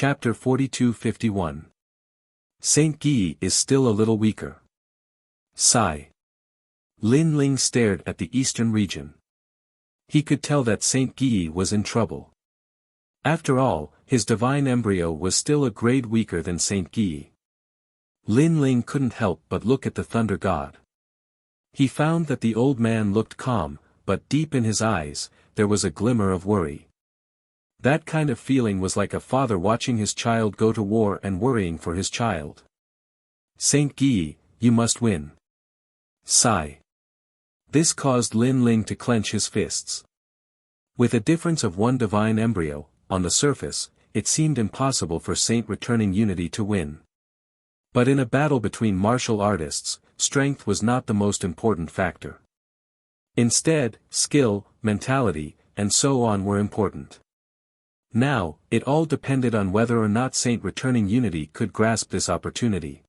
Chapter 42-51. Saint Guy is still a little weaker. Sigh. Lin Ling stared at the eastern region. He could tell that Saint Guy was in trouble. After all, his divine embryo was still a grade weaker than Saint Guy. Lin Ling couldn't help but look at the thunder god. He found that the old man looked calm, but deep in his eyes, there was a glimmer of worry. That kind of feeling was like a father watching his child go to war and worrying for his child. Saint Guy, you must win. Sigh. This caused Lin Ling to clench his fists. With a difference of one divine embryo, on the surface, it seemed impossible for Saint returning unity to win. But in a battle between martial artists, strength was not the most important factor. Instead, skill, mentality, and so on were important. Now, it all depended on whether or not Saint returning unity could grasp this opportunity.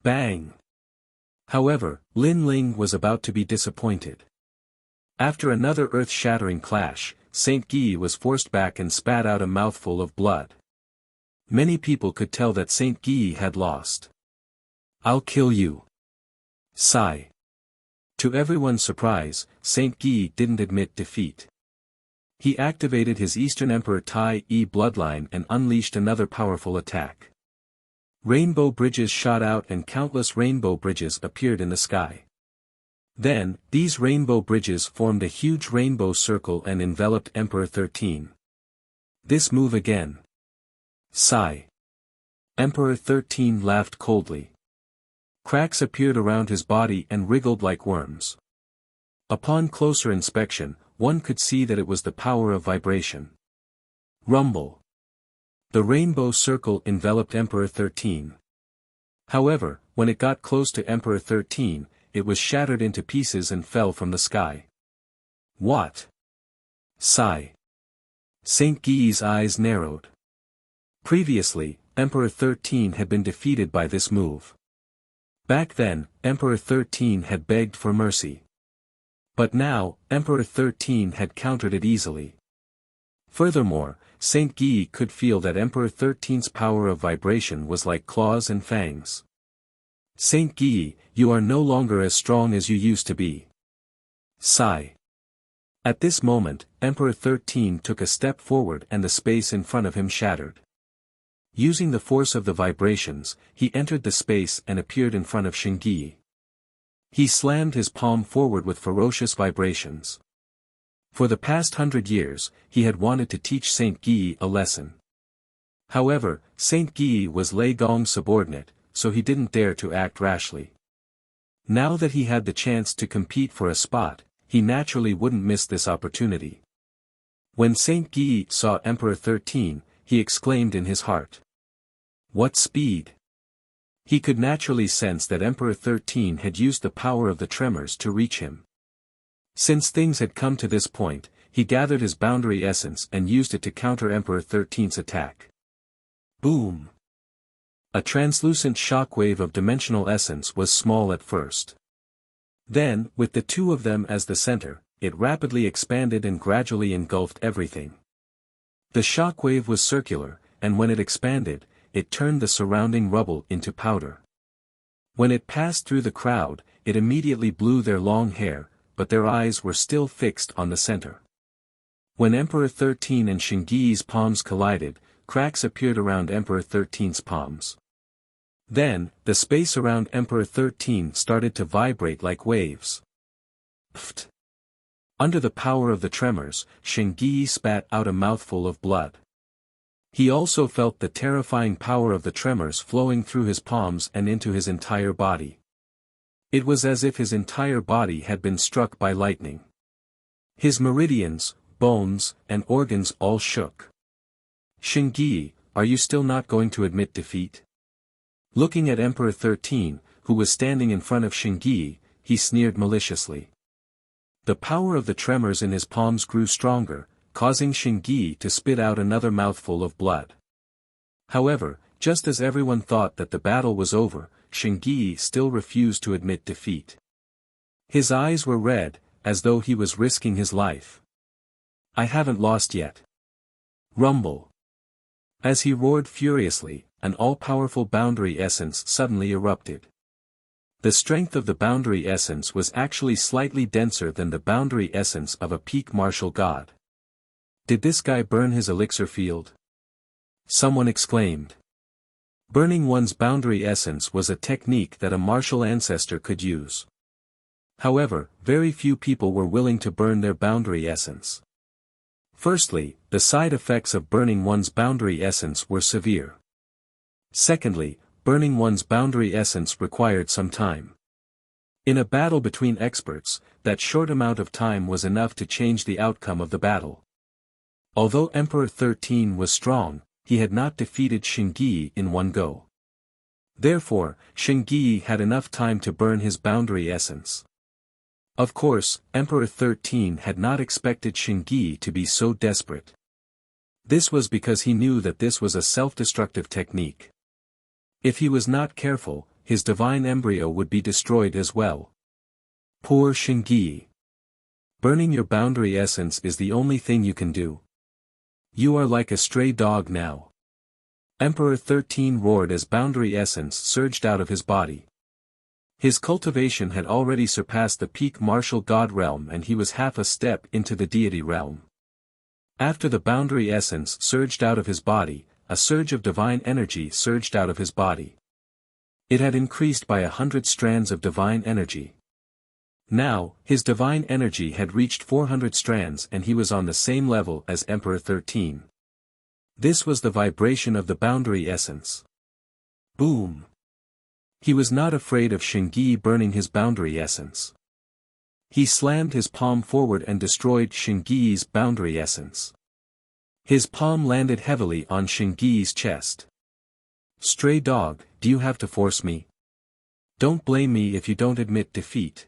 Bang! However, Lin Ling was about to be disappointed. After another earth-shattering clash, Saint Guy was forced back and spat out a mouthful of blood. Many people could tell that Saint Guy had lost. I'll kill you. Sigh. To everyone's surprise, Saint Guy didn't admit defeat. He activated his Eastern Emperor Tai Yi bloodline and unleashed another powerful attack. Rainbow bridges shot out and countless rainbow bridges appeared in the sky. Then, these rainbow bridges formed a huge rainbow circle and enveloped Emperor 13. This move again. Sigh. Emperor 13 laughed coldly. Cracks appeared around his body and wriggled like worms. Upon closer inspection, one could see that it was the power of vibration. Rumble. The rainbow circle enveloped Emperor 13. However, when it got close to Emperor 13, it was shattered into pieces and fell from the sky. What? Sigh. Saint Guy's eyes narrowed. Previously, Emperor 13 had been defeated by this move. Back then, Emperor 13 had begged for mercy. But now, Emperor 13 had countered it easily. Furthermore, Saint Guy could feel that Emperor 13's power of vibration was like claws and fangs. Saint Guy, you are no longer as strong as you used to be. Sigh. At this moment, Emperor 13 took a step forward and the space in front of him shattered. Using the force of the vibrations, he entered the space and appeared in front of Guy. He slammed his palm forward with ferocious vibrations. For the past 100 years, he had wanted to teach Saint Guy a lesson. However, Saint Guy was Lei Gong's subordinate, so he didn't dare to act rashly. Now that he had the chance to compete for a spot, he naturally wouldn't miss this opportunity. When Saint Guy saw Emperor 13, he exclaimed in his heart. What speed! He could naturally sense that Emperor 13 had used the power of the tremors to reach him. Since things had come to this point, he gathered his boundary essence and used it to counter Emperor 13's attack. Boom! A translucent shockwave of dimensional essence was small at first. Then, with the two of them as the center, it rapidly expanded and gradually engulfed everything. The shockwave was circular, and when it expanded, it turned the surrounding rubble into powder. When it passed through the crowd, it immediately blew their long hair, but their eyes were still fixed on the center. When Emperor 13 and Guy's palms collided, cracks appeared around Emperor 13's palms. Then, the space around Emperor 13 started to vibrate like waves. Pfft! Under the power of the tremors, Guy spat out a mouthful of blood. He also felt the terrifying power of the tremors flowing through his palms and into his entire body. It was as if his entire body had been struck by lightning. His meridians, bones, and organs all shook. Guy, are you still not going to admit defeat? Looking at Emperor 13, who was standing in front of Guy, he sneered maliciously. The power of the tremors in his palms grew stronger, causing Guy to spit out another mouthful of blood. However, just as everyone thought that the battle was over, Guy still refused to admit defeat. His eyes were red, as though he was risking his life. I haven't lost yet. Rumble. As he roared furiously, an all-powerful boundary essence suddenly erupted. The strength of the boundary essence was actually slightly denser than the boundary essence of a peak martial god. Did this guy burn his elixir field? Someone exclaimed. Burning one's boundary essence was a technique that a martial ancestor could use. However, very few people were willing to burn their boundary essence. Firstly, the side effects of burning one's boundary essence were severe. Secondly, burning one's boundary essence required some time. In a battle between experts, that short amount of time was enough to change the outcome of the battle. Although Emperor 13 was strong, he had not defeated Shingyi in one go. Therefore, Shingyi had enough time to burn his boundary essence. Of course, Emperor 13 had not expected Shingyi to be so desperate. This was because he knew that this was a self-destructive technique. If he was not careful, his divine embryo would be destroyed as well. Poor Shingyi. Burning your boundary essence is the only thing you can do. You are like a stray dog now. Emperor 13 roared as boundary essence surged out of his body. His cultivation had already surpassed the peak martial god realm and he was half a step into the deity realm. After the boundary essence surged out of his body, a surge of divine energy surged out of his body. It had increased by 100 strands of divine energy. Now, his divine energy had reached 400 strands and he was on the same level as Emperor 13. This was the vibration of the boundary essence. Boom! He was not afraid of Shingyi burning his boundary essence. He slammed his palm forward and destroyed Shingyi's boundary essence. His palm landed heavily on Shingyi's chest. Stray dog, do you have to force me? Don't blame me if you don't admit defeat.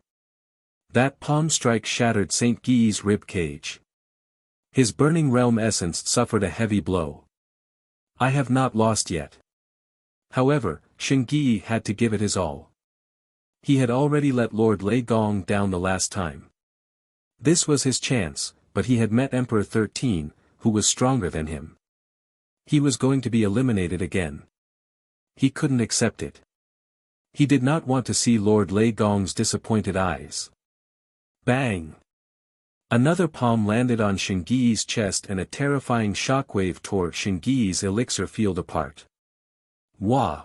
That palm strike shattered Saint Gui's rib cage. His burning realm essence suffered a heavy blow. I have not lost yet. However, Shingyi had to give it his all. He had already let Lord Lei Gong down the last time. This was his chance, but he had met Emperor 13, who was stronger than him. He was going to be eliminated again. He couldn't accept it. He did not want to see Lord Lei Gong's disappointed eyes. Bang! Another palm landed on Shingyi's chest and a terrifying shockwave tore Shingyi's elixir field apart. Wah!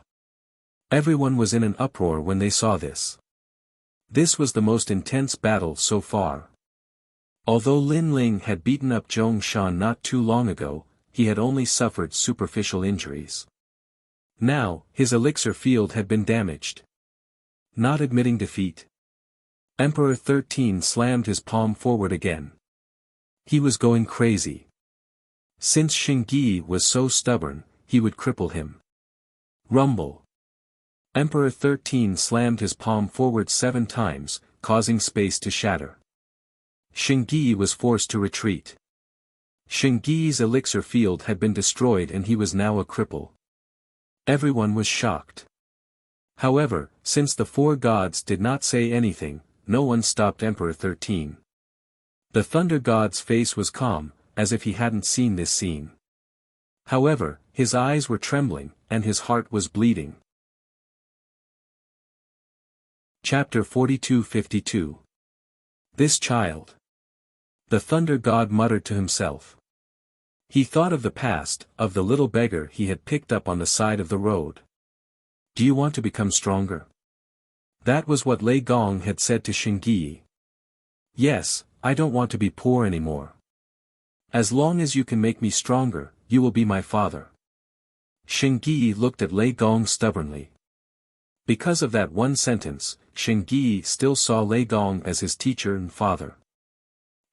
Everyone was in an uproar when they saw this. This was the most intense battle so far. Although Lin Ling had beaten up Zhong Shan not too long ago, he had only suffered superficial injuries. Now, his elixir field had been damaged. Not admitting defeat. Emperor 13 slammed his palm forward again. He was going crazy. Since Shingyi was so stubborn, he would cripple him. Rumble. Emperor 13 slammed his palm forward 7 times, causing space to shatter. Shingyi was forced to retreat. Shingyi's elixir field had been destroyed and he was now a cripple. Everyone was shocked. However, since the 4 gods did not say anything, no one stopped Emperor 13. The Thunder God's face was calm, as if he hadn't seen this scene. However, his eyes were trembling, and his heart was bleeding. Chapter 42-52. This child. The Thunder God muttered to himself. He thought of the past, of the little beggar he had picked up on the side of the road. Do you want to become stronger? That was what Lei Gong had said to Shingyi. Yes, I don't want to be poor anymore. As long as you can make me stronger, you will be my father. Shingyi looked at Lei Gong stubbornly. Because of that one sentence, Shingyi still saw Lei Gong as his teacher and father.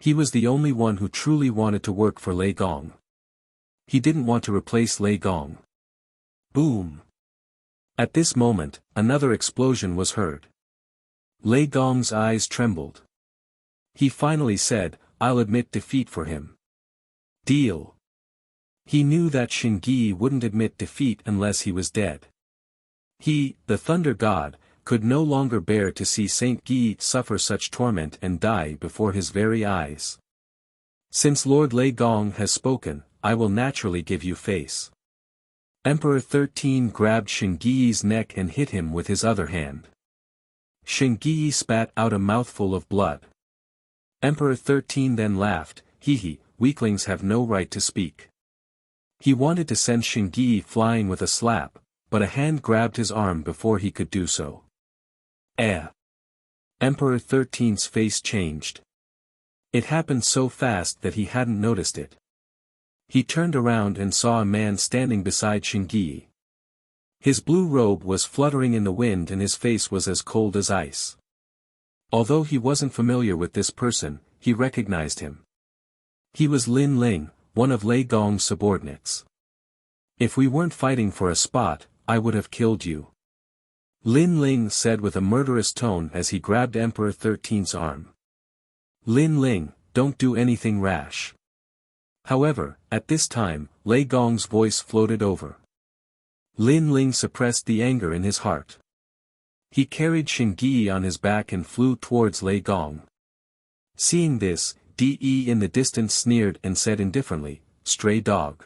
He was the only one who truly wanted to work for Lei Gong. He didn't want to replace Lei Gong. Boom! At this moment, another explosion was heard. Lei Gong's eyes trembled. He finally said, I'll admit defeat for him. Deal. He knew that Shingyi wouldn't admit defeat unless he was dead. He, the Thunder God, could no longer bear to see Saint Guy suffer such torment and die before his very eyes. Since Lord Lei Gong has spoken, I will naturally give you face. Emperor 13 grabbed Shingi's neck and hit him with his other hand. Shingi spat out a mouthful of blood. Emperor 13 then laughed, "Hee, weaklings have no right to speak." He wanted to send Shingi flying with a slap, but a hand grabbed his arm before he could do so. Emperor 13's face changed. It happened so fast that he hadn't noticed it. He turned around and saw a man standing beside Shingi. His blue robe was fluttering in the wind and his face was as cold as ice. Although he wasn't familiar with this person, he recognized him. He was Lin Ling, one of Lei Gong's subordinates. "If we weren't fighting for a spot, I would have killed you," Lin Ling said with a murderous tone as he grabbed Emperor 13's arm. "Lin Ling, don't do anything rash." However, at this time, Lei Gong's voice floated over. Lin Ling suppressed the anger in his heart. He carried Shingi on his back and flew towards Lei Gong. Seeing this, De in the distance sneered and said indifferently, "Stray dog."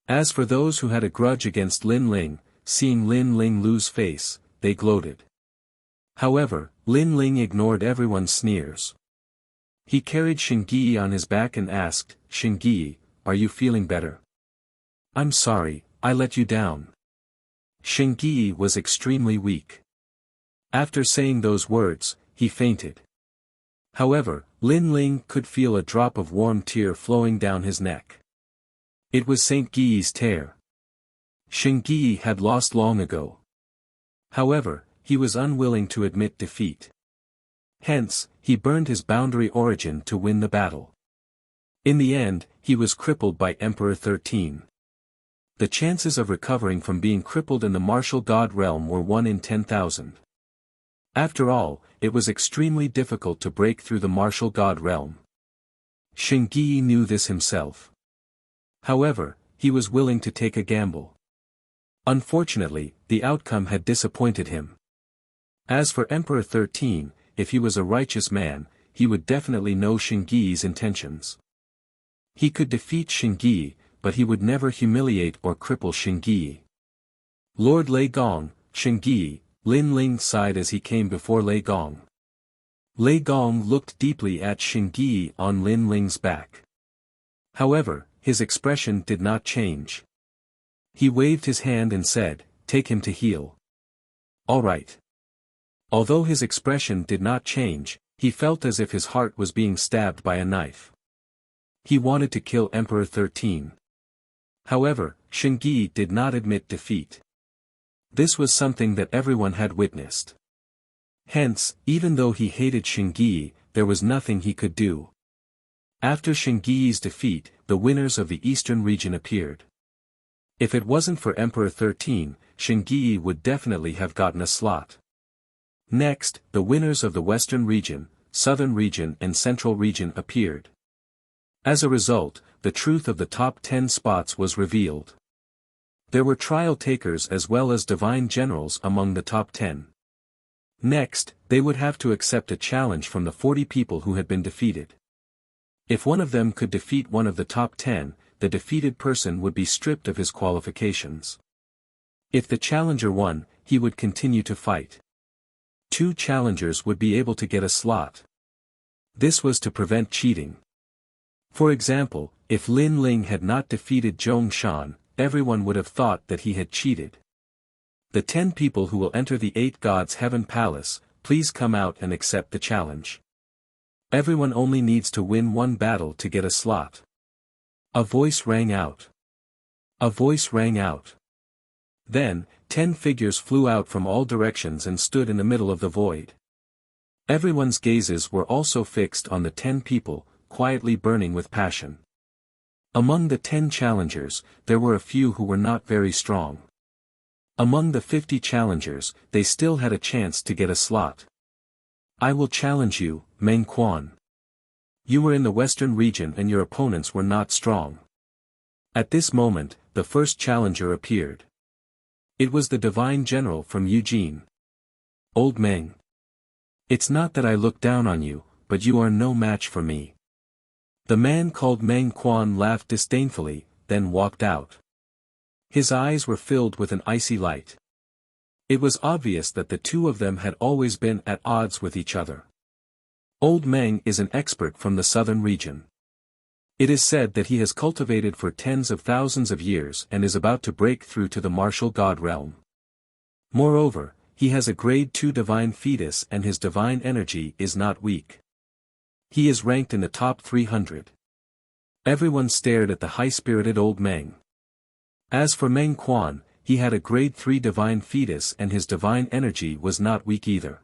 As for those who had a grudge against Lin Ling, seeing Lin Ling lose face, they gloated. However, Lin Ling ignored everyone's sneers. He carried Shingi on his back and asked, "Shingi, are you feeling better?" "I'm sorry, I let you down." Shingi was extremely weak. After saying those words, he fainted. However, Lin Ling could feel a drop of warm tear flowing down his neck. It was Saint Gui's tear. Shingi had lost long ago. However, he was unwilling to admit defeat. Hence, he burned his boundary origin to win the battle. In the end, he was crippled by Emperor 13. The chances of recovering from being crippled in the martial god realm were 1 in 10,000. After all, it was extremely difficult to break through the martial god realm. Shingi knew this himself. However, he was willing to take a gamble. Unfortunately, the outcome had disappointed him. As for Emperor 13, if he was a righteous man, he would definitely know Shingi's intentions. He could defeat Shingi, but he would never humiliate or cripple Shingi. Lord Lei Gong, Shingi, Lin Ling sighed as he came before Lei Gong. Lei Gong looked deeply at Shingi on Lin Ling's back. However, his expression did not change. He waved his hand and said, "Take him to heal." "All right." Although his expression did not change, he felt as if his heart was being stabbed by a knife. He wanted to kill Emperor 13. However, Shingi did not admit defeat. This was something that everyone had witnessed. Hence, even though he hated Shingi, there was nothing he could do. After Shingi's defeat, the winners of the eastern region appeared. If it wasn't for Emperor 13, Shingi would definitely have gotten a slot. Next, the winners of the western region, southern region and central region appeared. As a result, the truth of the top 10 spots was revealed. There were trial takers as well as divine generals among the top 10. Next, they would have to accept a challenge from the 40 people who had been defeated. If one of them could defeat one of the top 10, the defeated person would be stripped of his qualifications. If the challenger won, he would continue to fight. 2 challengers would be able to get a slot. This was to prevent cheating. For example, if Lin Ling had not defeated Zhong Shan, everyone would have thought that he had cheated. The 10 people who will enter the 8 gods' heaven palace, please come out and accept the challenge. Everyone only needs to win 1 battle to get a slot. A voice rang out. A voice rang out. Then, 10 figures flew out from all directions and stood in the middle of the void. Everyone's gazes were also fixed on the 10 people, quietly burning with passion. Among the 10 challengers, there were a few who were not very strong. Among the 50 challengers, they still had a chance to get a slot. "I will challenge you, Meng Quan. You were in the western region and your opponents were not strong." At this moment, the first challenger appeared. It was the divine general from Eugene. "Old Meng. It's not that I look down on you, but you are no match for me." The man called Meng Quan laughed disdainfully, then walked out. His eyes were filled with an icy light. It was obvious that the two of them had always been at odds with each other. Old Meng is an expert from the southern region. It is said that he has cultivated for tens of thousands of years and is about to break through to the martial god realm. Moreover, he has a grade 2 divine fetus and his divine energy is not weak. He is ranked in the top 300. Everyone stared at the high-spirited old Meng. As for Meng Quan, he had a grade 3 divine fetus and his divine energy was not weak either.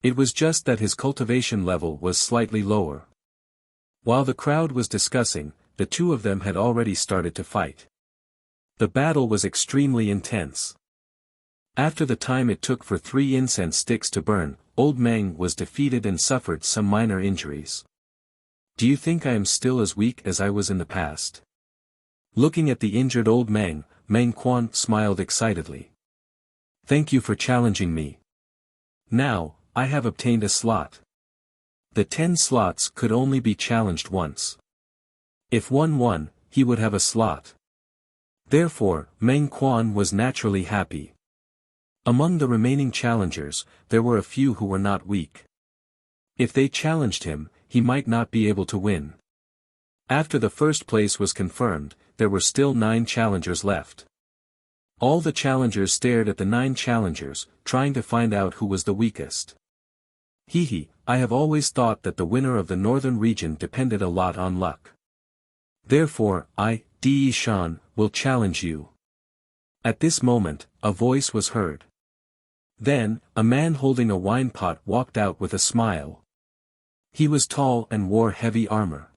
It was just that his cultivation level was slightly lower. While the crowd was discussing, the two of them had already started to fight. The battle was extremely intense. After the time it took for 3 incense sticks to burn, old Meng was defeated and suffered some minor injuries. Do you think I am still as weak as I was in the past? Looking at the injured old Meng, Meng Quan smiled excitedly. Thank you for challenging me. Now, I have obtained a slot. The 10 slots could only be challenged once. If one won, he would have a slot. Therefore, Meng Quan was naturally happy. Among the remaining challengers, there were a few who were not weak. If they challenged him, he might not be able to win. After the first place was confirmed, there were still 9 challengers left. All the challengers stared at the 9 challengers, trying to find out who was the weakest. I have always thought that the winner of the northern region depended a lot on luck. Therefore, Di Shan, will challenge you. At this moment, a voice was heard. Then, a man holding a wine pot walked out with a smile. He was tall and wore heavy armor.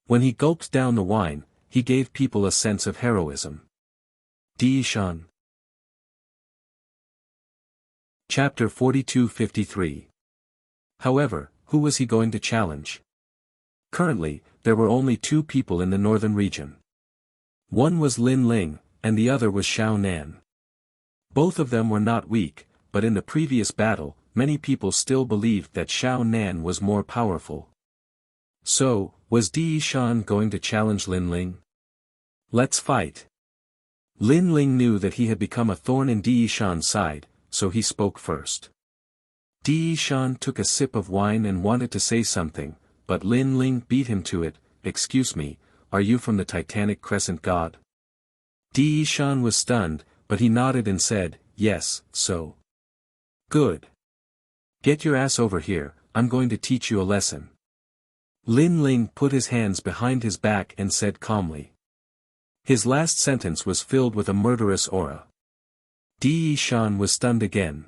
When he gulped down the wine, he gave people a sense of heroism. Di Shan. Chapter 42-53. However, who was he going to challenge? Currently, there were only 2 people in the northern region. One was Lin Ling, and the other was Xiao Nan. Both of them were not weak, but in the previous battle, many people still believed that Xiao Nan was more powerful. So, was Di Shan going to challenge Lin Ling? Let's fight. Lin Ling knew that he had become a thorn in Di Shan's side, so he spoke first. Di Shan took a sip of wine and wanted to say something, but Lin Ling beat him to it. Excuse me, are you from the Titanic Crescent God? Di Shan was stunned, but he nodded and said, yes, so. Good. Get your ass over here, I'm going to teach you a lesson. Lin Ling put his hands behind his back and said calmly. His last sentence was filled with a murderous aura. Di Shan was stunned again.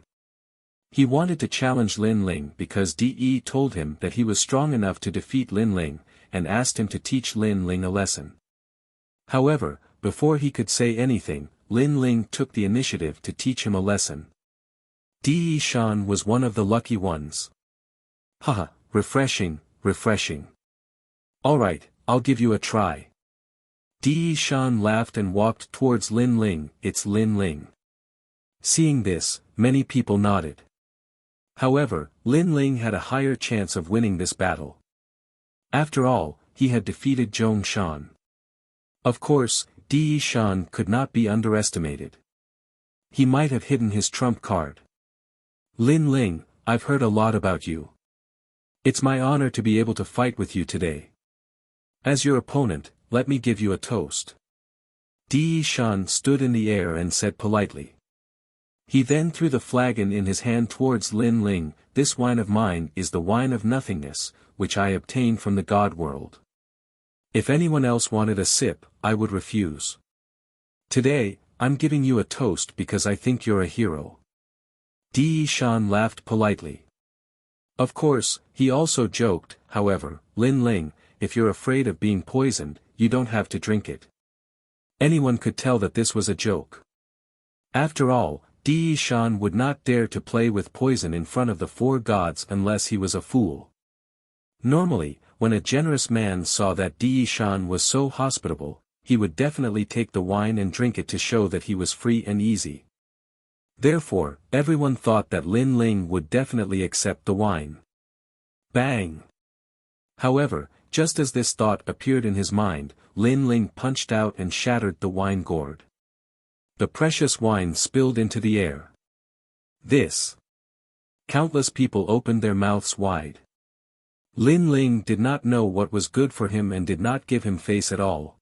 He wanted to challenge Lin Ling because Di told him that he was strong enough to defeat Lin Ling, and asked him to teach Lin Ling a lesson. However, before he could say anything, Lin Ling took the initiative to teach him a lesson. Di Shan was one of the lucky ones. Haha, refreshing, refreshing. Alright, I'll give you a try. Di Shan laughed and walked towards Lin Ling. It's Lin Ling. Seeing this, many people nodded. However, Lin Ling had a higher chance of winning this battle. After all, he had defeated Zhong Shan. Of course, Di Shan could not be underestimated. He might have hidden his trump card. Lin Ling, I've heard a lot about you. It's my honor to be able to fight with you today. As your opponent, let me give you a toast. Di Shan stood in the air and said politely. He then threw the flagon in his hand towards Lin Ling. This wine of mine is the wine of nothingness, which I obtained from the God world. If anyone else wanted a sip, I would refuse. Today, I'm giving you a toast because I think you're a hero. Di Shan laughed politely. Of course, he also joked, however, Lin Ling, if you're afraid of being poisoned, you don't have to drink it. Anyone could tell that this was a joke. After all, Di Shan would not dare to play with poison in front of the 4 gods unless he was a fool. Normally, when a generous man saw that Di Shan was so hospitable, he would definitely take the wine and drink it to show that he was free and easy. Therefore, everyone thought that Lin Ling would definitely accept the wine. Bang! However, just as this thought appeared in his mind, Lin Ling punched out and shattered the wine gourd. The precious wine spilled into the air. This. Countless people opened their mouths wide. Lin Ling did not know what was good for him and did not give him face at all.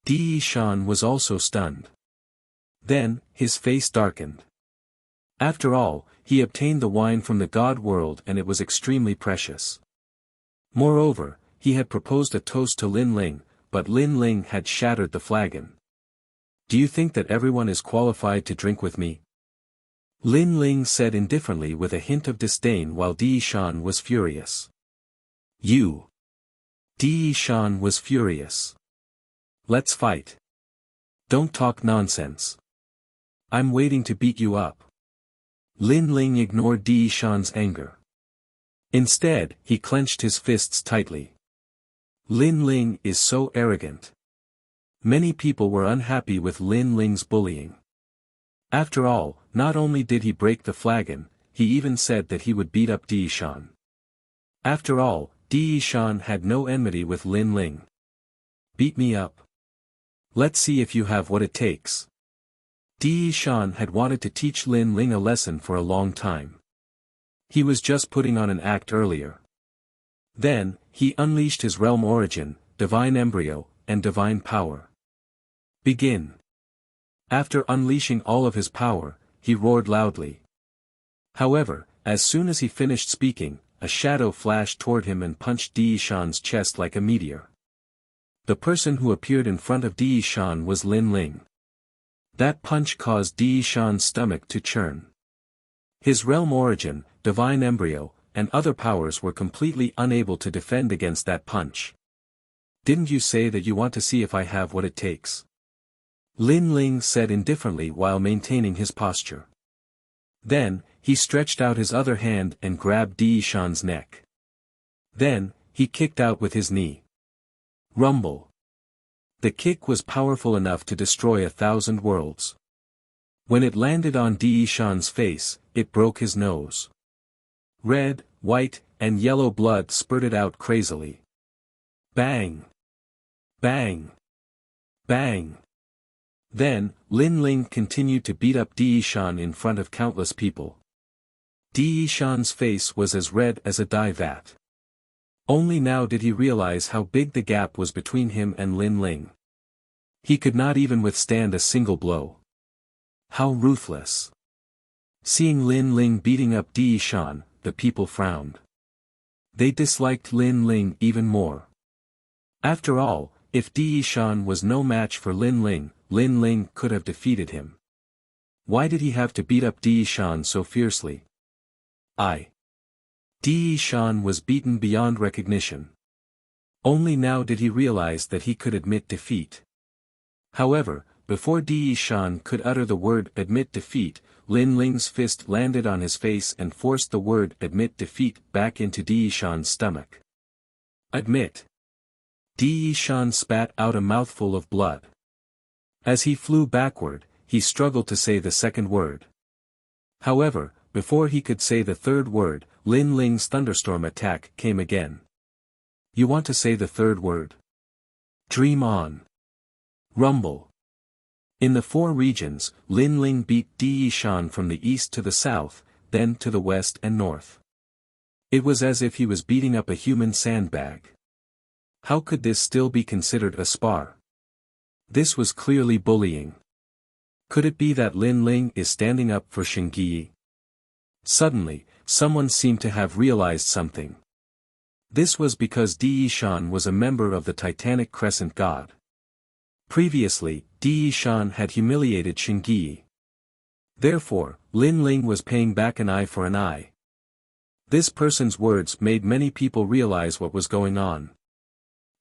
Di Shan was also stunned. Then, his face darkened. After all, he obtained the wine from the god world and it was extremely precious. Moreover, he had proposed a toast to Lin Ling, but Lin Ling had shattered the flagon. Do you think that everyone is qualified to drink with me? Lin Ling said indifferently with a hint of disdain while Di Shan was furious. You. Di Shan was furious. Let's fight. Don't talk nonsense. I'm waiting to beat you up. Lin Ling ignored Di Shan's anger. Instead, he clenched his fists tightly. Lin Ling is so arrogant. Many people were unhappy with Lin Ling's bullying. After all, not only did he break the flagon, he even said that he would beat up Di Shan. After all, Di Shan had no enmity with Lin Ling. Beat me up. Let's see if you have what it takes. Di Shan had wanted to teach Lin Ling a lesson for a long time. He was just putting on an act earlier. Then, he unleashed his realm origin, divine embryo, and divine power. Begin. After unleashing all of his power, he roared loudly. However, as soon as he finished speaking, a shadow flashed toward him and punched Di Shan's chest like a meteor. The person who appeared in front of Di Shan was Lin Ling. That punch caused Di Shan's stomach to churn. His realm origin, divine embryo, and other powers were completely unable to defend against that punch. Didn't you say that you want to see if I have what it takes? Lin Ling said indifferently while maintaining his posture. Then, he stretched out his other hand and grabbed Di Shan's neck. Then, he kicked out with his knee. Rumble. The kick was powerful enough to destroy 1,000 worlds. When it landed on Di Shan's face, it broke his nose. Red, white, and yellow blood spurted out crazily. Bang! Bang! Bang! Then, Lin Ling continued to beat up Di Shan in front of countless people. Di Shan's face was as red as a dye vat. Only now did he realize how big the gap was between him and Lin Ling. He could not even withstand a single blow. How ruthless. Seeing Lin Ling beating up Di Shan, the people frowned. They disliked Lin Ling even more. After all, if Di Shan was no match for Lin Ling could have defeated him. Why did he have to beat up Di Shan so fiercely? Di Shan was beaten beyond recognition. Only now did he realize that he could admit defeat. However, before Di Shan could utter the word admit defeat, Lin Ling's fist landed on his face and forced the word admit defeat back into Di Shan's stomach. Admit. Di Shan spat out a mouthful of blood. As he flew backward, he struggled to say the second word. However, before he could say the third word, Lin Ling's thunderstorm attack came again. You want to say the third word? Dream on. Rumble. In the 4 regions, Lin Ling beat Di Shan from the east to the south, then to the west and north. It was as if he was beating up a human sandbag. How could this still be considered a spar? This was clearly bullying. Could it be that Lin Ling is standing up for Xingyi? Suddenly, someone seemed to have realized something. This was because Di Shan was a member of the Titanic Crescent God. Previously, Di Shan had humiliated Xingyi. Therefore, Lin Ling was paying back an eye for an eye. This person's words made many people realize what was going on.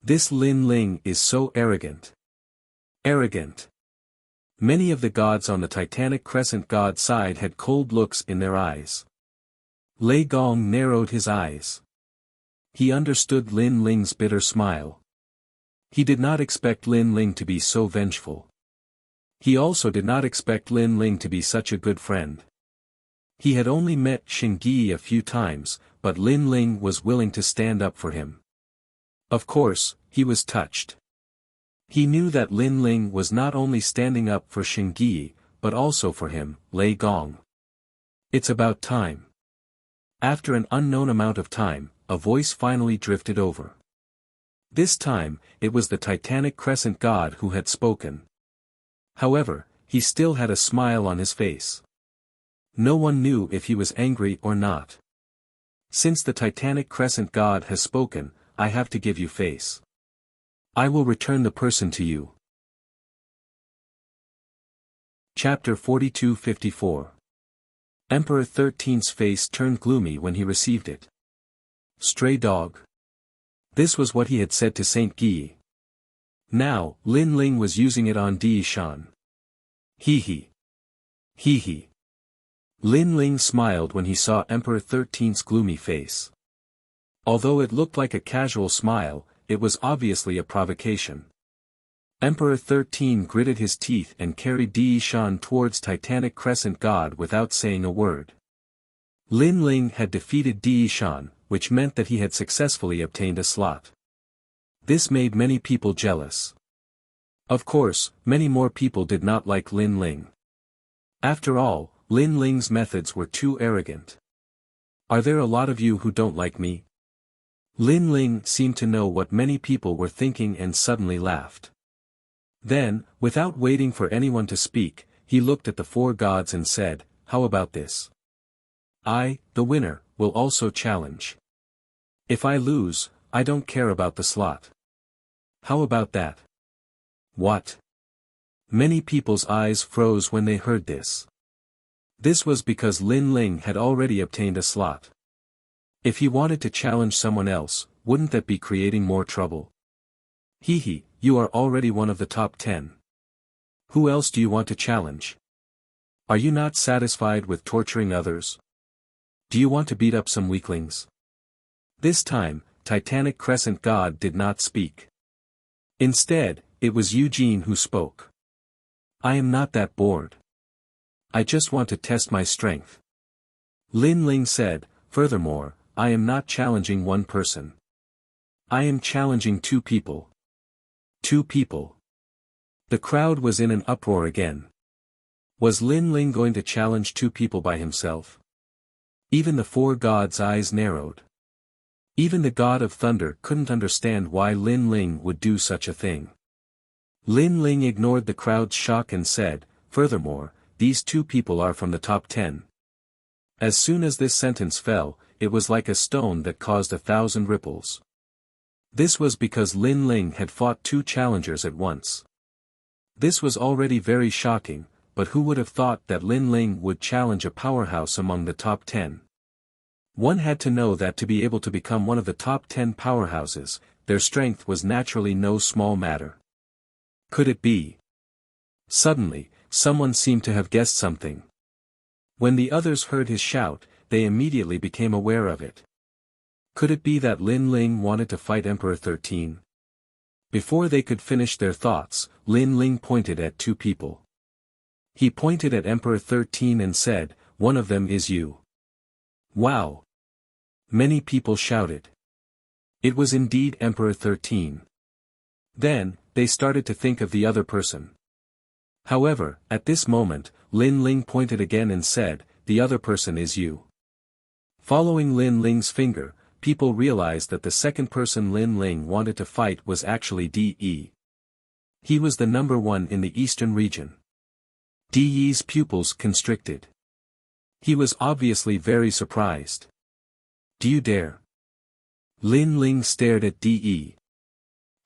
This Lin Ling is so arrogant. Arrogant. Many of the gods on the Titanic Crescent God side had cold looks in their eyes. Lei Gong narrowed his eyes. He understood Lin Ling's bitter smile. He did not expect Lin Ling to be so vengeful. He also did not expect Lin Ling to be such a good friend. He had only met Xingyi a few times, but Lin Ling was willing to stand up for him. Of course, he was touched. He knew that Lin Ling was not only standing up for Xingyi, but also for him, Lei Gong. It's about time. After an unknown amount of time, a voice finally drifted over. This time, it was the Titanic Crescent god who had spoken. However, he still had a smile on his face. No one knew if he was angry or not. Since the Titanic Crescent god has spoken, I have to give you face. I will return the person to you. Chapter 42-54. Emperor 13's face turned gloomy when he received it. Stray dog. This was what he had said to Saint Guy. Now, Lin Ling was using it on Di Shan. Hee hee. Hee hee. Lin Ling smiled when he saw Emperor 13's gloomy face. Although it looked like a casual smile, it was obviously a provocation. Emperor 13 gritted his teeth and carried Di Shan towards Titanic Crescent God without saying a word. Lin Ling had defeated Di Shan, which meant that he had successfully obtained a slot. This made many people jealous. Of course, many more people did not like Lin Ling. After all, Lin Ling's methods were too arrogant. Are there a lot of you who don't like me? Lin Ling seemed to know what many people were thinking and suddenly laughed. Then, without waiting for anyone to speak, he looked at the four gods and said, "How about this? I, the winner, will also challenge. If I lose, I don't care about the slot. How about that?" What? Many people's eyes froze when they heard this. This was because Lin Ling had already obtained a slot. If he wanted to challenge someone else, wouldn't that be creating more trouble? Hee hee, you are already one of the top 10. Who else do you want to challenge? Are you not satisfied with torturing others? Do you want to beat up some weaklings? This time, Titanic Crescent God did not speak. Instead, it was Eugene who spoke. I am not that bored. I just want to test my strength. Lin Ling said, furthermore, I am not challenging one person. I am challenging two people. Two people. The crowd was in an uproar again. Was Lin Ling going to challenge two people by himself? Even the four gods' eyes narrowed. Even the god of thunder couldn't understand why Lin Ling would do such a thing. Lin Ling ignored the crowd's shock and said, furthermore, these two people are from the top 10. As soon as this sentence fell, it was like a stone that caused 1,000 ripples. This was because Lin Ling had fought two challengers at once. This was already very shocking, but who would have thought that Lin Ling would challenge a powerhouse among the top 10? One had to know that to be able to become one of the top 10 powerhouses, their strength was naturally no small matter. Could it be? Suddenly, someone seemed to have guessed something. When the others heard his shout, they immediately became aware of it. Could it be that Lin Ling wanted to fight Emperor 13? Before they could finish their thoughts, Lin Ling pointed at two people. He pointed at Emperor 13 and said, one of them is you. Wow! Many people shouted. It was indeed Emperor 13. Then, they started to think of the other person. However, at this moment, Lin Ling pointed again and said, the other person is you. Following Lin Ling's finger, people realized that the second person Lin Ling wanted to fight was actually De. He was the number one in the eastern region. De's pupils constricted. He was obviously very surprised. Do you dare? Lin Ling stared at De.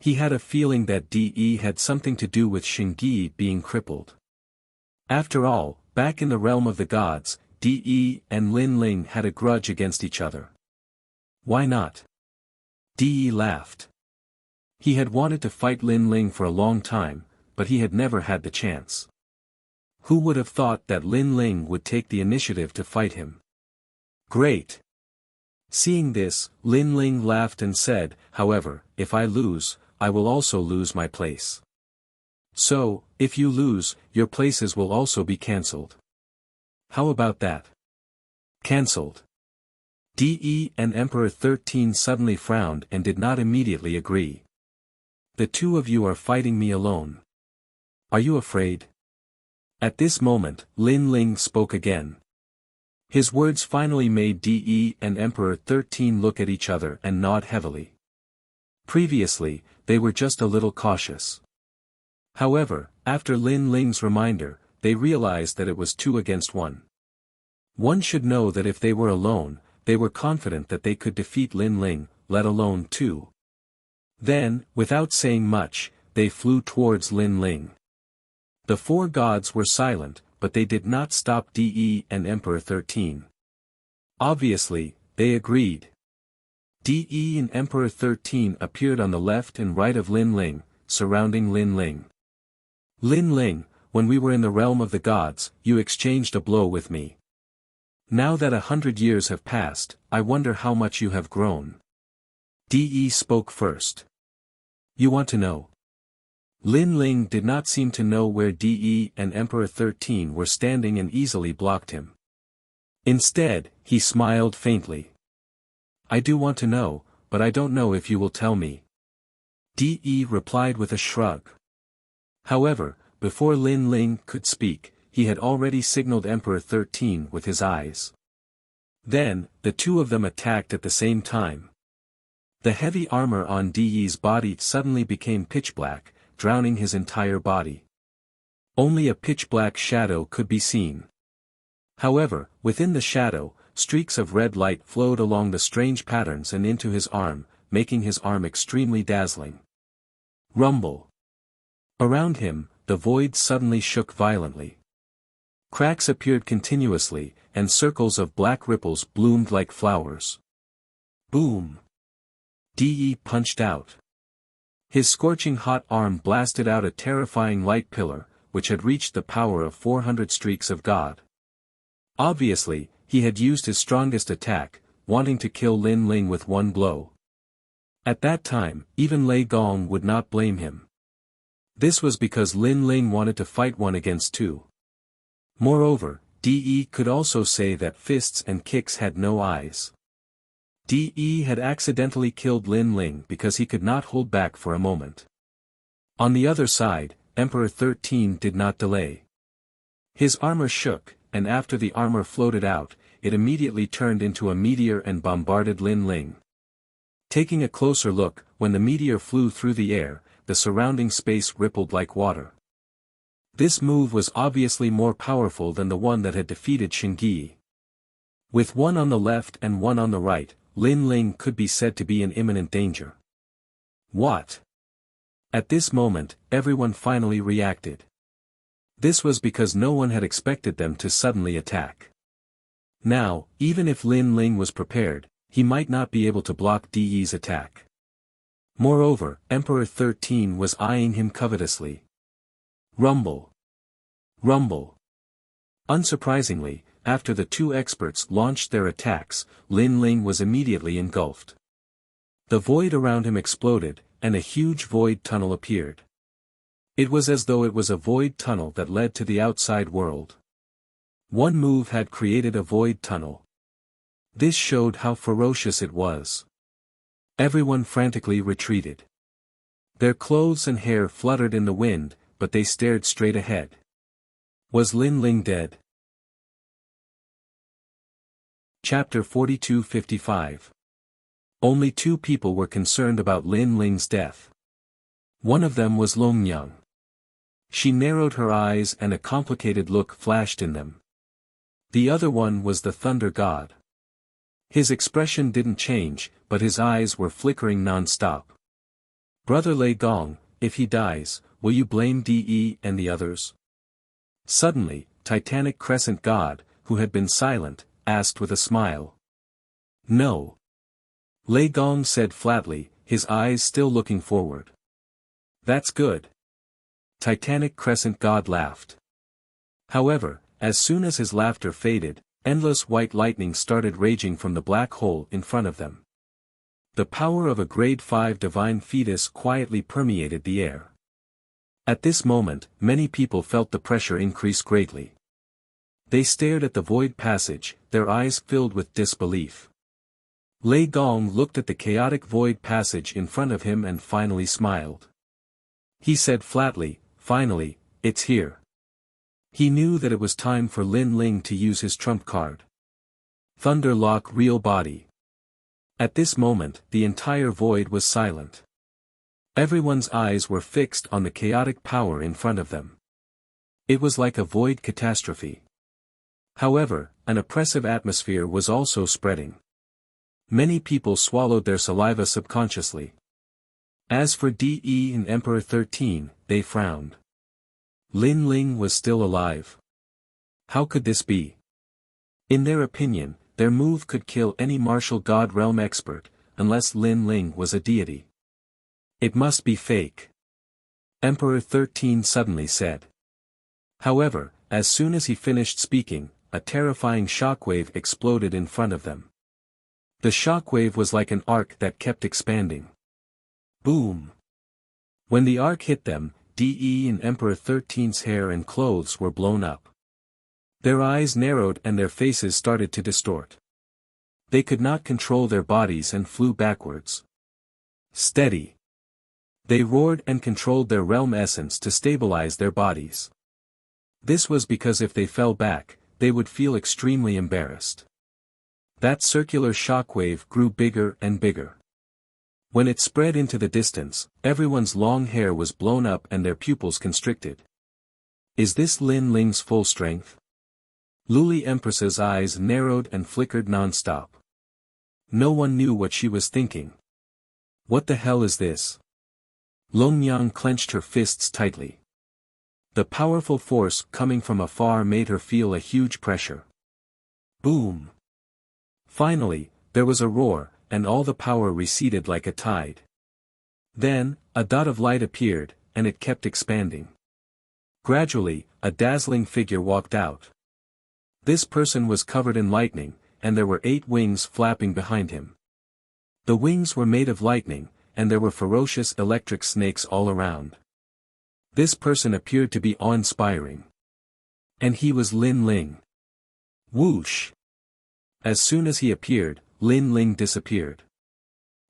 He had a feeling that De had something to do with Xingyi being crippled. After all, back in the realm of the gods, De and Lin Ling had a grudge against each other. Why not? De laughed. He had wanted to fight Lin Ling for a long time, but he had never had the chance. Who would have thought that Lin Ling would take the initiative to fight him? Great! Seeing this, Lin Ling laughed and said, however, if I lose, I will also lose my place. So, if you lose, your places will also be cancelled. How about that? Cancelled. De and Emperor 13 suddenly frowned and did not immediately agree. The two of you are fighting me alone. Are you afraid? At this moment, Lin Ling spoke again. His words finally made De and Emperor 13 look at each other and nod heavily. Previously, they were just a little cautious. However, after Lin Ling's reminder, they realized that it was 2 against 1. One should know that if they were alone, they were confident that they could defeat Lin Ling, let alone 2. Then, without saying much, they flew towards Lin Ling. The 4 gods were silent, but they did not stop De and Emperor 13. Obviously, they agreed. De and Emperor 13 appeared on the left and right of Lin Ling, surrounding Lin Ling. Lin Ling, when we were in the realm of the gods, you exchanged a blow with me. Now that 100 years have passed, I wonder how much you have grown. De spoke first. You want to know? Lin Ling did not seem to know where De and Emperor 13 were standing and easily blocked him. Instead, he smiled faintly. I do want to know, but I don't know if you will tell me. De replied with a shrug. However, before Lin Ling could speak, he had already signaled Emperor 13 with his eyes. Then, the two of them attacked at the same time. The heavy armor on De's body suddenly became pitch black, drowning his entire body. Only a pitch-black shadow could be seen. However, within the shadow, streaks of red light flowed along the strange patterns and into his arm, making his arm extremely dazzling. Rumble. Around him, the void suddenly shook violently. Cracks appeared continuously, and circles of black ripples bloomed like flowers. Boom! De punched out. His scorching hot arm blasted out a terrifying light pillar, which had reached the power of 400 streaks of God. Obviously, he had used his strongest attack, wanting to kill Lin Ling with one blow. At that time, even Lei Gong would not blame him. This was because Lin Ling wanted to fight 1 against 2. Moreover, De could also say that fists and kicks had no eyes. De had accidentally killed Lin Ling because he could not hold back for a moment. On the other side, Emperor 13 did not delay. His armor shook, and after the armor floated out, it immediately turned into a meteor and bombarded Lin Ling. Taking a closer look, when the meteor flew through the air, the surrounding space rippled like water. This move was obviously more powerful than the one that had defeated Xingyi. With one on the left and one on the right, Lin Ling could be said to be in imminent danger. What? At this moment, everyone finally reacted. This was because no one had expected them to suddenly attack. Now, even if Lin Ling was prepared, he might not be able to block De's attack. Moreover, Emperor 13 was eyeing him covetously. Rumble. Rumble. Unsurprisingly, after the two experts launched their attacks, Lin Ling was immediately engulfed. The void around him exploded, and a huge void tunnel appeared. It was as though it was a void tunnel that led to the outside world. One move had created a void tunnel. This showed how ferocious it was. Everyone frantically retreated. Their clothes and hair fluttered in the wind, but they stared straight ahead. Was Lin Ling dead? Chapter 42-55. Only 2 people were concerned about Lin Ling's death. One of them was Longyang. She narrowed her eyes and a complicated look flashed in them. The other one was the Thunder God. His expression didn't change, but his eyes were flickering non-stop. Brother Lei Gong, if he dies, will you blame De and the others? Suddenly, Titanic Crescent God, who had been silent, asked with a smile. No. Lei Gong said flatly, his eyes still looking forward. That's good. Titanic Crescent God laughed. However, as soon as his laughter faded, endless white lightning started raging from the black hole in front of them. The power of a grade 5 divine fetus quietly permeated the air. At this moment, many people felt the pressure increase greatly. They stared at the void passage, their eyes filled with disbelief. Lei Gong looked at the chaotic void passage in front of him and finally smiled. He said flatly, "Finally, it's here." He knew that it was time for Lin Ling to use his trump card. Thunder Lock Real Body. At this moment, the entire void was silent. Everyone's eyes were fixed on the chaotic power in front of them. It was like a void catastrophe. However, an oppressive atmosphere was also spreading. Many people swallowed their saliva subconsciously. As for De and Emperor 13, they frowned. Lin Ling was still alive. How could this be? In their opinion, their move could kill any martial god realm expert, unless Lin Ling was a deity. It must be fake. Emperor 13 suddenly said. However, as soon as he finished speaking, a terrifying shockwave exploded in front of them. The shockwave was like an arc that kept expanding. Boom! When the arc hit them, De and Emperor 13's hair and clothes were blown up. Their eyes narrowed and their faces started to distort. They could not control their bodies and flew backwards. Steady! They roared and controlled their realm essence to stabilize their bodies. This was because if they fell back, they would feel extremely embarrassed. That circular shockwave grew bigger and bigger. When it spread into the distance, everyone's long hair was blown up and their pupils constricted. Is this Lin Ling's full strength? Luli Empress's eyes narrowed and flickered non-stop. No one knew what she was thinking. What the hell is this? Longyang clenched her fists tightly. The powerful force coming from afar made her feel a huge pressure. Boom! Finally, there was a roar, and all the power receded like a tide. Then, a dot of light appeared, and it kept expanding. Gradually, a dazzling figure walked out. This person was covered in lightning, and there were 8 wings flapping behind him. The wings were made of lightning, and there were ferocious electric snakes all around. This person appeared to be awe-inspiring. And he was Lin Ling. Whoosh! As soon as he appeared, Lin Ling disappeared.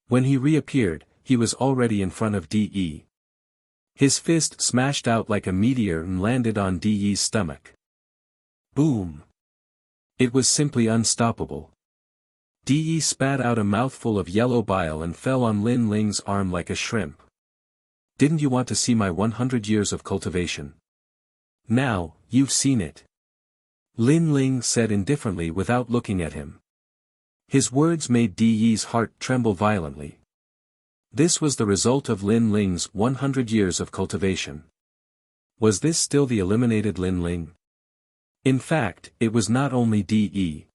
When he reappeared, he was already in front of De. His fist smashed out like a meteor and landed on De's stomach. Boom! It was simply unstoppable. De spat out a mouthful of yellow bile and fell on Lin Ling's arm like a shrimp. Didn't you want to see my 100 years of cultivation? Now, you've seen it. Lin Ling said indifferently without looking at him. His words made De's heart tremble violently. This was the result of Lin Ling's 100 years of cultivation. Was this still the eliminated Lin Ling? In fact, it was not only De.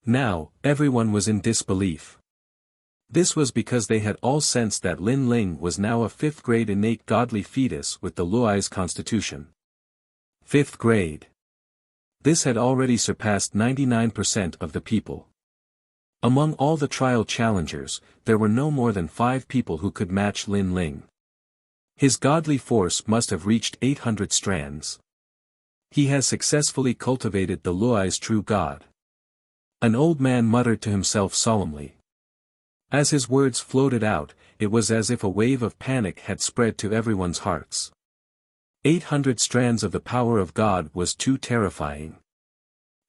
Now, everyone was in disbelief. This was because they had all sensed that Lin Ling was now a 5th grade innate godly fetus with the Luai's constitution. 5th grade. This had already surpassed 99% of the people. Among all the trial challengers, there were no more than 5 people who could match Lin Ling. His godly force must have reached 800 strands. He has successfully cultivated the Luai's true god. An old man muttered to himself solemnly. As his words floated out, it was as if a wave of panic had spread to everyone's hearts. 800 strands of the power of God was too terrifying.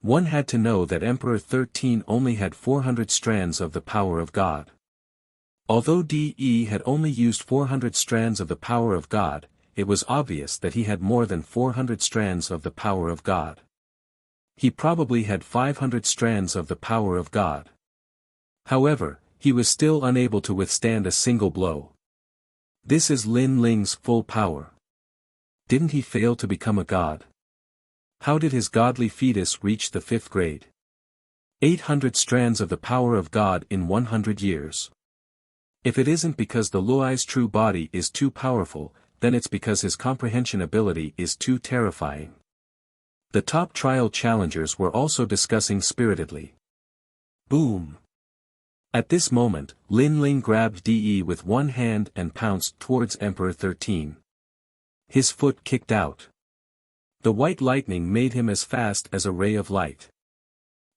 One had to know that Emperor 13 only had 400 strands of the power of God. Although De had only used 400 strands of the power of God, it was obvious that he had more than 400 strands of the power of God. He probably had 500 strands of the power of God. However, he was still unable to withstand a single blow. This is Lin Ling's full power. Didn't he fail to become a god? How did his godly fetus reach the 5th grade? 800 strands of the power of God in 100 years. If it isn't because the Luai's true body is too powerful, then it's because his comprehension ability is too terrifying. The top trial challengers were also discussing spiritedly. Boom! At this moment, Lin Ling grabbed De with one hand and pounced towards Emperor 13. His foot kicked out. The white lightning made him as fast as a ray of light.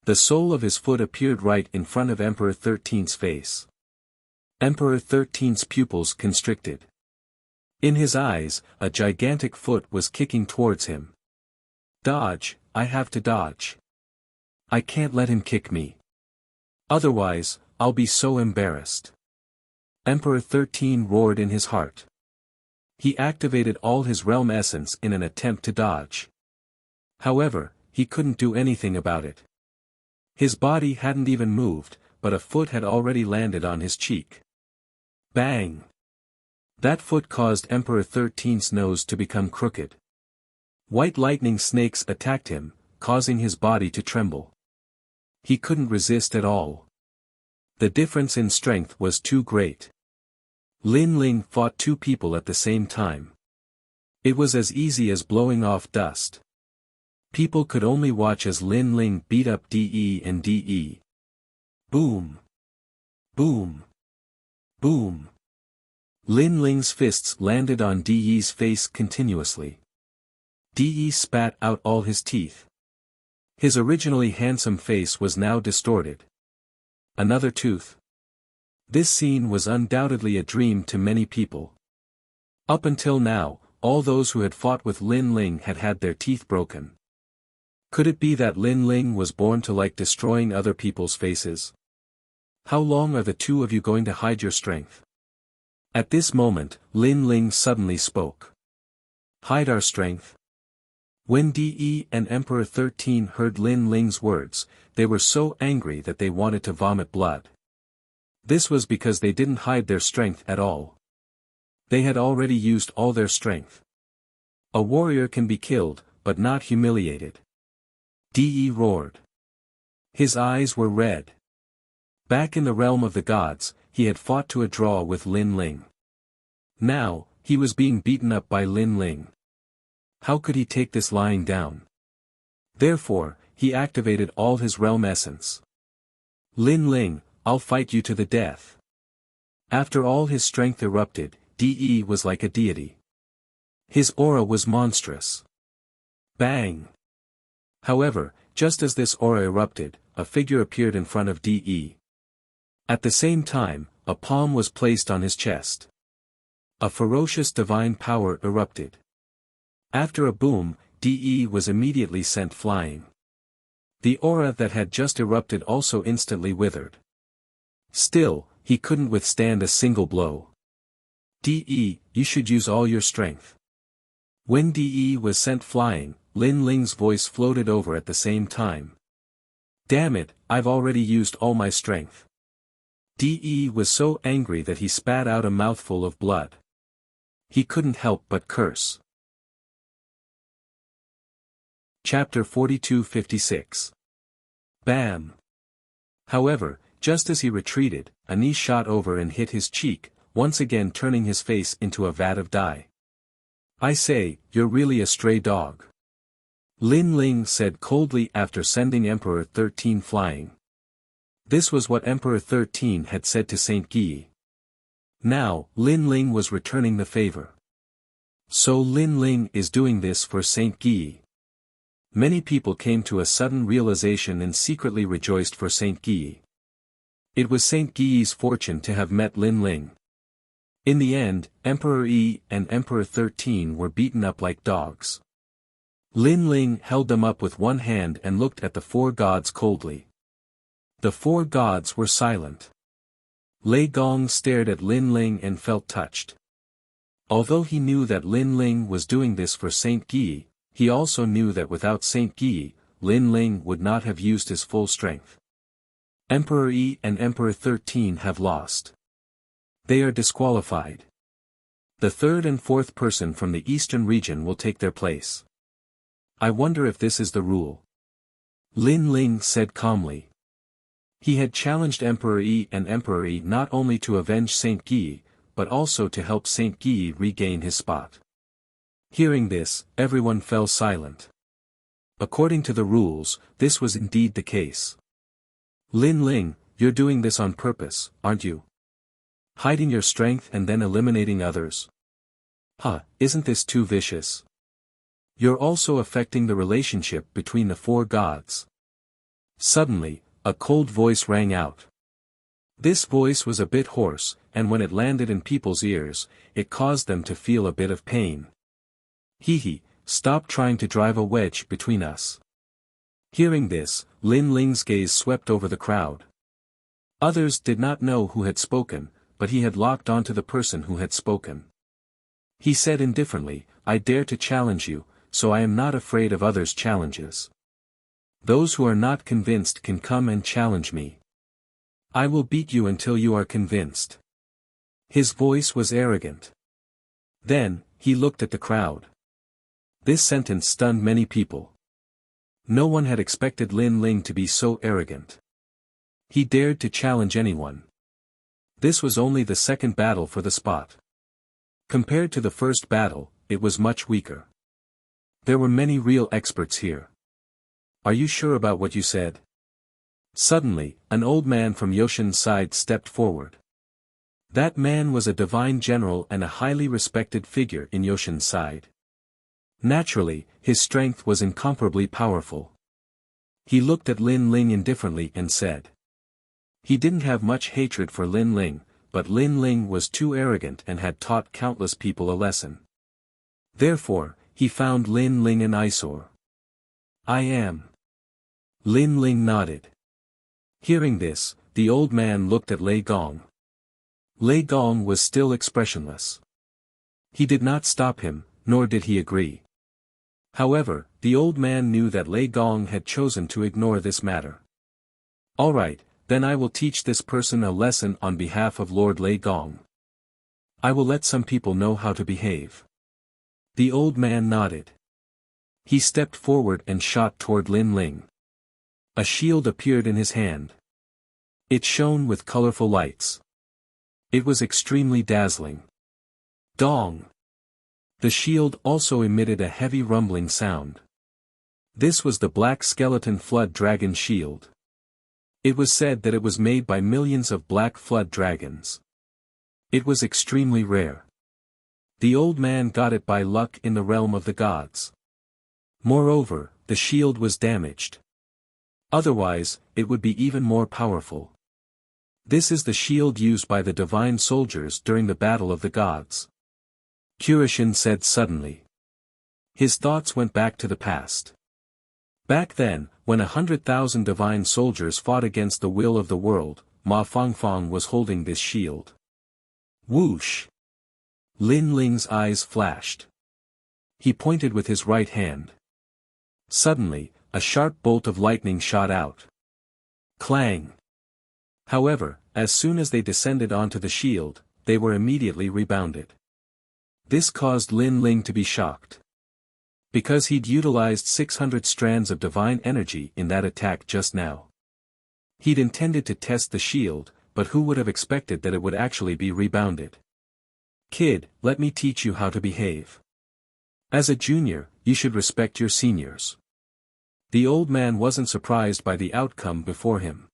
The sole of his foot appeared right in front of Emperor 13's face. Emperor 13's pupils constricted. In his eyes, a gigantic foot was kicking towards him. Dodge, I have to dodge. I can't let him kick me. Otherwise, I'll be so embarrassed. Emperor 13 roared in his heart. He activated all his realm essence in an attempt to dodge. However, he couldn't do anything about it. His body hadn't even moved, but a foot had already landed on his cheek. Bang! That foot caused Emperor 13's nose to become crooked. White lightning snakes attacked him, causing his body to tremble. He couldn't resist at all. The difference in strength was too great. Lin Ling fought two people at the same time. It was as easy as blowing off dust. People could only watch as Lin Ling beat up DE and DE. Boom! Boom! Boom! Lin Ling's fists landed on DE's face continuously. DE spat out all his teeth. His originally handsome face was now distorted. Another tooth. This scene was undoubtedly a dream to many people. Up until now, all those who had fought with Lin Ling had had their teeth broken. Could it be that Lin Ling was born to like destroying other people's faces? How long are the two of you going to hide your strength? At this moment, Lin Ling suddenly spoke. Hide our strength? When DE and Emperor 13 heard Lin Ling's words, they were so angry that they wanted to vomit blood. This was because they didn't hide their strength at all. They had already used all their strength. A warrior can be killed, but not humiliated. DE roared. His eyes were red. Back in the realm of the gods, he had fought to a draw with Lin Ling. Now, he was being beaten up by Lin Ling. How could he take this lying down? Therefore, he activated all his realm essence. Lin Ling, I'll fight you to the death. After all his strength erupted, DE was like a deity. His aura was monstrous. Bang! However, just as this aura erupted, a figure appeared in front of DE. At the same time, a palm was placed on his chest. A ferocious divine power erupted. After a boom, DE was immediately sent flying. The aura that had just erupted also instantly withered. Still, he couldn't withstand a single blow. DE, you should use all your strength. When DE was sent flying, Lin Ling's voice floated over at the same time. Damn it, I've already used all my strength. DE was so angry that he spat out a mouthful of blood. He couldn't help but curse. Chapter 42-56. Bam! However, just as he retreated, a knee shot over and hit his cheek, once again turning his face into a vat of dye. I say, you're really a stray dog. Lin Ling said coldly after sending Emperor 13 flying. This was what Emperor 13 had said to Saint Guy. Now, Lin Ling was returning the favor. So Lin Ling is doing this for Saint Guy. Many people came to a sudden realization and secretly rejoiced for Saint Guy. It was Saint Guy's fortune to have met Lin Ling. In the end, Emperor E and Emperor 13 were beaten up like dogs. Lin Ling held them up with one hand and looked at the four gods coldly. The four gods were silent. Lei Gong stared at Lin Ling and felt touched. Although he knew that Lin Ling was doing this for Saint Guy, he also knew that without Saint Guy, Lin Ling would not have used his full strength. Emperor E and Emperor 13 have lost. They are disqualified. The third and fourth person from the eastern region will take their place. I wonder if this is the rule. Lin Ling said calmly. He had challenged Emperor E and Emperor E not only to avenge Saint Guy, but also to help Saint Guy regain his spot. Hearing this, everyone fell silent. According to the rules, this was indeed the case. Lin Ling, you're doing this on purpose, aren't you? Hiding your strength and then eliminating others. Isn't this too vicious? You're also affecting the relationship between the four gods. Suddenly, a cold voice rang out. This voice was a bit hoarse, and when it landed in people's ears, it caused them to feel a bit of pain. Hee, stop trying to drive a wedge between us. Hearing this, Lin Ling's gaze swept over the crowd. Others did not know who had spoken, but he had locked onto the person who had spoken. He said indifferently, I dare to challenge you, so I am not afraid of others' challenges. Those who are not convinced can come and challenge me. I will beat you until you are convinced. His voice was arrogant. Then, he looked at the crowd. This sentence stunned many people. No one had expected Lin Ling to be so arrogant. He dared to challenge anyone. This was only the second battle for the spot. Compared to the first battle, it was much weaker. There were many real experts here. Are you sure about what you said? Suddenly, an old man from Yoshin's side stepped forward. That man was a divine general and a highly respected figure in Yoshin's side. Naturally, his strength was incomparably powerful. He looked at Lin Ling indifferently and said. He didn't have much hatred for Lin Ling, but Lin Ling was too arrogant and had taught countless people a lesson. Therefore, he found Lin Ling an eyesore. I am. Lin Ling nodded. Hearing this, the old man looked at Lei Gong. Lei Gong was still expressionless. He did not stop him, nor did he agree. However, the old man knew that Lei Gong had chosen to ignore this matter. All right, then I will teach this person a lesson on behalf of Lord Lei Gong. I will let some people know how to behave. The old man nodded. He stepped forward and shot toward Lin Ling. A shield appeared in his hand. It shone with colorful lights. It was extremely dazzling. Dong! The shield also emitted a heavy rumbling sound. This was the Black Skeleton Flood Dragon Shield. It was said that it was made by millions of black flood dragons. It was extremely rare. The old man got it by luck in the realm of the gods. Moreover, the shield was damaged. Otherwise, it would be even more powerful. This is the shield used by the divine soldiers during the battle of the gods. Kurishin said suddenly. His thoughts went back to the past. Back then, when 100,000 divine soldiers fought against the will of the world, Ma Fangfang was holding this shield. Whoosh! Lin Ling's eyes flashed. He pointed with his right hand. Suddenly, a sharp bolt of lightning shot out. Clang! However, as soon as they descended onto the shield, they were immediately rebounded. This caused Lin Ling to be shocked. Because he'd utilized 600 strands of divine energy in that attack just now. He'd intended to test the shield, but who would have expected that it would actually be rebounded? Kid, let me teach you how to behave. As a junior, you should respect your seniors. The old man wasn't surprised by the outcome before him.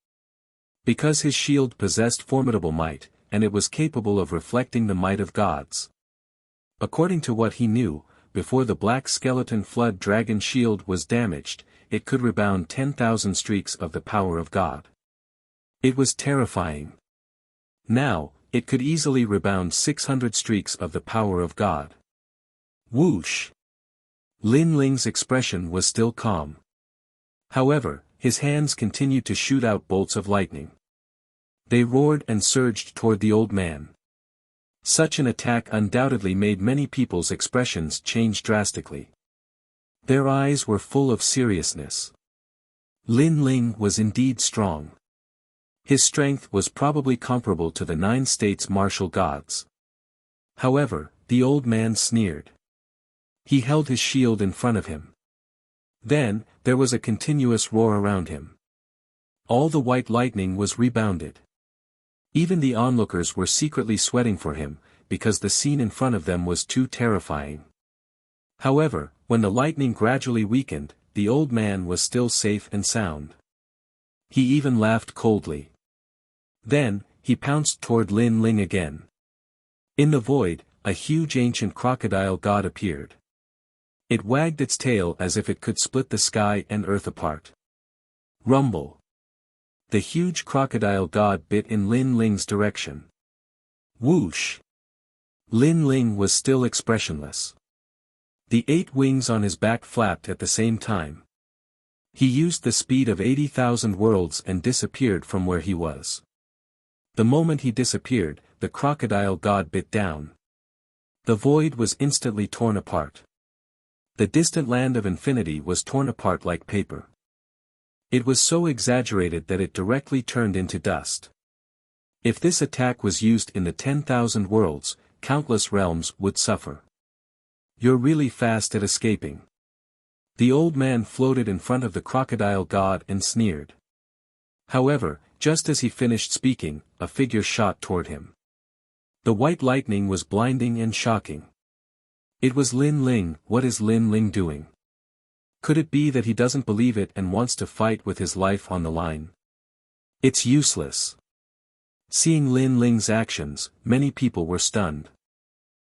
Because his shield possessed formidable might, and it was capable of reflecting the might of gods. According to what he knew, before the Black Skeleton Flood Dragon Shield was damaged, it could rebound 10,000 streaks of the power of God. It was terrifying. Now, it could easily rebound 600 streaks of the power of God. Whoosh! Lin Ling's expression was still calm. However, his hands continued to shoot out bolts of lightning. They roared and surged toward the old man. Such an attack undoubtedly made many people's expressions change drastically. Their eyes were full of seriousness. Lin Ling was indeed strong. His strength was probably comparable to the 9 states martial gods. However, the old man sneered. He held his shield in front of him. Then, there was a continuous roar around him. All the white lightning was rebounded. Even the onlookers were secretly sweating for him, because the scene in front of them was too terrifying. However, when the lightning gradually weakened, the old man was still safe and sound. He even laughed coldly. Then, he pounced toward Lin Ling again. In the void, a huge ancient crocodile god appeared. It wagged its tail as if it could split the sky and earth apart. Rumble. The huge crocodile god bit in Lin Ling's direction. Whoosh! Lin Ling was still expressionless. The 8 wings on his back flapped at the same time. He used the speed of 80,000 worlds and disappeared from where he was. The moment he disappeared, the crocodile god bit down. The void was instantly torn apart. The distant land of infinity was torn apart like paper. It was so exaggerated that it directly turned into dust. If this attack was used in the 10,000 worlds, countless realms would suffer. You're really fast at escaping. The old man floated in front of the crocodile god and sneered. However, just as he finished speaking, a figure shot toward him. The white lightning was blinding and shocking. It was Lin Ling. What is Lin Ling doing? Could it be that he doesn't believe it and wants to fight with his life on the line? It's useless. Seeing Lin Ling's actions, many people were stunned.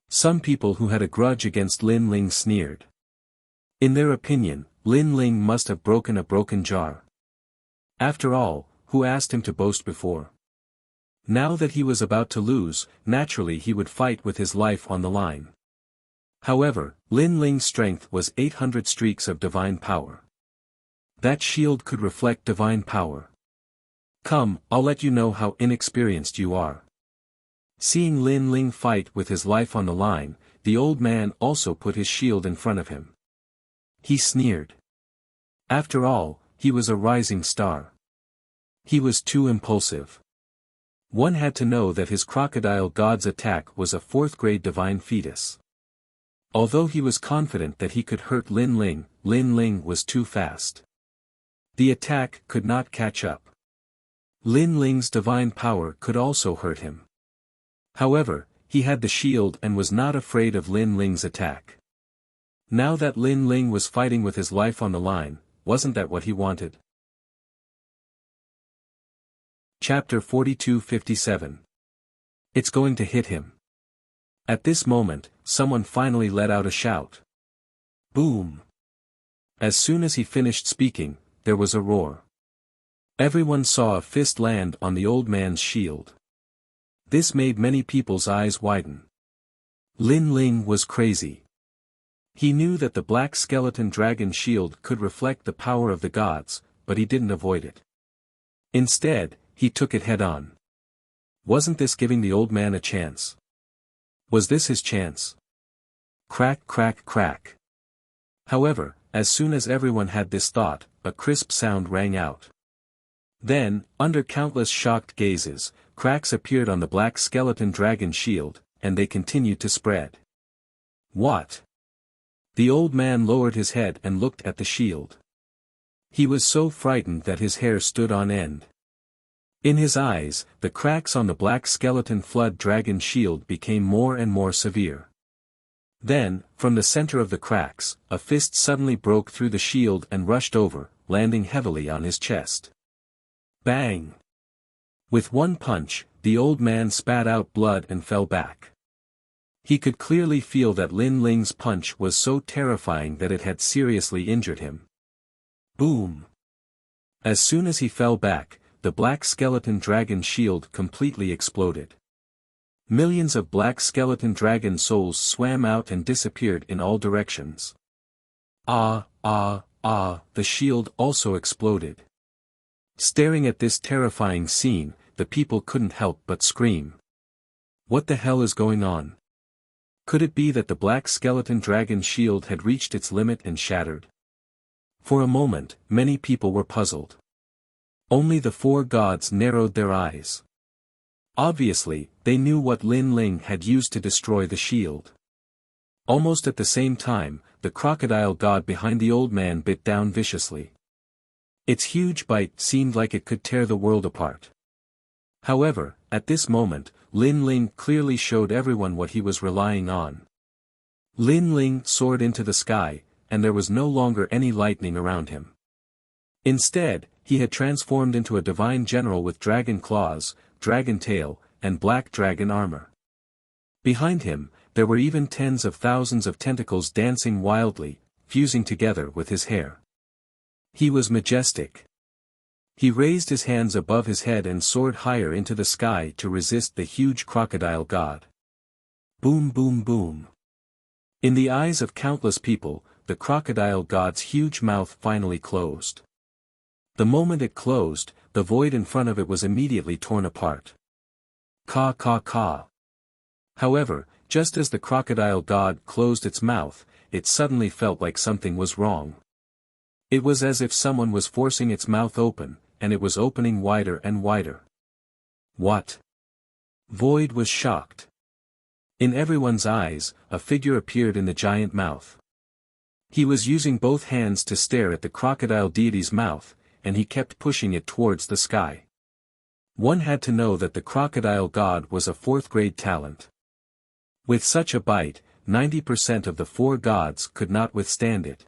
Some people who had a grudge against Lin Ling sneered. In their opinion, Lin Ling must have broken a broken jar. After all, who asked him to boast before? Now that he was about to lose, naturally he would fight with his life on the line. However, Lin Ling's strength was 800 streaks of divine power. That shield could reflect divine power. Come, I'll let you know how inexperienced you are. Seeing Lin Ling fight with his life on the line, the old man also put his shield in front of him. He sneered. After all, he was a rising star. He was too impulsive. One had to know that his crocodile god's attack was a 4th-grade divine fetus. Although he was confident that he could hurt Lin Ling was too fast. The attack could not catch up. Lin Ling's divine power could also hurt him. However, he had the shield and was not afraid of Lin Ling's attack. Now that Lin Ling was fighting with his life on the line, wasn't that what he wanted? Chapter 42-57. It's going to hit him. At this moment, someone finally let out a shout. Boom! As soon as he finished speaking, there was a roar. Everyone saw a fist land on the old man's shield. This made many people's eyes widen. Lin Ling was crazy. He knew that the black skeleton dragon shield could reflect the power of the gods, but he didn't avoid it. Instead, he took it head-on. Wasn't this giving the old man a chance? Was this his chance? Crack, crack, crack. However, as soon as everyone had this thought, a crisp sound rang out. Then, under countless shocked gazes, cracks appeared on the black skeleton dragon shield, and they continued to spread. What? The old man lowered his head and looked at the shield. He was so frightened that his hair stood on end. In his eyes, the cracks on the black skeleton flood dragon shield became more and more severe. Then, from the center of the cracks, a fist suddenly broke through the shield and rushed over, landing heavily on his chest. Bang! With one punch, the old man spat out blood and fell back. He could clearly feel that Lin Ling's punch was so terrifying that it had seriously injured him. Boom! As soon as he fell back, the black skeleton dragon shield completely exploded. Millions of black skeleton dragon souls swam out and disappeared in all directions. The shield also exploded. Staring at this terrifying scene, the people couldn't help but scream. What the hell is going on? Could it be that the black skeleton dragon shield had reached its limit and shattered? For a moment, many people were puzzled. Only the 4 gods narrowed their eyes. Obviously, they knew what Lin Ling had used to destroy the shield. Almost at the same time, the crocodile god behind the old man bit down viciously. Its huge bite seemed like it could tear the world apart. However, at this moment, Lin Ling clearly showed everyone what he was relying on. Lin Ling soared into the sky, and there was no longer any lightning around him. Instead, he had transformed into a divine general with dragon claws, dragon tail, and black dragon armor. Behind him, there were even tens of thousands of tentacles dancing wildly, fusing together with his hair. He was majestic. He raised his hands above his head and soared higher into the sky to resist the huge crocodile god. Boom boom boom. In the eyes of countless people, the crocodile god's huge mouth finally closed. The moment it closed, the void in front of it was immediately torn apart. Caw caw caw. However, just as the crocodile god closed its mouth, it suddenly felt like something was wrong. It was as if someone was forcing its mouth open, and it was opening wider and wider. What? Void was shocked. In everyone's eyes, a figure appeared in the giant mouth. He was using both hands to stare at the crocodile deity's mouth, and he kept pushing it towards the sky. One had to know that the crocodile god was a fourth-grade talent. With such a bite, 90% of the four gods could not withstand it.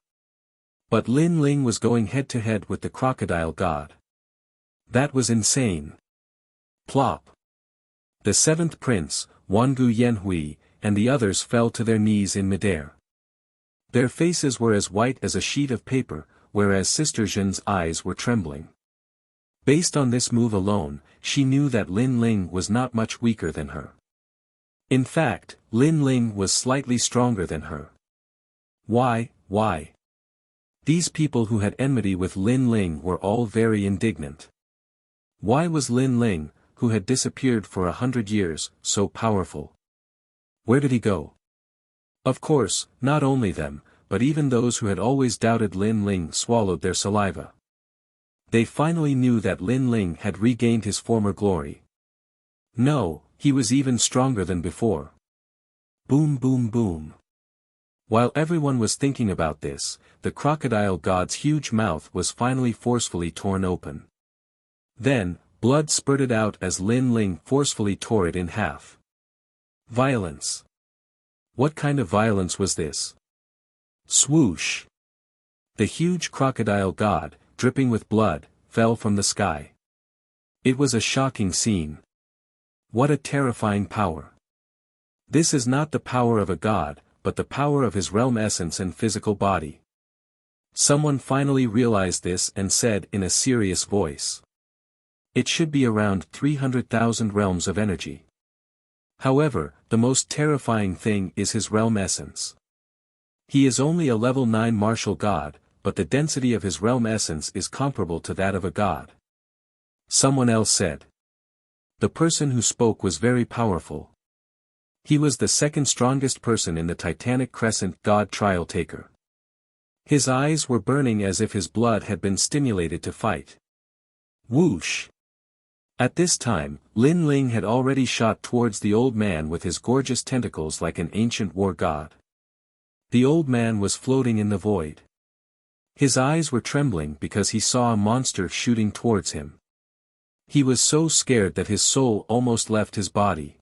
But Lin Ling was going head-to-head with the crocodile god. That was insane. Plop. The seventh prince, Wangu Yanhui, and the others fell to their knees in midair. Their faces were as white as a sheet of paper, whereas Sister Zhen's eyes were trembling. Based on this move alone, she knew that Lin Ling was not much weaker than her. In fact, Lin Ling was slightly stronger than her. Why? These people who had enmity with Lin Ling were all very indignant. Why was Lin Ling, who had disappeared for 100 years, so powerful? Where did he go? Of course, not only them, but even those who had always doubted Lin Ling swallowed their saliva. They finally knew that Lin Ling had regained his former glory. No, he was even stronger than before. Boom boom boom. While everyone was thinking about this, the crocodile god's huge mouth was finally forcefully torn open. Then, blood spurted out as Lin Ling forcefully tore it in half. Violence. What kind of violence was this? Swoosh. The huge crocodile god, dripping with blood, fell from the sky. It was a shocking scene. What a terrifying power. This is not the power of a god, but the power of his realm essence and physical body. Someone finally realized this and said in a serious voice. It should be around 300,000 realms of energy. However, the most terrifying thing is his realm essence. He is only a level 9 martial god, but the density of his realm essence is comparable to that of a god. Someone else said. The person who spoke was very powerful. He was the second strongest person in the Titanic Crescent god trial taker. His eyes were burning as if his blood had been stimulated to fight. Whoosh! At this time, Lin Ling had already shot towards the old man with his gorgeous tentacles like an ancient war god. The old man was floating in the void. His eyes were trembling because he saw a monster shooting towards him. He was so scared that his soul almost left his body.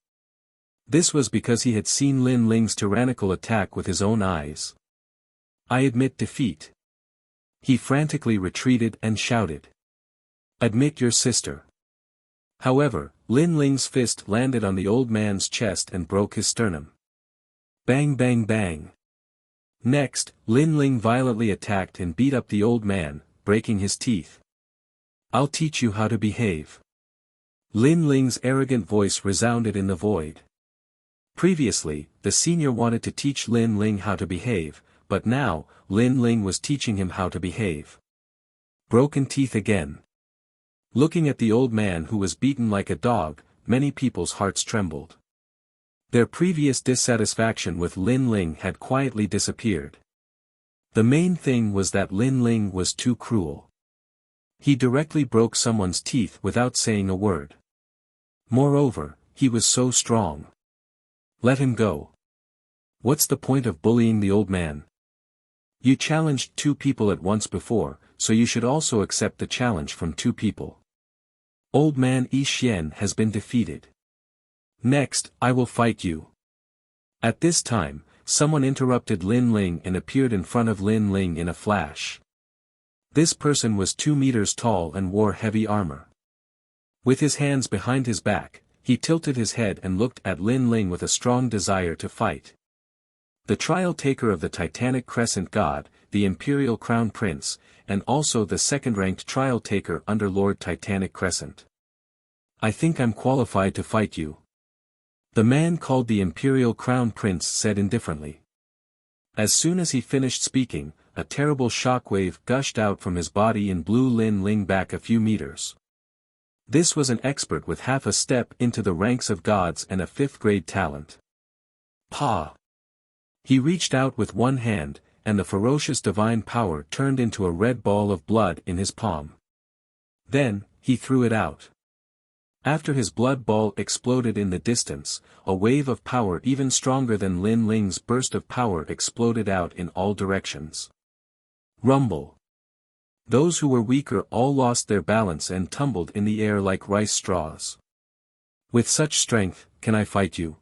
This was because he had seen Lin Ling's tyrannical attack with his own eyes. I admit defeat. He frantically retreated and shouted. Admit your sister. However, Lin Ling's fist landed on the old man's chest and broke his sternum. Bang bang bang. Next, Lin Ling violently attacked and beat up the old man, breaking his teeth. I'll teach you how to behave. Lin Ling's arrogant voice resounded in the void. Previously, the senior wanted to teach Lin Ling how to behave, but now, Lin Ling was teaching him how to behave. Broken teeth again. Looking at the old man who was beaten like a dog, many people's hearts trembled. Their previous dissatisfaction with Lin Ling had quietly disappeared. The main thing was that Lin Ling was too cruel. He directly broke someone's teeth without saying a word. Moreover, he was so strong. Let him go. What's the point of bullying the old man? You challenged 2 people at once before, so you should also accept the challenge from 2 people. Old man Yi Xian has been defeated. Next, I will fight you. At this time, someone interrupted Lin Ling and appeared in front of Lin Ling in a flash. This person was 2 meters tall and wore heavy armor. With his hands behind his back, he tilted his head and looked at Lin Ling with a strong desire to fight. The trial taker of the Titanic Crescent god, the Imperial Crown Prince, and also the second-ranked trial taker under Lord Titanic Crescent. I think I'm qualified to fight you. The man called the Imperial Crown Prince said indifferently. As soon as he finished speaking, a terrible shockwave gushed out from his body and blew Lin Ling back a few meters. This was an expert with half a step into the ranks of gods and a 5th-grade talent. Pa! He reached out with one hand, and the ferocious divine power turned into a red ball of blood in his palm. Then, he threw it out. After his blood ball exploded in the distance, a wave of power even stronger than Lin Ling's burst of power exploded out in all directions. Rumble. Those who were weaker all lost their balance and tumbled in the air like rice straws. With such strength, can I fight you?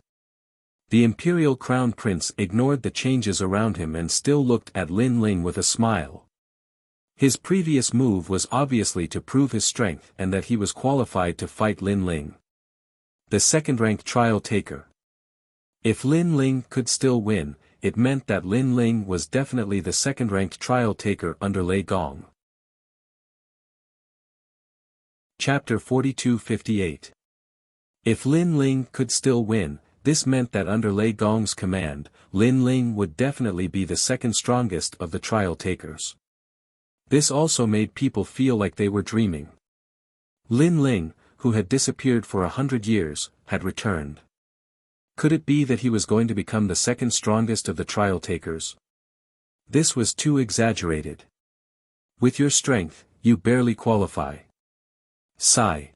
The Imperial Crown Prince ignored the changes around him and still looked at Lin Ling with a smile. His previous move was obviously to prove his strength and that he was qualified to fight Lin Ling. The second-ranked trial taker. If Lin Ling could still win, it meant that Lin Ling was definitely the second-ranked trial taker under Lei Gong. Chapter 42-58. If Lin Ling could still win, this meant that under Lei Gong's command, Lin Ling would definitely be the second strongest of the trial takers. This also made people feel like they were dreaming. Lin Ling, who had disappeared for 100 years, had returned. Could it be that he was going to become the second strongest of the trial takers? This was too exaggerated. With your strength, you barely qualify. Sigh.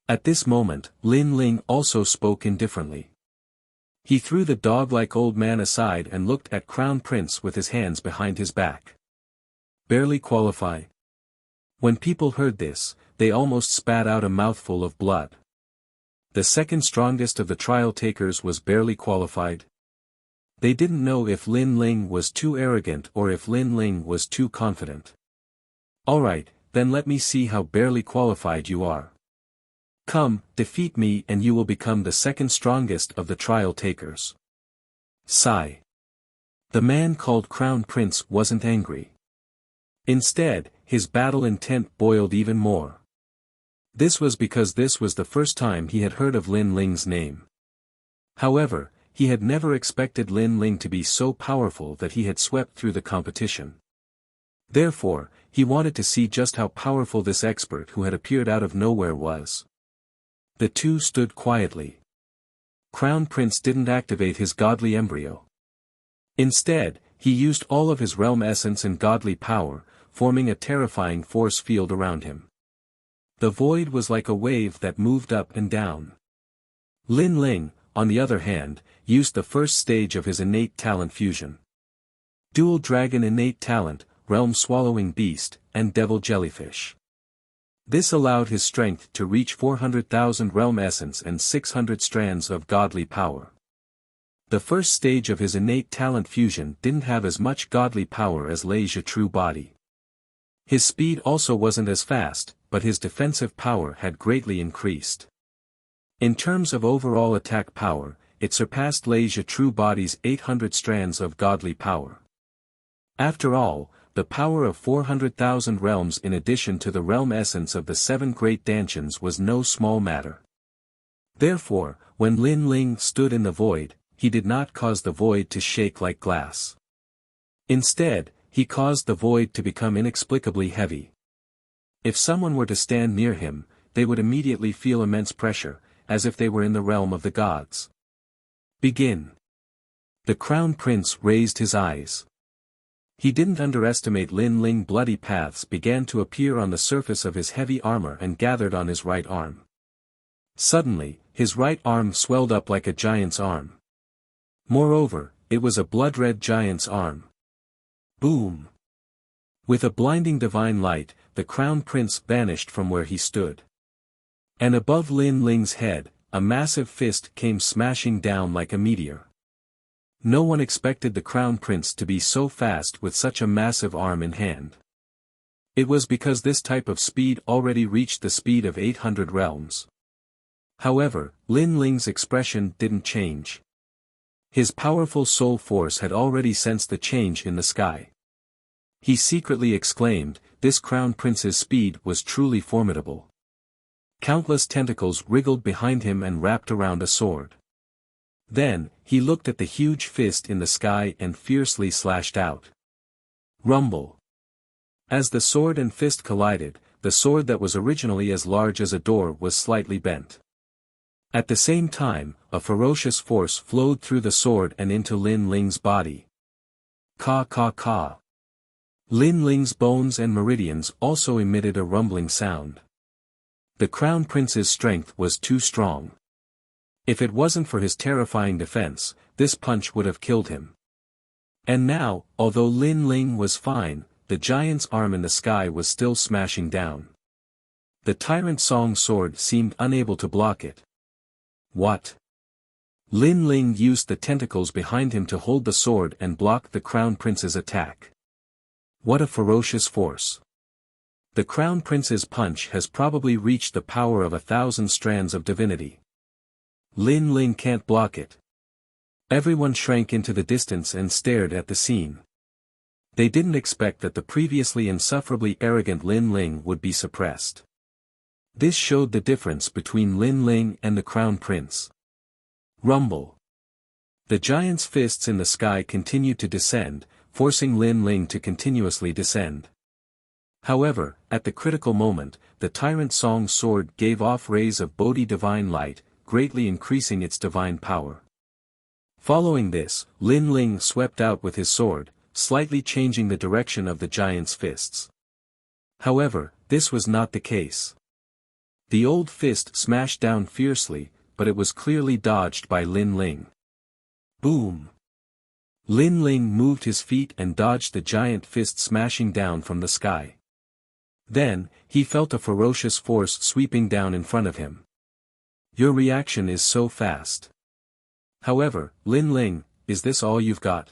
At this moment, Lin Ling also spoke indifferently. He threw the dog-like old man aside and looked at Crown Prince with his hands behind his back. Barely qualify. When people heard this, they almost spat out a mouthful of blood. The second strongest of the trial takers was barely qualified. They didn't know if Lin Ling was too arrogant or if Lin Ling was too confident. Alright, then let me see how barely qualified you are. Come, defeat me and you will become the second strongest of the trial takers. Sigh. The man called Crown Prince wasn't angry. Instead, his battle intent boiled even more. This was because this was the first time he had heard of Lin Ling's name. However, he had never expected Lin Ling to be so powerful that he had swept through the competition. Therefore, he wanted to see just how powerful this expert who had appeared out of nowhere was. The two stood quietly. Crown Prince didn't activate his godly embryo. Instead, he used all of his realm essence and godly power, forming a terrifying force field around him. The void was like a wave that moved up and down. Lin Ling, on the other hand, used the first stage of his innate talent fusion. Dual Dragon innate talent, Realm Swallowing Beast, and Devil Jellyfish. This allowed his strength to reach 400,000 realm essence and 600 strands of godly power. The first stage of his innate talent fusion didn't have as much godly power as Lei's true body. His speed also wasn't as fast, but his defensive power had greatly increased. In terms of overall attack power, it surpassed Lei's true body's 800 strands of godly power. After all, the power of 400,000 realms in addition to the realm essence of the 7 great Dantians was no small matter. Therefore, when Lin Ling stood in the void, he did not cause the void to shake like glass. Instead, he caused the void to become inexplicably heavy. If someone were to stand near him, they would immediately feel immense pressure, as if they were in the realm of the gods. Begin. The Crown Prince raised his eyes. He didn't underestimate Lin Ling. Bloody paths began to appear on the surface of his heavy armor and gathered on his right arm. Suddenly, his right arm swelled up like a giant's arm. Moreover, it was a blood-red giant's arm. Boom! With a blinding divine light, the Crown Prince vanished from where he stood. And above Lin Ling's head, a massive fist came smashing down like a meteor. No one expected the Crown Prince to be so fast with such a massive arm in hand. It was because this type of speed already reached the speed of 800 realms. However, Lin Ling's expression didn't change. His powerful soul force had already sensed the change in the sky. He secretly exclaimed, this crown prince's speed was truly formidable. Countless tentacles wriggled behind him and wrapped around a sword. Then, he looked at the huge fist in the sky and fiercely slashed out. Rumble. As the sword and fist collided, the sword that was originally as large as a door was slightly bent. At the same time, a ferocious force flowed through the sword and into Lin Ling's body. Ka ka ka. Lin Ling's bones and meridians also emitted a rumbling sound. The crown prince's strength was too strong. If it wasn't for his terrifying defense, this punch would have killed him. And now, although Lin Ling was fine, the giant's arm in the sky was still smashing down. The Tyrant Song sword seemed unable to block it. What? Lin Ling used the tentacles behind him to hold the sword and block the crown prince's attack. What a ferocious force. The crown prince's punch has probably reached the power of 1,000 strands of divinity. Lin Ling can't block it. Everyone shrank into the distance and stared at the scene. They didn't expect that the previously insufferably arrogant Lin Ling would be suppressed. This showed the difference between Lin Ling and the crown prince. Rumble. The giant's fists in the sky continued to descend, forcing Lin Ling to continuously descend. However, at the critical moment, the Tyrant Song sword gave off rays of Bodhi divine light, greatly increasing its divine power. Following this, Lin Ling swept out with his sword, slightly changing the direction of the giant's fists. However, this was not the case. The old fist smashed down fiercely, but it was clearly dodged by Lin Ling. Boom! Lin Ling moved his feet and dodged the giant fist smashing down from the sky. Then, he felt a ferocious force sweeping down in front of him. Your reaction is so fast. However, Lin Ling, is this all you've got?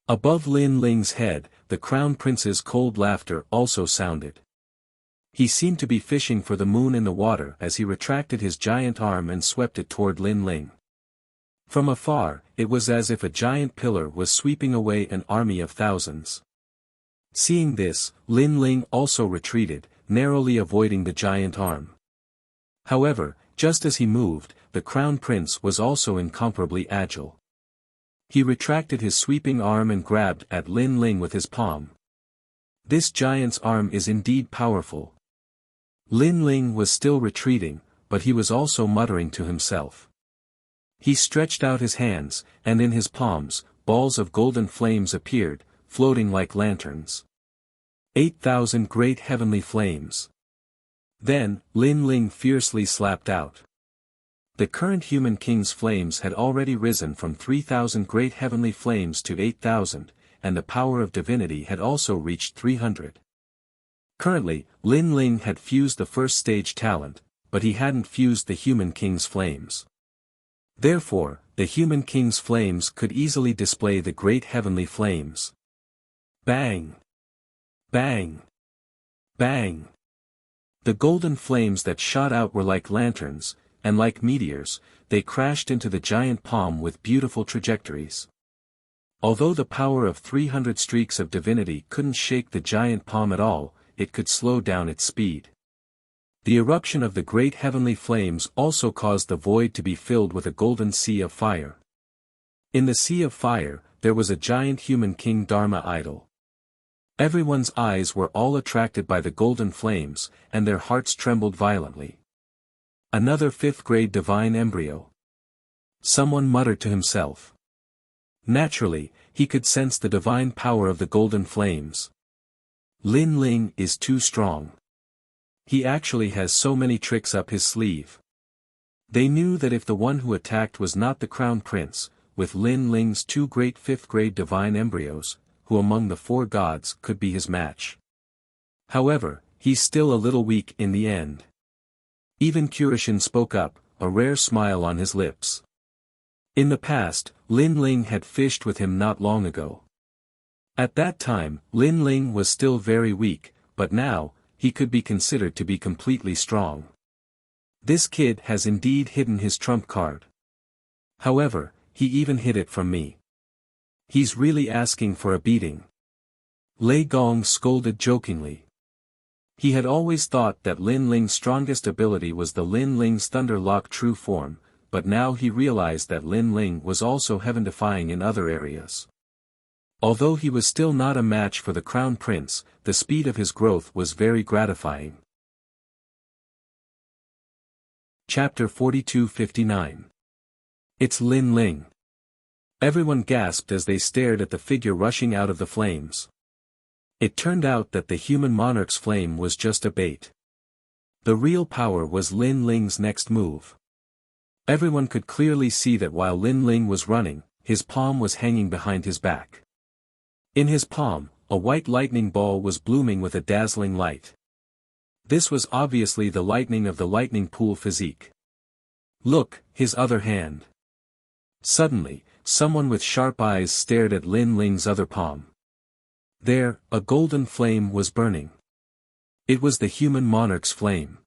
Above Lin Ling's head, the crown prince's cold laughter also sounded. He seemed to be fishing for the moon in the water as he retracted his giant arm and swept it toward Lin Ling. From afar, it was as if a giant pillar was sweeping away an army of thousands. Seeing this, Lin Ling also retreated, narrowly avoiding the giant arm. However, just as he moved, the crown prince was also incomparably agile. He retracted his sweeping arm and grabbed at Lin Ling with his palm. This giant's arm is indeed powerful. Lin Ling was still retreating, but he was also muttering to himself. He stretched out his hands, and in his palms, balls of golden flames appeared, floating like lanterns. 8,000 great heavenly flames. Then, Lin Ling fiercely slapped out. The current human king's flames had already risen from 3,000 great heavenly flames to 8,000, and the power of divinity had also reached 300. Currently, Lin Ling had fused the first stage talent, but he hadn't fused the human king's flames. Therefore, the human king's flames could easily display the great heavenly flames. Bang! Bang! Bang! The golden flames that shot out were like lanterns, and like meteors, they crashed into the giant palm with beautiful trajectories. Although the power of 300 streaks of divinity couldn't shake the giant palm at all, it could slow down its speed. The eruption of the great heavenly flames also caused the void to be filled with a golden sea of fire. In the sea of fire, there was a giant human king Dharma idol. Everyone's eyes were all attracted by the golden flames, and their hearts trembled violently. Another 5th grade divine embryo. Someone muttered to himself. Naturally, he could sense the divine power of the golden flames. Lin Ling is too strong. He actually has so many tricks up his sleeve. They knew that if the one who attacked was not the crown prince, with Lin Ling's 2 great 5th grade divine embryos, who among the 4 gods could be his match. However, he's still a little weak in the end. Even Kurishin spoke up, a rare smile on his lips. In the past, Lin Ling had fished with him not long ago. At that time, Lin Ling was still very weak, but now, he could be considered to be completely strong. This kid has indeed hidden his trump card. However, he even hid it from me. He's really asking for a beating. Lei Gong scolded jokingly. He had always thought that Lin Ling's strongest ability was the Lin Ling's Thunder Lock true form, but now he realized that Lin Ling was also heaven-defying in other areas. Although he was still not a match for the Crown Prince, the speed of his growth was very gratifying. Chapter 42-59. It's Lin Ling. Everyone gasped as they stared at the figure rushing out of the flames. It turned out that the human monarch's flame was just a bait. The real power was Lin Ling's next move. Everyone could clearly see that while Lin Ling was running, his palm was hanging behind his back. In his palm, a white lightning ball was blooming with a dazzling light. This was obviously the lightning of the lightning pool physique. Look, his other hand. Suddenly, someone with sharp eyes stared at Lin Ling's other palm. There, a golden flame was burning. It was the human monarch's flame.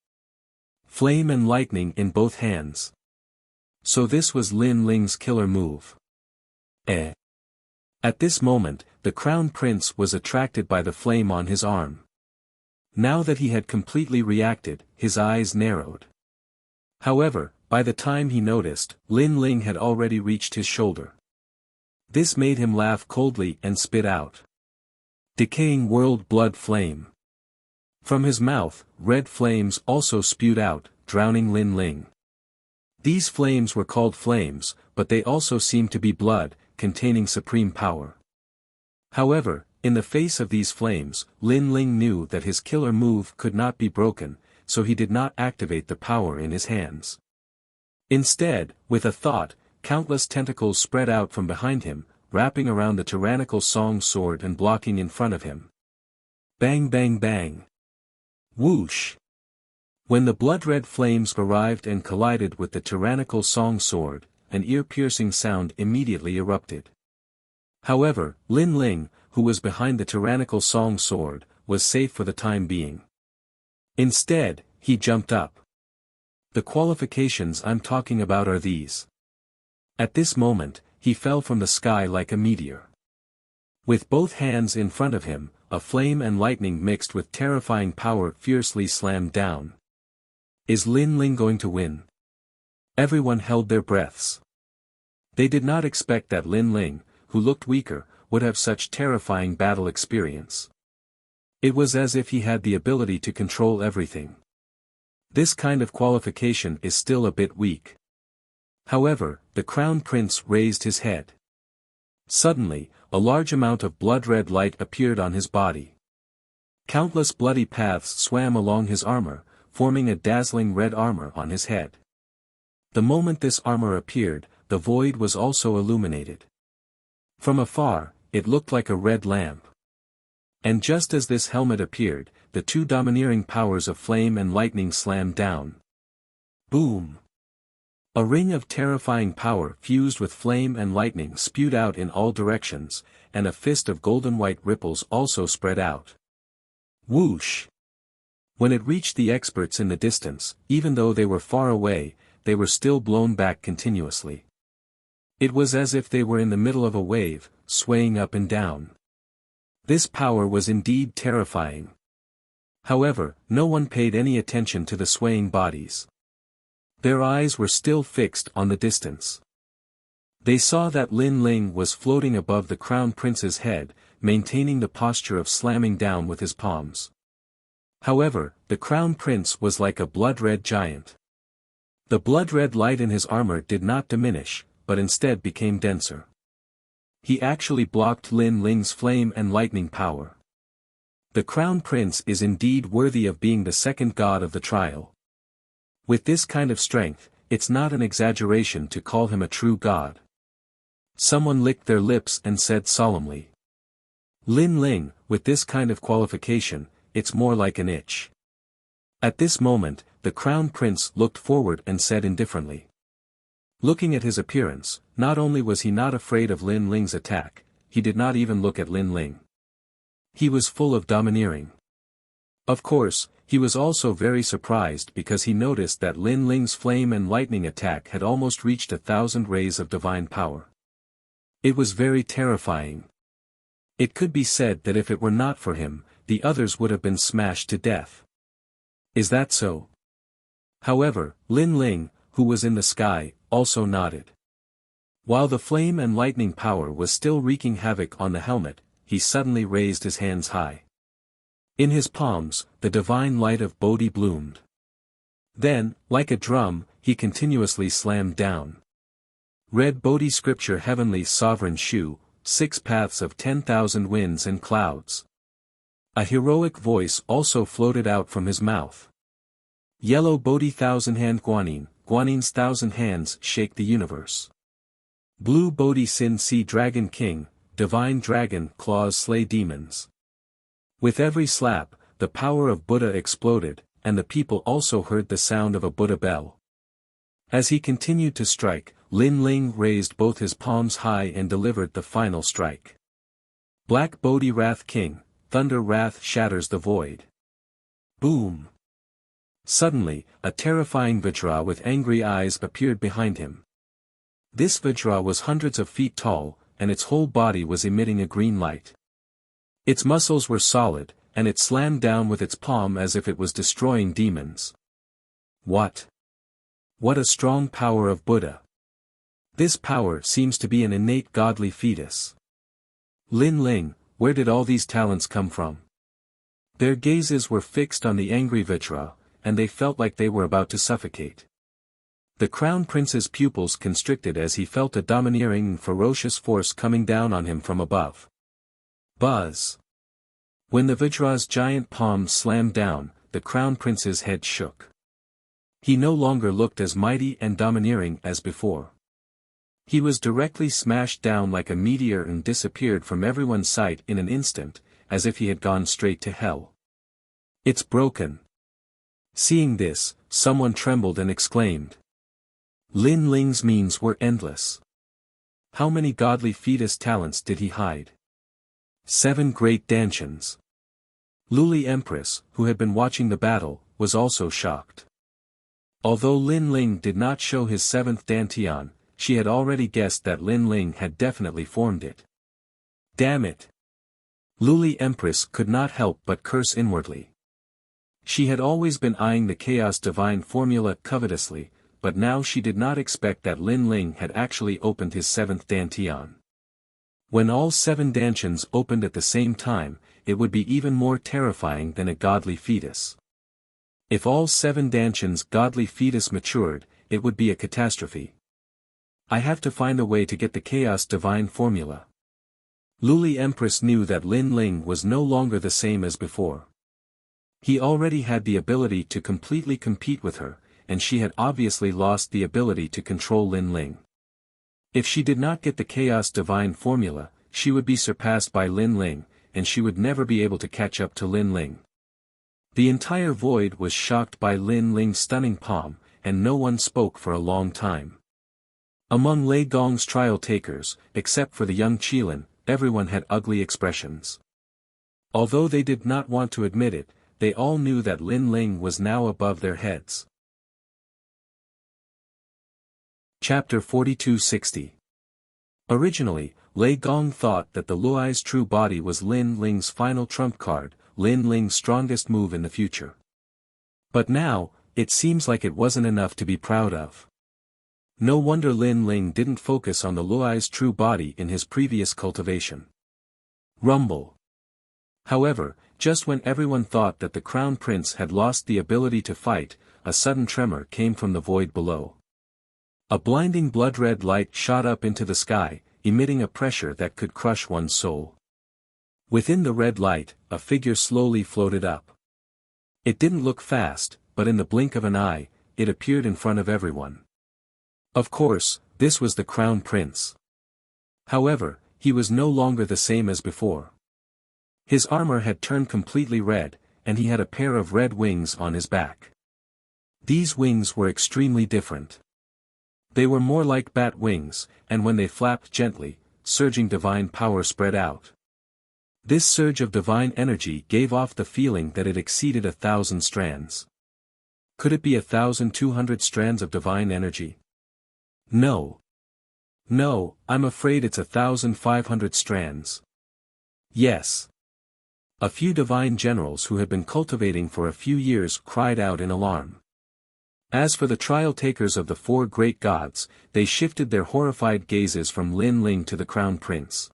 Flame and lightning in both hands. So this was Lin Ling's killer move. At this moment, the Crown Prince was attracted by the flame on his arm. Now that he had completely reacted, his eyes narrowed. However, by the time he noticed, Lin Ling had already reached his shoulder. This made him laugh coldly and spit out. Decaying world blood flame. From his mouth, red flames also spewed out, drowning Lin Ling. These flames were called flames, but they also seemed to be blood, containing supreme power. However, in the face of these flames, Lin Ling knew that his killer move could not be broken, so he did not activate the power in his hands. Instead, with a thought, countless tentacles spread out from behind him, wrapping around the tyrannical song sword and blocking in front of him. Bang bang bang. Whoosh. When the blood-red flames arrived and collided with the tyrannical song sword, an ear-piercing sound immediately erupted. However, Lin Ling, who was behind the tyrannical song sword, was safe for the time being. Instead, he jumped up. The qualifications I'm talking about are these. At this moment, he fell from the sky like a meteor. With both hands in front of him, a flame and lightning mixed with terrifying power fiercely slammed down. Is Lin Ling going to win? Everyone held their breaths. They did not expect that Lin Ling, who looked weaker, would have such terrifying battle experience. It was as if he had the ability to control everything. This kind of qualification is still a bit weak. However, the Crown Prince raised his head. Suddenly, a large amount of blood-red light appeared on his body. Countless bloody paths swam along his armor, forming a dazzling red armor on his head. The moment this armor appeared, the void was also illuminated. From afar, it looked like a red lamp. And just as this helmet appeared, the two domineering powers of flame and lightning slammed down. Boom! A ring of terrifying power fused with flame and lightning spewed out in all directions, and a fist of golden-white ripples also spread out. Whoosh! When it reached the experts in the distance, even though they were far away, they were still blown back continuously. It was as if they were in the middle of a wave, swaying up and down. This power was indeed terrifying. However, no one paid any attention to the swaying bodies. Their eyes were still fixed on the distance. They saw that Lin Ling was floating above the Crown Prince's head, maintaining the posture of slamming down with his palms. However, the Crown Prince was like a blood-red giant. The blood-red light in his armor did not diminish, but instead became denser. He actually blocked Lin Ling's flame and lightning power. The Crown Prince is indeed worthy of being the second god of the trial. With this kind of strength, it's not an exaggeration to call him a true god. Someone licked their lips and said solemnly. Lin Ling, with this kind of qualification, it's more like an itch. At this moment, the Crown Prince looked forward and said indifferently. Looking at his appearance, not only was he not afraid of Lin Ling's attack, he did not even look at Lin Ling. He was full of domineering. Of course, he was also very surprised because he noticed that Lin Ling's flame and lightning attack had almost reached 1,000 rays of divine power. It was very terrifying. It could be said that if it were not for him, the others would have been smashed to death. Is that so? However, Lin Ling, who was in the sky, also nodded. While the flame and lightning power was still wreaking havoc on the helmet, he suddenly raised his hands high. In his palms, the divine light of Bodhi bloomed. Then, like a drum, he continuously slammed down. Red Bodhi Scripture Heavenly Sovereign Shu, 6 paths of 10,000 winds and clouds. A heroic voice also floated out from his mouth. Yellow Bodhi Thousand Hand Guanyin, Guanyin's 1,000 hands shake the universe. Blue Bodhi Sin Sea Dragon King, Divine Dragon claws slay demons. With every slap, the power of Buddha exploded, and the people also heard the sound of a Buddha bell. As he continued to strike, Lin Ling raised both his palms high and delivered the final strike. Black Bodhi Wrath King, Thunder Wrath shatters the void. Boom! Suddenly, a terrifying Vajra with angry eyes appeared behind him. This Vajra was hundreds of feet tall, and its whole body was emitting a green light. Its muscles were solid, and it slammed down with its palm as if it was destroying demons. What? What a strong power of Buddha! This power seems to be an innate godly fetus. Lin Ling, where did all these talents come from? Their gazes were fixed on the angry Vajra, and they felt like they were about to suffocate. The Crown Prince's pupils constricted as he felt a domineering and ferocious force coming down on him from above. Buzz! When the Vajra's giant palms slammed down, the Crown Prince's head shook. He no longer looked as mighty and domineering as before. He was directly smashed down like a meteor and disappeared from everyone's sight in an instant, as if he had gone straight to hell. It's broken. Seeing this, someone trembled and exclaimed. Lin Ling's means were endless. How many godly fetus talents did he hide? 7 great dantians. Luli Empress, who had been watching the battle, was also shocked. Although Lin Ling did not show his 7th dantian, she had already guessed that Lin Ling had definitely formed it. Damn it! Luli Empress could not help but curse inwardly. She had always been eyeing the Chaos Divine formula covetously, but now she did not expect that Lin Ling had actually opened his 7th dantian. When all 7 dantians opened at the same time, it would be even more terrifying than a godly fetus. If all 7 dantians' godly fetus matured, it would be a catastrophe. I have to find a way to get the Chaos Divine formula. Luli Empress knew that Lin Ling was no longer the same as before. He already had the ability to completely compete with her, and she had obviously lost the ability to control Lin Ling. If she did not get the Chaos Divine formula, she would be surpassed by Lin Ling, and she would never be able to catch up to Lin Ling. The entire void was shocked by Lin Ling's stunning palm, and no one spoke for a long time. Among Lei Gong's trial takers, except for the young Qilin, everyone had ugly expressions. Although they did not want to admit it, they all knew that Lin Ling was now above their heads. Chapter 4260. Originally, Lei Gong thought that the Luai's true body was Lin Ling's final trump card, Lin Ling's strongest move in the future. But now, it seems like it wasn't enough to be proud of. No wonder Lin Ling didn't focus on the Luai's true body in his previous cultivation. Rumble. However, just when everyone thought that the Crown Prince had lost the ability to fight, a sudden tremor came from the void below. A blinding blood-red light shot up into the sky, emitting a pressure that could crush one's soul. Within the red light, a figure slowly floated up. It didn't look fast, but in the blink of an eye, it appeared in front of everyone. Of course, this was the Crown Prince. However, he was no longer the same as before. His armor had turned completely red, and he had a pair of red wings on his back. These wings were extremely different. They were more like bat wings, and when they flapped gently, surging divine power spread out. This surge of divine energy gave off the feeling that it exceeded 1,000 strands. Could it be 1,200 strands of divine energy? No. No, I'm afraid it's 1,500 strands. Yes. A few divine generals who had been cultivating for a few years cried out in alarm. As for the trial takers of the four great gods, they shifted their horrified gazes from Lin Ling to the crown prince.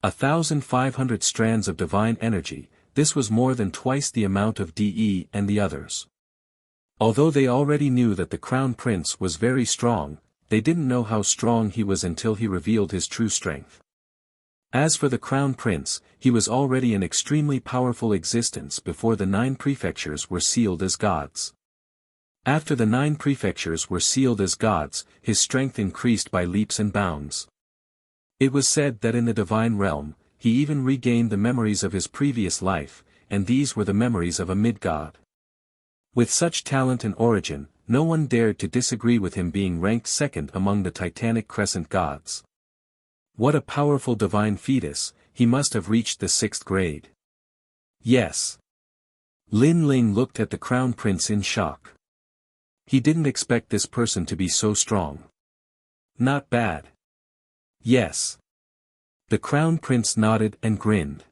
1,500 strands of divine energy, this was more than twice the amount of De and the others. Although they already knew that the crown prince was very strong, they didn't know how strong he was until he revealed his true strength. As for the crown prince, he was already an extremely powerful existence before the 9 prefectures were sealed as gods. After the 9 prefectures were sealed as gods, his strength increased by leaps and bounds. It was said that in the divine realm, he even regained the memories of his previous life, and these were the memories of a mid-god. With such talent and origin, no one dared to disagree with him being ranked second among the Titanic Crescent gods. What a powerful divine fetus, he must have reached the 6th grade. Yes. Lin Ling looked at the crown prince in shock. He didn't expect this person to be so strong. Not bad. Yes. The crown prince nodded and grinned.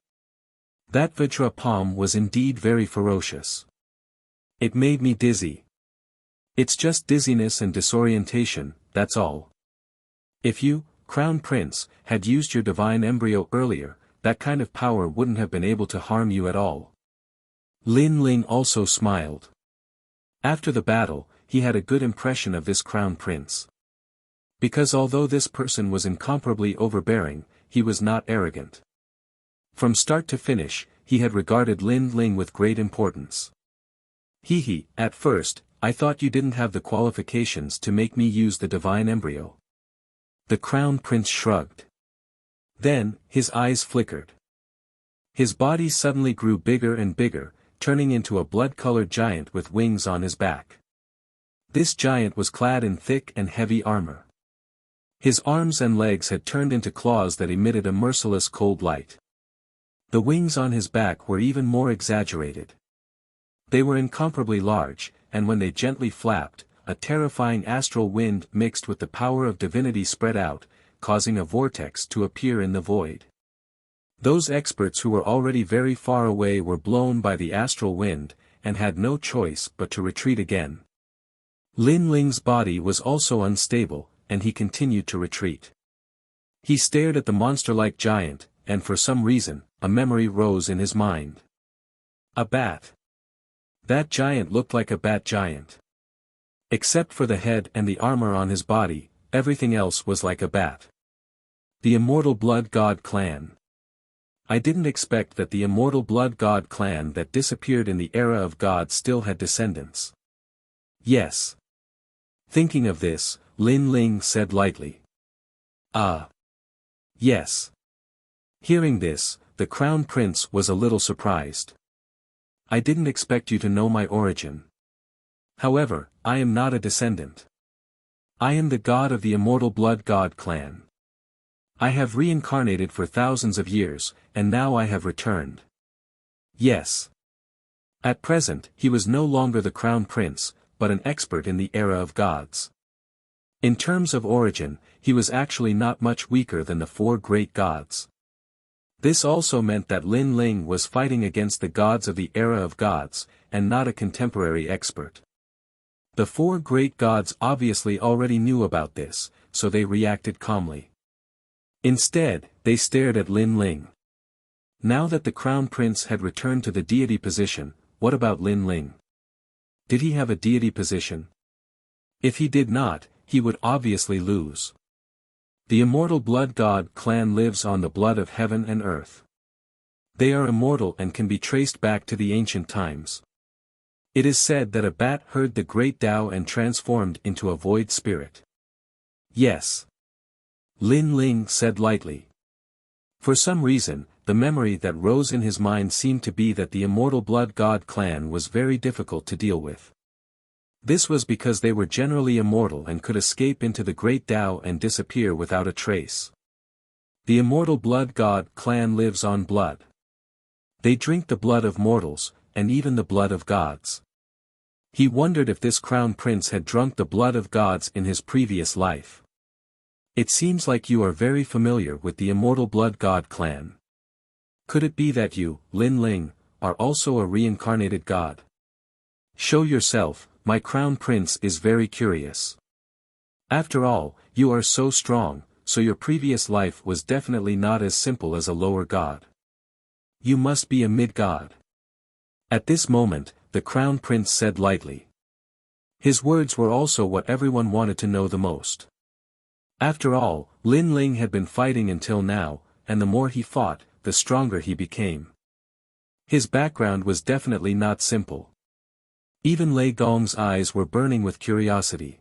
That Vajra palm was indeed very ferocious. It made me dizzy. It's just dizziness and disorientation, that's all. If you, Crown Prince, had used your divine embryo earlier, that kind of power wouldn't have been able to harm you at all. Lin Ling also smiled. After the battle, he had a good impression of this Crown Prince. Because although this person was incomparably overbearing, he was not arrogant. From start to finish, he had regarded Lin Ling with great importance. At first, I thought you didn't have the qualifications to make me use the divine embryo. The Crown Prince shrugged. Then, his eyes flickered. His body suddenly grew bigger and bigger, turning into a blood-colored giant with wings on his back. This giant was clad in thick and heavy armor. His arms and legs had turned into claws that emitted a merciless cold light. The wings on his back were even more exaggerated. They were incomparably large, and when they gently flapped, a terrifying astral wind mixed with the power of divinity spread out, causing a vortex to appear in the void. Those experts who were already very far away were blown by the astral wind, and had no choice but to retreat again. Lin Ling's body was also unstable, and he continued to retreat. He stared at the monster-like giant, and for some reason, a memory rose in his mind. A bat. That giant looked like a bat giant. Except for the head and the armor on his body, everything else was like a bat. The Immortal Blood God Clan. I didn't expect that the Immortal Blood God Clan that disappeared in the era of God still had descendants. Yes. Thinking of this, Lin Ling said lightly. Ah. Yes. Hearing this, the Crown Prince was a little surprised. I didn't expect you to know my origin. However, I am not a descendant. I am the god of the Immortal Blood God Clan. I have reincarnated for thousands of years, and now I have returned. Yes. At present, he was no longer the Crown Prince, but an expert in the era of gods. In terms of origin, he was actually not much weaker than the 4 great gods. This also meant that Lin Ling was fighting against the gods of the era of gods, and not a contemporary expert. The 4 great gods obviously already knew about this, so they reacted calmly. Instead, they stared at Lin Ling. Now that the Crown Prince had returned to the deity position, what about Lin Ling? Did he have a deity position? If he did not, he would obviously lose. The Immortal Blood God Clan lives on the blood of heaven and earth. They are immortal and can be traced back to the ancient times. It is said that a bat heard the great Tao and transformed into a void spirit. Yes. Lin Ling said lightly. For some reason, the memory that rose in his mind seemed to be that the Immortal Blood God Clan was very difficult to deal with. This was because they were generally immortal and could escape into the great Tao and disappear without a trace. The Immortal Blood God Clan lives on blood. They drink the blood of mortals, and even the blood of gods. He wondered if this Crown Prince had drunk the blood of gods in his previous life. It seems like you are very familiar with the Immortal Blood God Clan. Could it be that you, Lin Ling, are also a reincarnated god? Show yourself, my crown prince is very curious. After all, you are so strong, so your previous life was definitely not as simple as a lower god. You must be a mid-god. At this moment, the crown prince said lightly. His words were also what everyone wanted to know the most. After all, Lin Ling had been fighting until now, and the more he fought, the stronger he became. His background was definitely not simple. Even Lei Gong's eyes were burning with curiosity.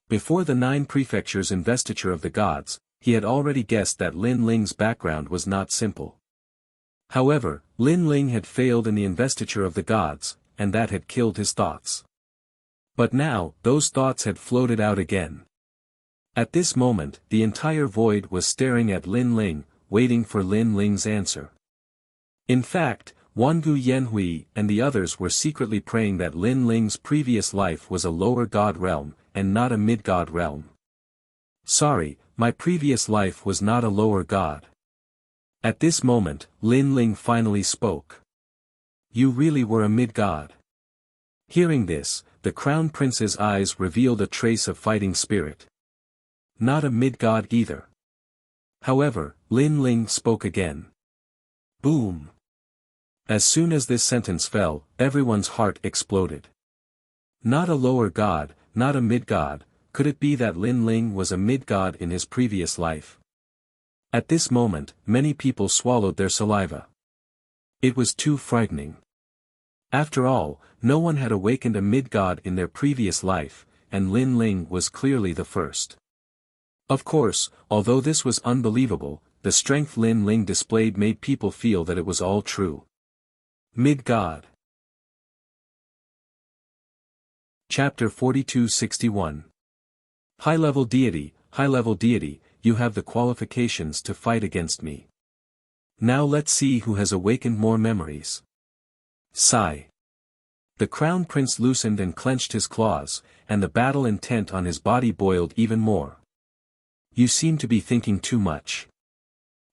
Before the 9 prefectures investiture of the gods, he had already guessed that Lin Ling's background was not simple. However, Lin Ling had failed in the investiture of the gods, and that had killed his thoughts. But now, those thoughts had floated out again. At this moment, the entire void was staring at Lin Ling, waiting for Lin Ling's answer. In fact, Wangu Yanhui and the others were secretly praying that Lin Ling's previous life was a lower god realm, and not a mid-god realm. Sorry, my previous life was not a lower god. At this moment, Lin Ling finally spoke. You really were a mid-god. Hearing this, the crown prince's eyes revealed a trace of fighting spirit. Not a mid-god either. However, Lin Ling spoke again. Boom. As soon as this sentence fell, everyone's heart exploded. Not a lower god, not a mid-god, could it be that Lin Ling was a mid-god in his previous life? At this moment, many people swallowed their saliva. It was too frightening. After all, no one had awakened a mid-god in their previous life, and Lin Ling was clearly the first. Of course, although this was unbelievable, the strength Lin Ling displayed made people feel that it was all true. Mid-god. Chapter 4261. High-level deity, you have the qualifications to fight against me. Now let's see who has awakened more memories. Sigh. The crown prince loosened and clenched his claws, and the battle intent on his body boiled even more. You seem to be thinking too much.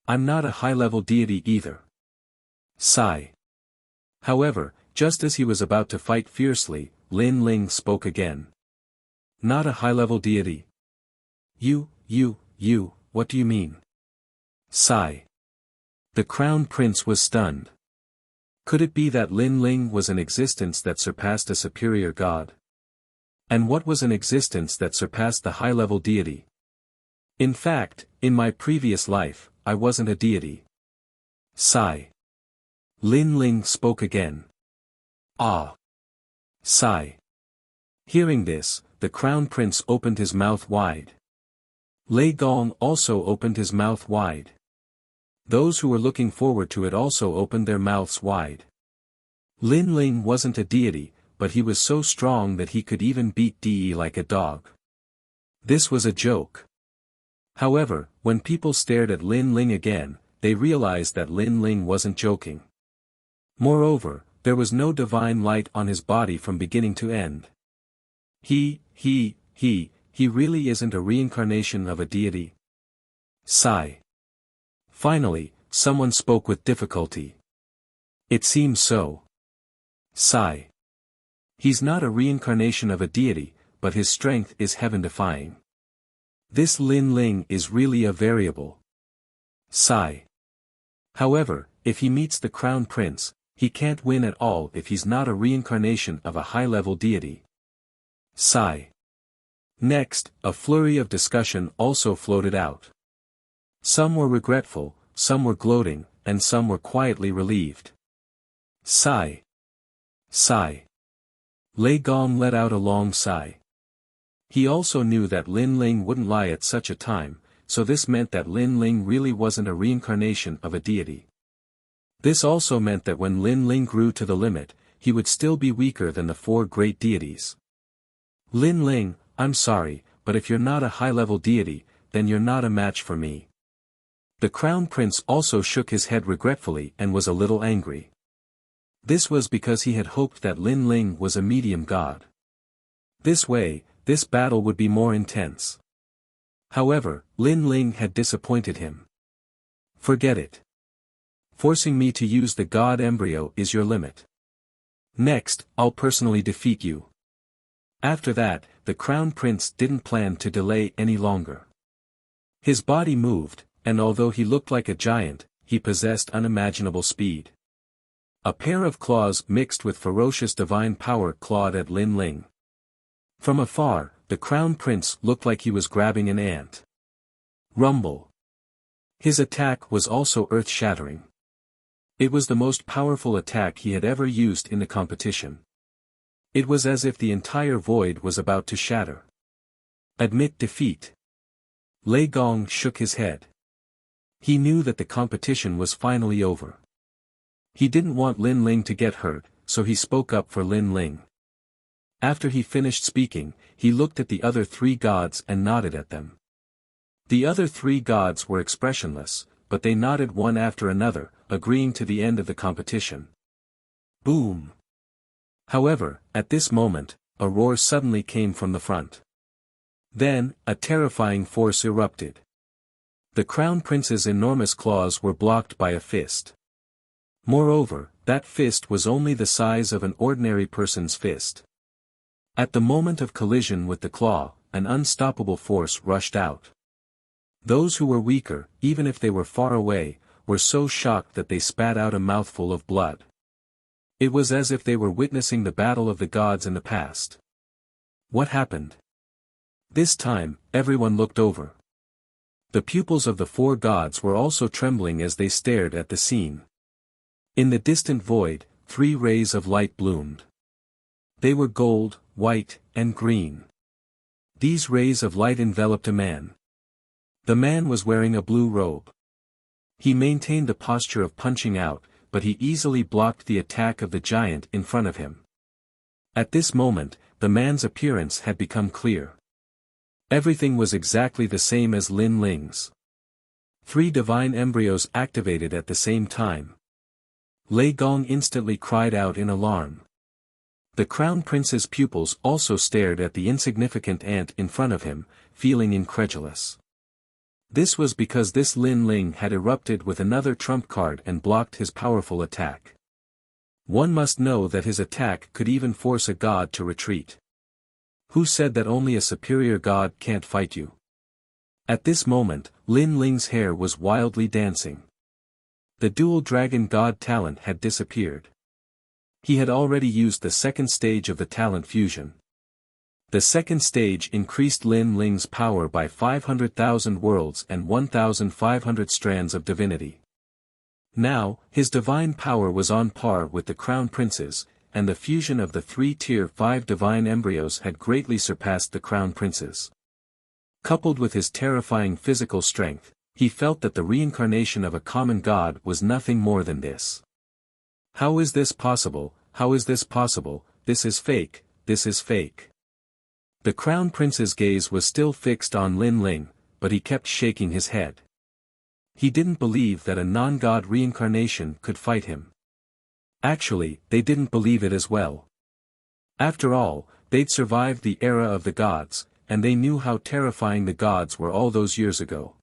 I'm not a high-level deity either. Sigh. However, just as he was about to fight fiercely, Lin Ling spoke again. Not a high-level deity? You, what do you mean? Sigh. The crown prince was stunned. Could it be that Lin Ling was an existence that surpassed a superior god? And what was an existence that surpassed the high-level deity? In fact, in my previous life, I wasn't a deity. Sigh. Lin Ling spoke again. Ah. Sigh. Hearing this, the crown prince opened his mouth wide. Lei Gong also opened his mouth wide. Those who were looking forward to it also opened their mouths wide. Lin Ling wasn't a deity, but he was so strong that he could even beat De like a dog. This was a joke. However, when people stared at Lin Ling again, they realized that Lin Ling wasn't joking. Moreover, there was no divine light on his body from beginning to end. He really isn't a reincarnation of a deity? Sigh. Finally, someone spoke with difficulty. It seems so. Sigh. He's not a reincarnation of a deity, but his strength is heaven-defying. This Lin Ling is really a variable. Sigh. However, if he meets the crown prince, he can't win at all if he's not a reincarnation of a high-level deity. Sigh. Next, a flurry of discussion also floated out. Some were regretful, some were gloating, and some were quietly relieved. Sigh. Sigh. Lei Gong let out a long sigh. He also knew that Lin Ling wouldn't lie at such a time, so this meant that Lin Ling really wasn't a reincarnation of a deity. This also meant that when Lin Ling grew to the limit, he would still be weaker than the 4 great deities. Lin Ling, I'm sorry, but if you're not a high-level deity, then you're not a match for me. The crown prince also shook his head regretfully and was a little angry. This was because he had hoped that Lin Ling was a medium god. This way, this battle would be more intense. However, Lin Ling had disappointed him. Forget it. Forcing me to use the god embryo is your limit. Next, I'll personally defeat you. After that, the crown prince didn't plan to delay any longer. His body moved, and although he looked like a giant, he possessed unimaginable speed. A pair of claws mixed with ferocious divine power clawed at Lin Ling. From afar, the crown prince looked like he was grabbing an ant. Rumble. His attack was also earth-shattering. It was the most powerful attack he had ever used in the competition. It was as if the entire void was about to shatter. Admit defeat. Lei Gong shook his head. He knew that the competition was finally over. He didn't want Lin Ling to get hurt, so he spoke up for Lin Ling. After he finished speaking, he looked at the other three gods and nodded at them. The other three gods were expressionless, but they nodded one after another, agreeing to the end of the competition. Boom! However, at this moment, a roar suddenly came from the front. Then, a terrifying force erupted. The crown prince's enormous claws were blocked by a fist. Moreover, that fist was only the size of an ordinary person's fist. At the moment of collision with the claw, an unstoppable force rushed out. Those who were weaker, even if they were far away, were so shocked that they spat out a mouthful of blood. It was as if they were witnessing the battle of the gods in the past. What happened? This time, everyone looked over. The pupils of the four gods were also trembling as they stared at the scene. In the distant void, 3 rays of light bloomed. They were gold, white, and green. These rays of light enveloped a man. The man was wearing a blue robe. He maintained a posture of punching out, but he easily blocked the attack of the giant in front of him. At this moment, the man's appearance had become clear. Everything was exactly the same as Lin Ling's. 3 divine embryos activated at the same time. Lei Gong instantly cried out in alarm. The crown prince's pupils also stared at the insignificant ant in front of him, feeling incredulous. This was because this Lin Ling had erupted with another trump card and blocked his powerful attack. One must know that his attack could even force a god to retreat. Who said that only a superior god can't fight you? At this moment, Lin Ling's hair was wildly dancing. The dual dragon god talent had disappeared. He had already used the second stage of the talent fusion. The second stage increased Lin Ling's power by 500,000 worlds and 1,500 strands of divinity. Now, his divine power was on par with the crown prince's, and the fusion of the 3 tier 5 divine embryos had greatly surpassed the crown prince's. Coupled with his terrifying physical strength, he felt that the reincarnation of a common god was nothing more than this. How is this possible? How is this possible? This is fake, this is fake. The crown prince's gaze was still fixed on Lin Ling, but he kept shaking his head. He didn't believe that a non-god reincarnation could fight him. Actually, they didn't believe it as well. After all, they'd survived the era of the gods, and they knew how terrifying the gods were all those years ago.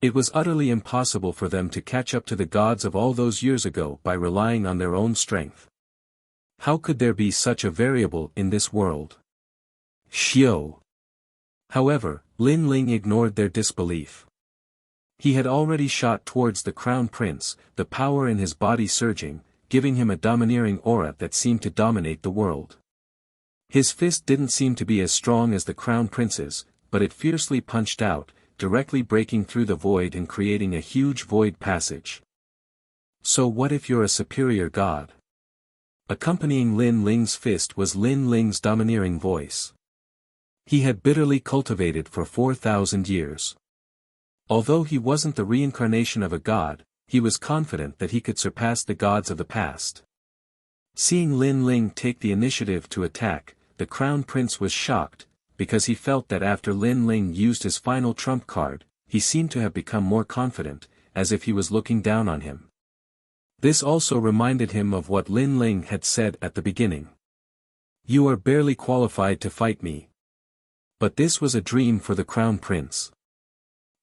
It was utterly impossible for them to catch up to the gods of all those years ago by relying on their own strength. How could there be such a variable in this world? Xiao. However, Lin Ling ignored their disbelief. He had already shot towards the crown prince, the power in his body surging, giving him a domineering aura that seemed to dominate the world. His fist didn't seem to be as strong as the crown prince's, but it fiercely punched out, directly breaking through the void and creating a huge void passage. So what if you're a superior god? Accompanying Lin Ling's fist was Lin Ling's domineering voice. He had bitterly cultivated for 4,000 years. Although he wasn't the reincarnation of a god, he was confident that he could surpass the gods of the past. Seeing Lin Ling take the initiative to attack, the crown prince was shocked, because he felt that after Lin Ling used his final trump card, he seemed to have become more confident, as if he was looking down on him. This also reminded him of what Lin Ling had said at the beginning. You are barely qualified to fight me. But this was a dream for the crown prince.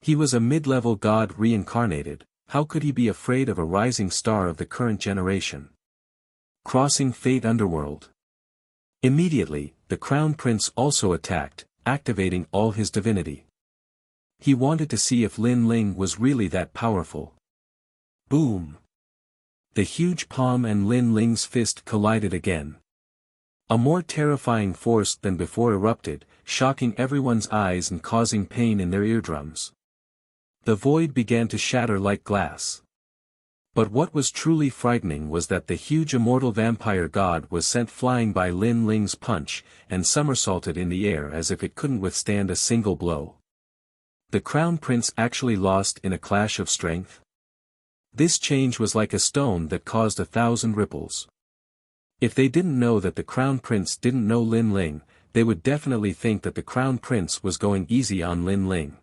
He was a mid-level god reincarnated, How could he be afraid of a rising star of the current generation? Crossing fate underworld. Immediately, the Crown Prince also attacked, activating all his divinity. He wanted to see if Lin Ling was really that powerful. Boom! The huge palm and Lin Ling's fist collided again. A more terrifying force than before erupted, shocking everyone's eyes and causing pain in their eardrums. The void began to shatter like glass. But what was truly frightening was that the huge immortal vampire god was sent flying by Lin Ling's punch, and somersaulted in the air as if it couldn't withstand a single blow. The Crown Prince actually lost in a clash of strength? This change was like a stone that caused 1,000 ripples. If they didn't know that the Crown Prince didn't know Lin Ling, they would definitely think that the Crown Prince was going easy on Lin Ling.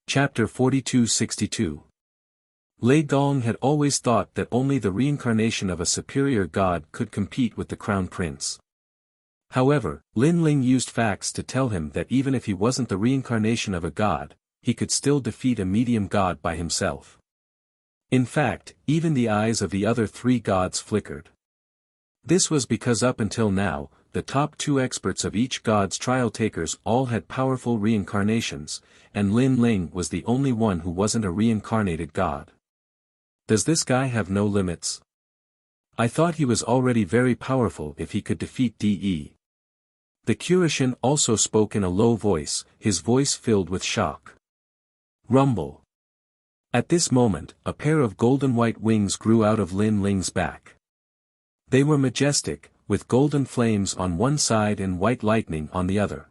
Chapter 4262. Lei Gong had always thought that only the reincarnation of a superior god could compete with the Crown Prince. However, Lin Ling used facts to tell him that even if he wasn't the reincarnation of a god, he could still defeat a medium god by himself. In fact, even the eyes of the other 3 gods flickered. This was because up until now, the top 2 experts of each god's trial takers all had powerful reincarnations, and Lin Ling was the only one who wasn't a reincarnated god. Does this guy have no limits? I thought he was already very powerful if he could defeat De. The Curishan also spoke in a low voice, his voice filled with shock. Rumble. At this moment, a pair of golden white wings grew out of Lin Ling's back. They were majestic, with golden flames on one side and white lightning on the other.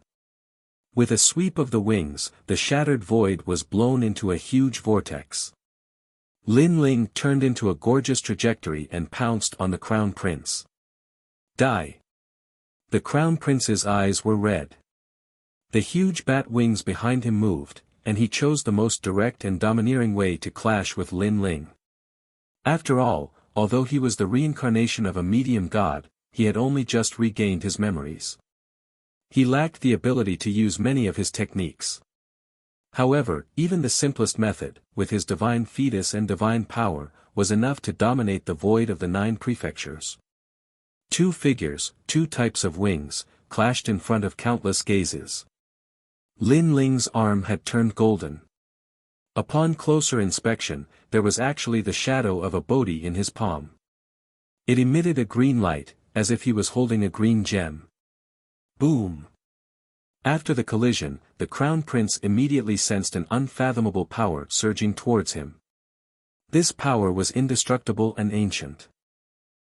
With a sweep of the wings, the shattered void was blown into a huge vortex. Lin Ling turned into a gorgeous trajectory and pounced on the Crown Prince. Die! The Crown Prince's eyes were red. The huge bat wings behind him moved, and he chose the most direct and domineering way to clash with Lin Ling. After all, although he was the reincarnation of a medium god, he had only just regained his memories. He lacked the ability to use many of his techniques. However, even the simplest method, with his divine fetus and divine power, was enough to dominate the void of the 9 prefectures. 2 figures, 2 types of wings, clashed in front of countless gazes. Lin Ling's arm had turned golden. Upon closer inspection, there was actually the shadow of a bodhi in his palm. It emitted a green light, as if he was holding a green gem. Boom! After the collision, the Crown Prince immediately sensed an unfathomable power surging towards him. This power was indestructible and ancient.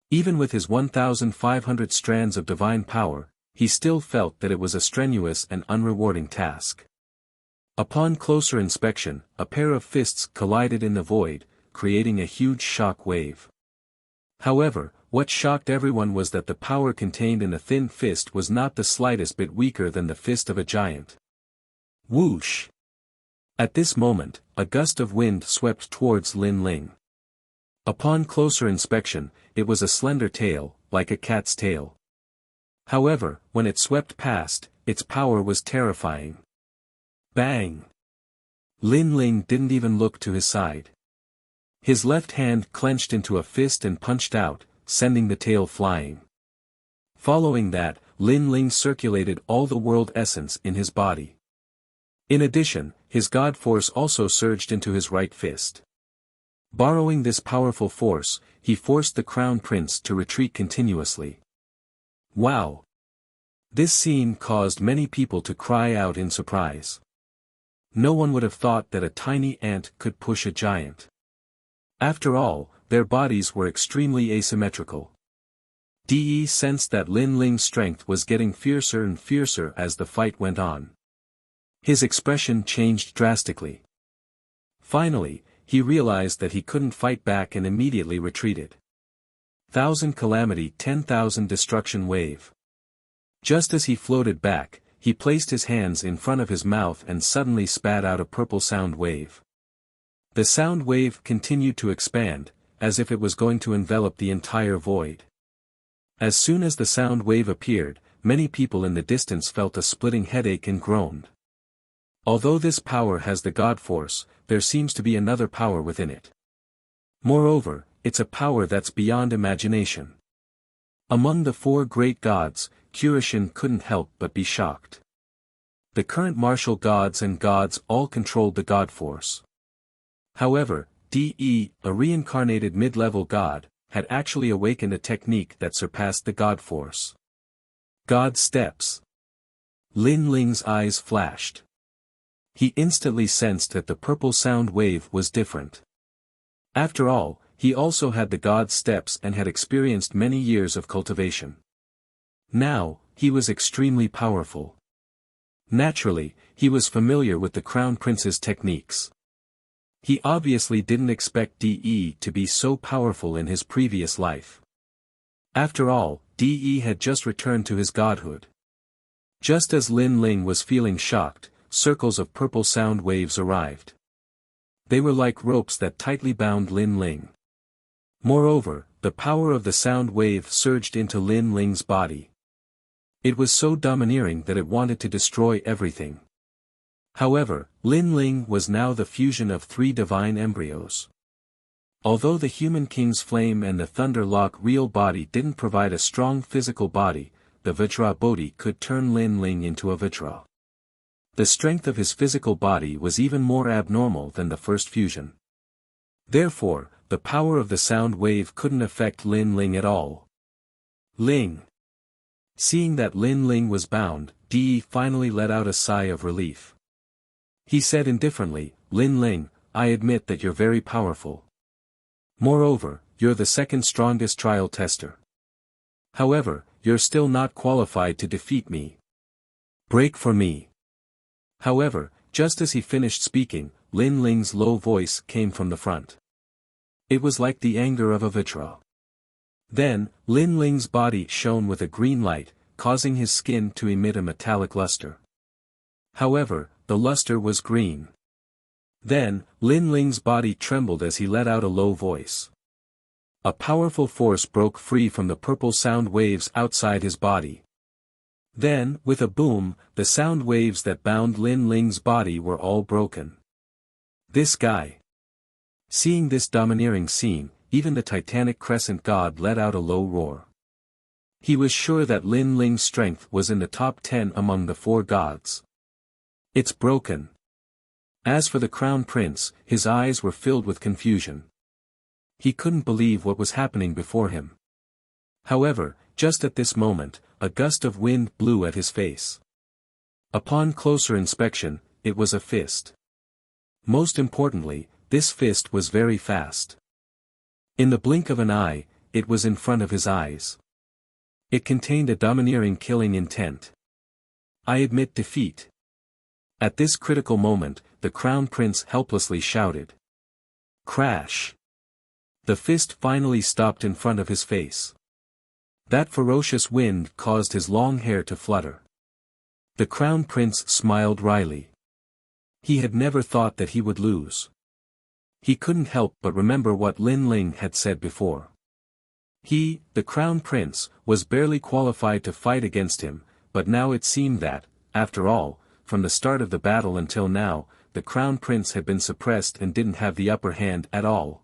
Even with his 1,500 strands of divine power, he still felt that it was a strenuous and unrewarding task. Upon closer inspection, a pair of fists collided in the void, creating a huge shock wave. However, what shocked everyone was that the power contained in a thin fist was not the slightest bit weaker than the fist of a giant. Whoosh! At this moment, a gust of wind swept towards Lin Ling. Upon closer inspection, it was a slender tail, like a cat's tail. However, when it swept past, its power was terrifying. Bang! Lin Ling didn't even look to his side. His left hand clenched into a fist and punched out, sending the tail flying. Following that, Lin Ling circulated all the world essence in his body. In addition, his god force also surged into his right fist. Borrowing this powerful force, he forced the Crown Prince to retreat continuously. Wow! This scene caused many people to cry out in surprise. No one would have thought that a tiny ant could push a giant. After all, their bodies were extremely asymmetrical. De sensed that Lin Ling's strength was getting fiercer and fiercer as the fight went on. His expression changed drastically. Finally, he realized that he couldn't fight back and immediately retreated. 1,000 calamity 10,000 destruction wave. Just as he floated back, he placed his hands in front of his mouth and suddenly spat out a purple sound wave. The sound wave continued to expand, as if it was going to envelop the entire void. As soon as the sound wave appeared, many people in the distance felt a splitting headache and groaned. Although this power has the God force, there seems to be another power within it. Moreover, it's a power that's beyond imagination. Among the four great gods, Kurishin couldn't help but be shocked. The current martial gods and gods all controlled the God force. However, De, a reincarnated mid-level god, had actually awakened a technique that surpassed the God force. God steps. Lin Ling's eyes flashed. He instantly sensed that the purple sound wave was different. After all, he also had the God steps and had experienced many years of cultivation. Now, he was extremely powerful. Naturally, he was familiar with the Crown Prince's techniques. He obviously didn't expect De to be so powerful in his previous life. After all, De had just returned to his godhood. Just as Lin Ling was feeling shocked, circles of purple sound waves arrived. They were like ropes that tightly bound Lin Ling. Moreover, the power of the sound wave surged into Lin Ling's body. It was so domineering that it wanted to destroy everything. However, Lin Ling was now the fusion of three divine embryos. Although the human king's flame and the thunder lock real body didn't provide a strong physical body, the Vajra Bodhi could turn Lin Ling into a Vajra. The strength of his physical body was even more abnormal than the first fusion. Therefore, the power of the sound wave couldn't affect Lin Ling at all. Ling. Seeing that Lin Ling was bound, De finally let out a sigh of relief. He said indifferently, Lin Ling, I admit that you're very powerful. Moreover, you're the second strongest trial tester. However, you're still not qualified to defeat me. Break for me. However, just as he finished speaking, Lin Ling's low voice came from the front. It was like the anger of a Vajra. Then, Lin Ling's body shone with a green light, causing his skin to emit a metallic luster. However, the luster was green. Then, Lin Ling's body trembled as he let out a low voice. A powerful force broke free from the purple sound waves outside his body. Then, with a boom, the sound waves that bound Lin Ling's body were all broken. This guy. Seeing this domineering scene, even the Titanic Crescent god let out a low roar. He was sure that Lin Ling's strength was in the top 10 among the four gods. It's broken. As for the Crown Prince, his eyes were filled with confusion. He couldn't believe what was happening before him. However, just at this moment, a gust of wind blew at his face. Upon closer inspection, it was a fist. Most importantly, this fist was very fast. In the blink of an eye, it was in front of his eyes. It contained a domineering killing intent. I admit defeat. At this critical moment, the Crown Prince helplessly shouted. Crash! The fist finally stopped in front of his face. That ferocious wind caused his long hair to flutter. The Crown Prince smiled wryly. He had never thought that he would lose. He couldn't help but remember what Lin Ling had said before. He, the Crown Prince, was barely qualified to fight against him, but now it seemed that, after all, from the start of the battle until now, the Crown Prince had been suppressed and didn't have the upper hand at all.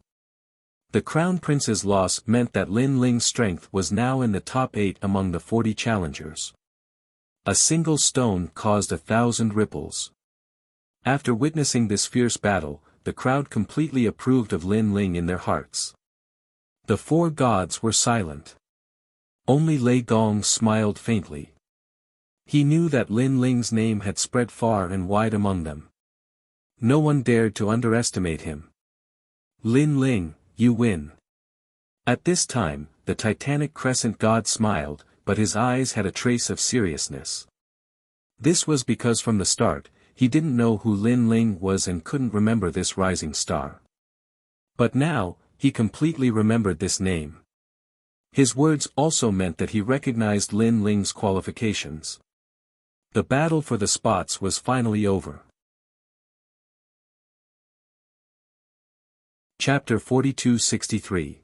The Crown Prince's loss meant that Lin Ling's strength was now in the top 8 among the 40 challengers. A single stone caused 1,000 ripples. After witnessing this fierce battle, the crowd completely approved of Lin Ling in their hearts. The four gods were silent. Only Lei Gong smiled faintly. He knew that Lin Ling's name had spread far and wide among them. No one dared to underestimate him. Lin Ling, you win. At this time, the Titanic Crescent god smiled, but his eyes had a trace of seriousness. This was because from the start, he didn't know who Lin Ling was and couldn't remember this rising star. But now, he completely remembered this name. His words also meant that he recognized Lin Ling's qualifications. The battle for the spots was finally over. Chapter 42-63.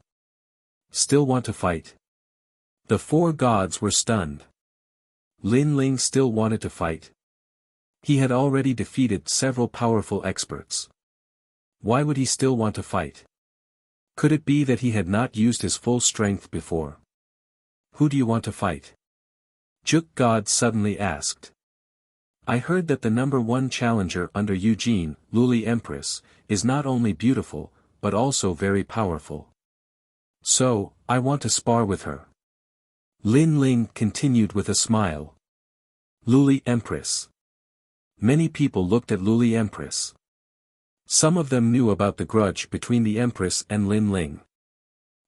Still want to fight? The four gods were stunned. Lin Ling still wanted to fight. He had already defeated several powerful experts. Why would he still want to fight? Could it be that he had not used his full strength before? Who do you want to fight? Juk God suddenly asked. I heard that the #1 challenger under Eugene, Luli Empress, is not only beautiful, but also very powerful. So, I want to spar with her. Lin Ling continued with a smile. Luli Empress. Many people looked at Luli Empress. Some of them knew about the grudge between the Empress and Lin Ling.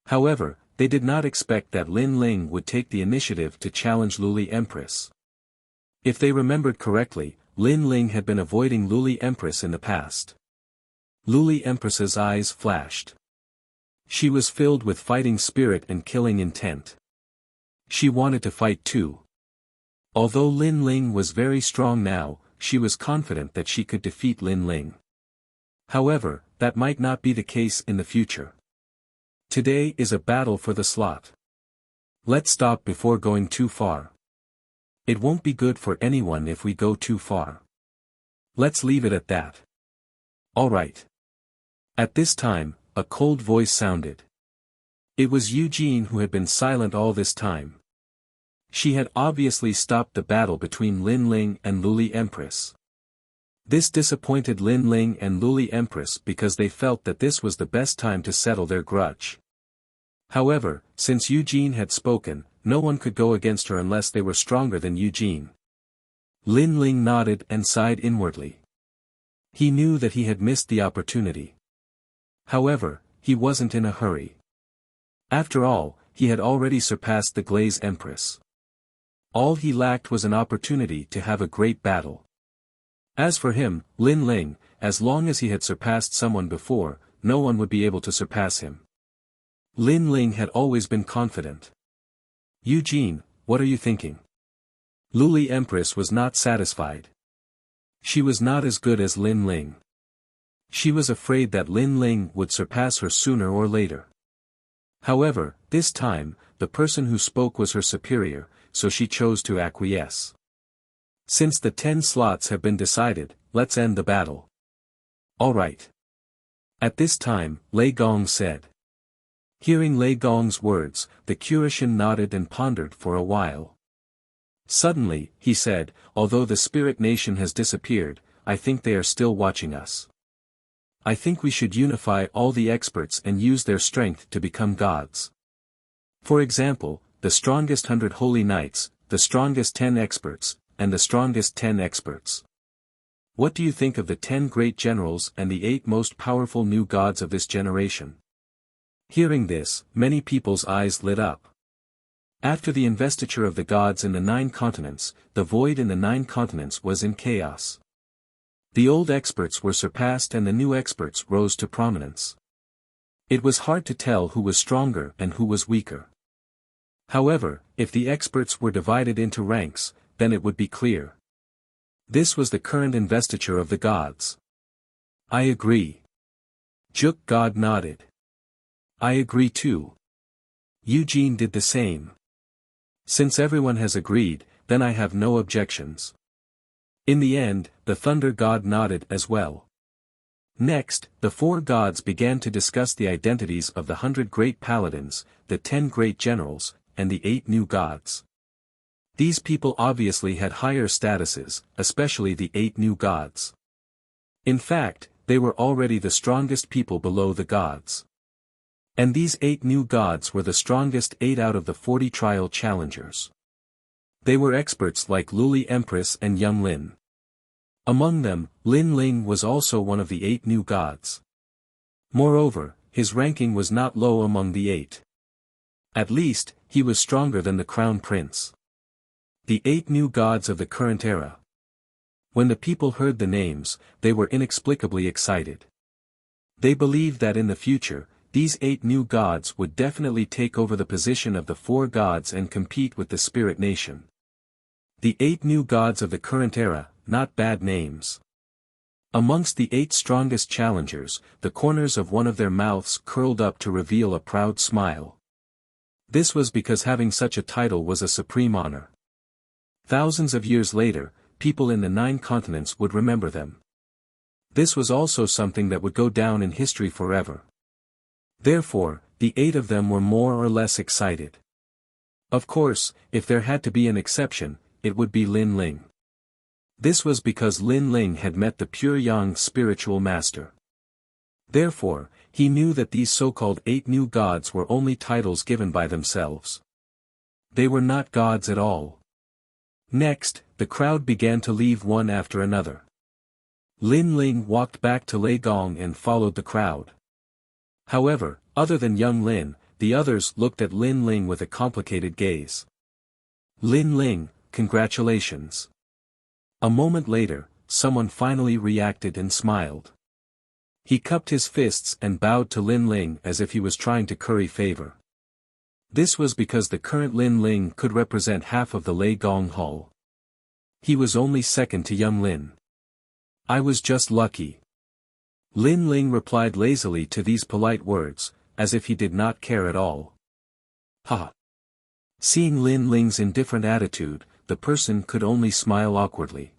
However, they did not expect that Lin Ling would take the initiative to challenge Luli Empress. If they remembered correctly, Lin Ling had been avoiding Luli Empress in the past. Luli Empress's eyes flashed. She was filled with fighting spirit and killing intent. She wanted to fight too. Although Lin Ling was very strong now, she was confident that she could defeat Lin Ling. However, that might not be the case in the future. Today is a battle for the slot. Let's stop before going too far. It won't be good for anyone if we go too far. Let's leave it at that. All right. At this time, a cold voice sounded. It was Eugene who had been silent all this time. She had obviously stopped the battle between Lin Ling and Luli Empress. This disappointed Lin Ling and Luli Empress because they felt that this was the best time to settle their grudge. However, since Eugene had spoken, no one could go against her unless they were stronger than Eugene. Lin Ling nodded and sighed inwardly. He knew that he had missed the opportunity. However, he wasn't in a hurry. After all, he had already surpassed the Glaze Empress. All he lacked was an opportunity to have a great battle. As for him, Lin Ling, as long as he had surpassed someone before, no one would be able to surpass him. Lin Ling had always been confident. Eugene, what are you thinking? Luli Empress was not satisfied. She was not as good as Lin Ling. She was afraid that Lin Ling would surpass her sooner or later. However, this time, the person who spoke was her superior, so she chose to acquiesce. Since the 10 slots have been decided, let's end the battle. All right. At this time, Lei Gong said. Hearing Lei Gong's words, the Kurishin nodded and pondered for a while. Suddenly, he said, although the spirit nation has disappeared, I think they are still watching us. I think we should unify all the experts and use their strength to become gods. For example, the strongest 100 holy knights, the strongest 10 experts, and the strongest 10 experts. What do you think of the 10 great generals and the 8 most powerful new gods of this generation? Hearing this, many people's eyes lit up. After the investiture of the gods in the 9 continents, the void in the 9 continents was in chaos. The old experts were surpassed and the new experts rose to prominence. It was hard to tell who was stronger and who was weaker. However, if the experts were divided into ranks, then it would be clear. This was the current investiture of the gods. I agree. Juk God nodded. I agree too. Eugene did the same. Since everyone has agreed, then I have no objections. In the end, the Thunder God nodded as well. Next, the 4 gods began to discuss the identities of the 100 great paladins, the 10 great generals, and the 8 new gods. These people obviously had higher statuses, especially the 8 new gods. In fact, they were already the strongest people below the gods. And these 8 new gods were the strongest 8 out of the 40 trial challengers. They were experts like Luli Empress and Young Lin. Among them, Lin Ling was also one of the 8 new gods. Moreover, his ranking was not low among the 8. At least, he was stronger than the Crown Prince. The 8 new gods of the current era. When the people heard the names, they were inexplicably excited. They believed that in the future, these 8 new gods would definitely take over the position of the 4 gods and compete with the spirit nation. The 8 new gods of the current era, not bad names. Amongst the 8 strongest challengers, the corners of one of their mouths curled up to reveal a proud smile. This was because having such a title was a supreme honor. Thousands of years later, people in the 9 continents would remember them. This was also something that would go down in history forever. Therefore, the 8 of them were more or less excited. Of course, if there had to be an exception, it would be Lin Ling. This was because Lin Ling had met the pure Yang spiritual master. Therefore, he knew that these so-called 8 new gods were only titles given by themselves. They were not gods at all. Next, the crowd began to leave one after another. Lin Ling walked back to Lei Gong and followed the crowd. However, other than young Lin, the others looked at Lin Ling with a complicated gaze. Lin Ling, congratulations. A moment later, someone finally reacted and smiled. He cupped his fists and bowed to Lin Ling as if he was trying to curry favor. This was because the current Lin Ling could represent half of the Lei Gong Hall. He was only second to young Lin. I was just lucky. Lin Ling replied lazily to these polite words, as if he did not care at all. Ha! Seeing Lin Ling's indifferent attitude, the person could only smile awkwardly.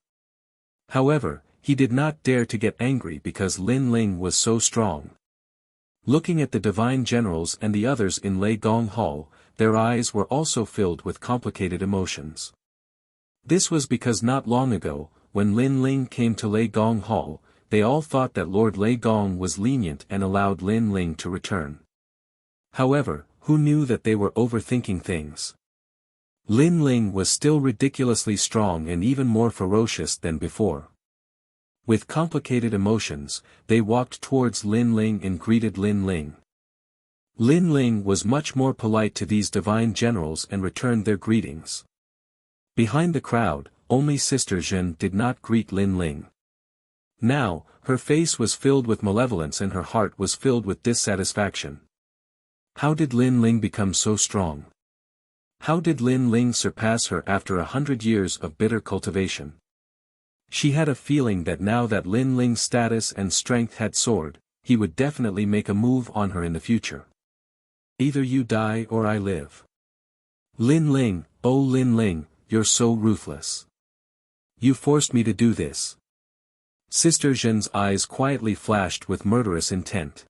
However, he did not dare to get angry because Lin Ling was so strong. Looking at the divine generals and the others in Lei Gong Hall, their eyes were also filled with complicated emotions. This was because not long ago, when Lin Ling came to Lei Gong Hall, they all thought that Lord Lei Gong was lenient and allowed Lin Ling to return. However, who knew that they were overthinking things? Lin Ling was still ridiculously strong and even more ferocious than before. With complicated emotions, they walked towards Lin Ling and greeted Lin Ling. Lin Ling was much more polite to these divine generals and returned their greetings. Behind the crowd, only Sister Zhen did not greet Lin Ling. Now, her face was filled with malevolence and her heart was filled with dissatisfaction. How did Lin Ling become so strong? How did Lin Ling surpass her after 100 years of bitter cultivation? She had a feeling that now that Lin Ling's status and strength had soared, he would definitely make a move on her in the future. Either you die or I live. Lin Ling, oh Lin Ling, you're so ruthless. You forced me to do this. Sister Zhen's eyes quietly flashed with murderous intent.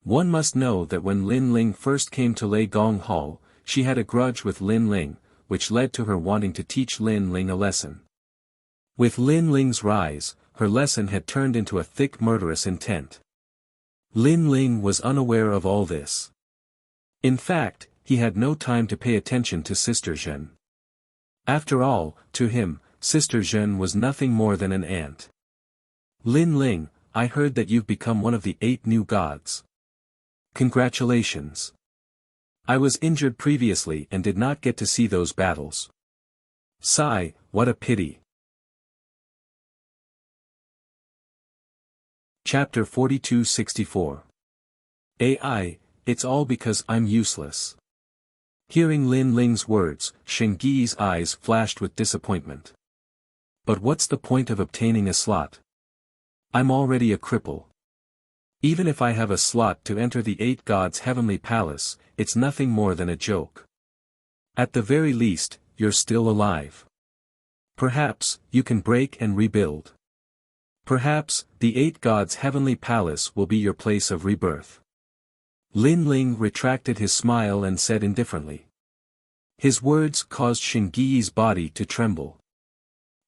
One must know that when Lin Ling first came to Lei Gong Hall, she had a grudge with Lin Ling, which led to her wanting to teach Lin Ling a lesson. With Lin Ling's rise, her lesson had turned into a thick murderous intent. Lin Ling was unaware of all this. In fact, he had no time to pay attention to Sister Zhen. After all, to him, Sister Zhen was nothing more than an ant. Lin Ling, I heard that you've become one of the 8 new gods. Congratulations. I was injured previously and did not get to see those battles. Sigh, what a pity. Chapter 4264. AI, it's all because I'm useless. Hearing Lin Ling's words, Shen Gi's eyes flashed with disappointment. But what's the point of obtaining a slot? I'm already a cripple. Even if I have a slot to enter the 8 gods' heavenly palace, it's nothing more than a joke. At the very least, you're still alive. Perhaps, you can break and rebuild. Perhaps, the 8 gods' heavenly palace will be your place of rebirth. Lin Ling retracted his smile and said indifferently. His words caused Shen Gi's body to tremble.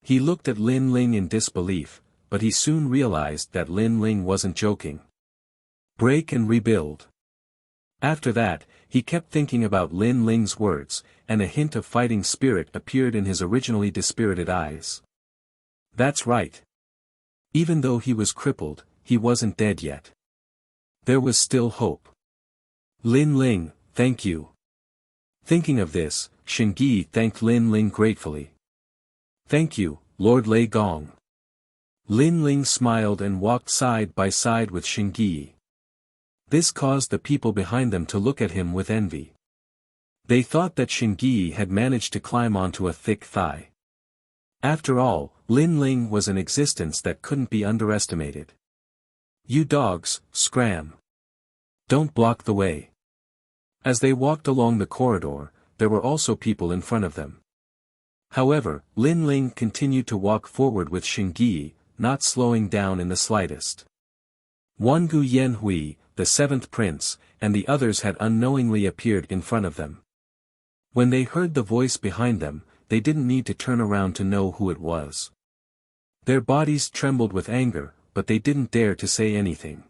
He looked at Lin Ling in disbelief, but he soon realized that Lin Ling wasn't joking. Break and rebuild. After that, he kept thinking about Lin Ling's words, and a hint of fighting spirit appeared in his originally dispirited eyes. That's right. Even though he was crippled, he wasn't dead yet. There was still hope. Lin Ling, thank you. Thinking of this, Shen Gi thanked Lin Ling gratefully. Thank you, Lord Lei Gong. Lin Ling smiled and walked side by side with Shen Gi. This caused the people behind them to look at him with envy. They thought that Shen Gi had managed to climb onto a thick thigh. After all, Lin Ling was an existence that couldn't be underestimated. You dogs, scram. Don't block the way. As they walked along the corridor, there were also people in front of them. However, Lin Ling continued to walk forward with Xingyi, not slowing down in the slightest. Wangu Yanhui, the seventh prince, and the others had unknowingly appeared in front of them. When they heard the voice behind them, they didn't need to turn around to know who it was. Their bodies trembled with anger, but they didn't dare to say anything.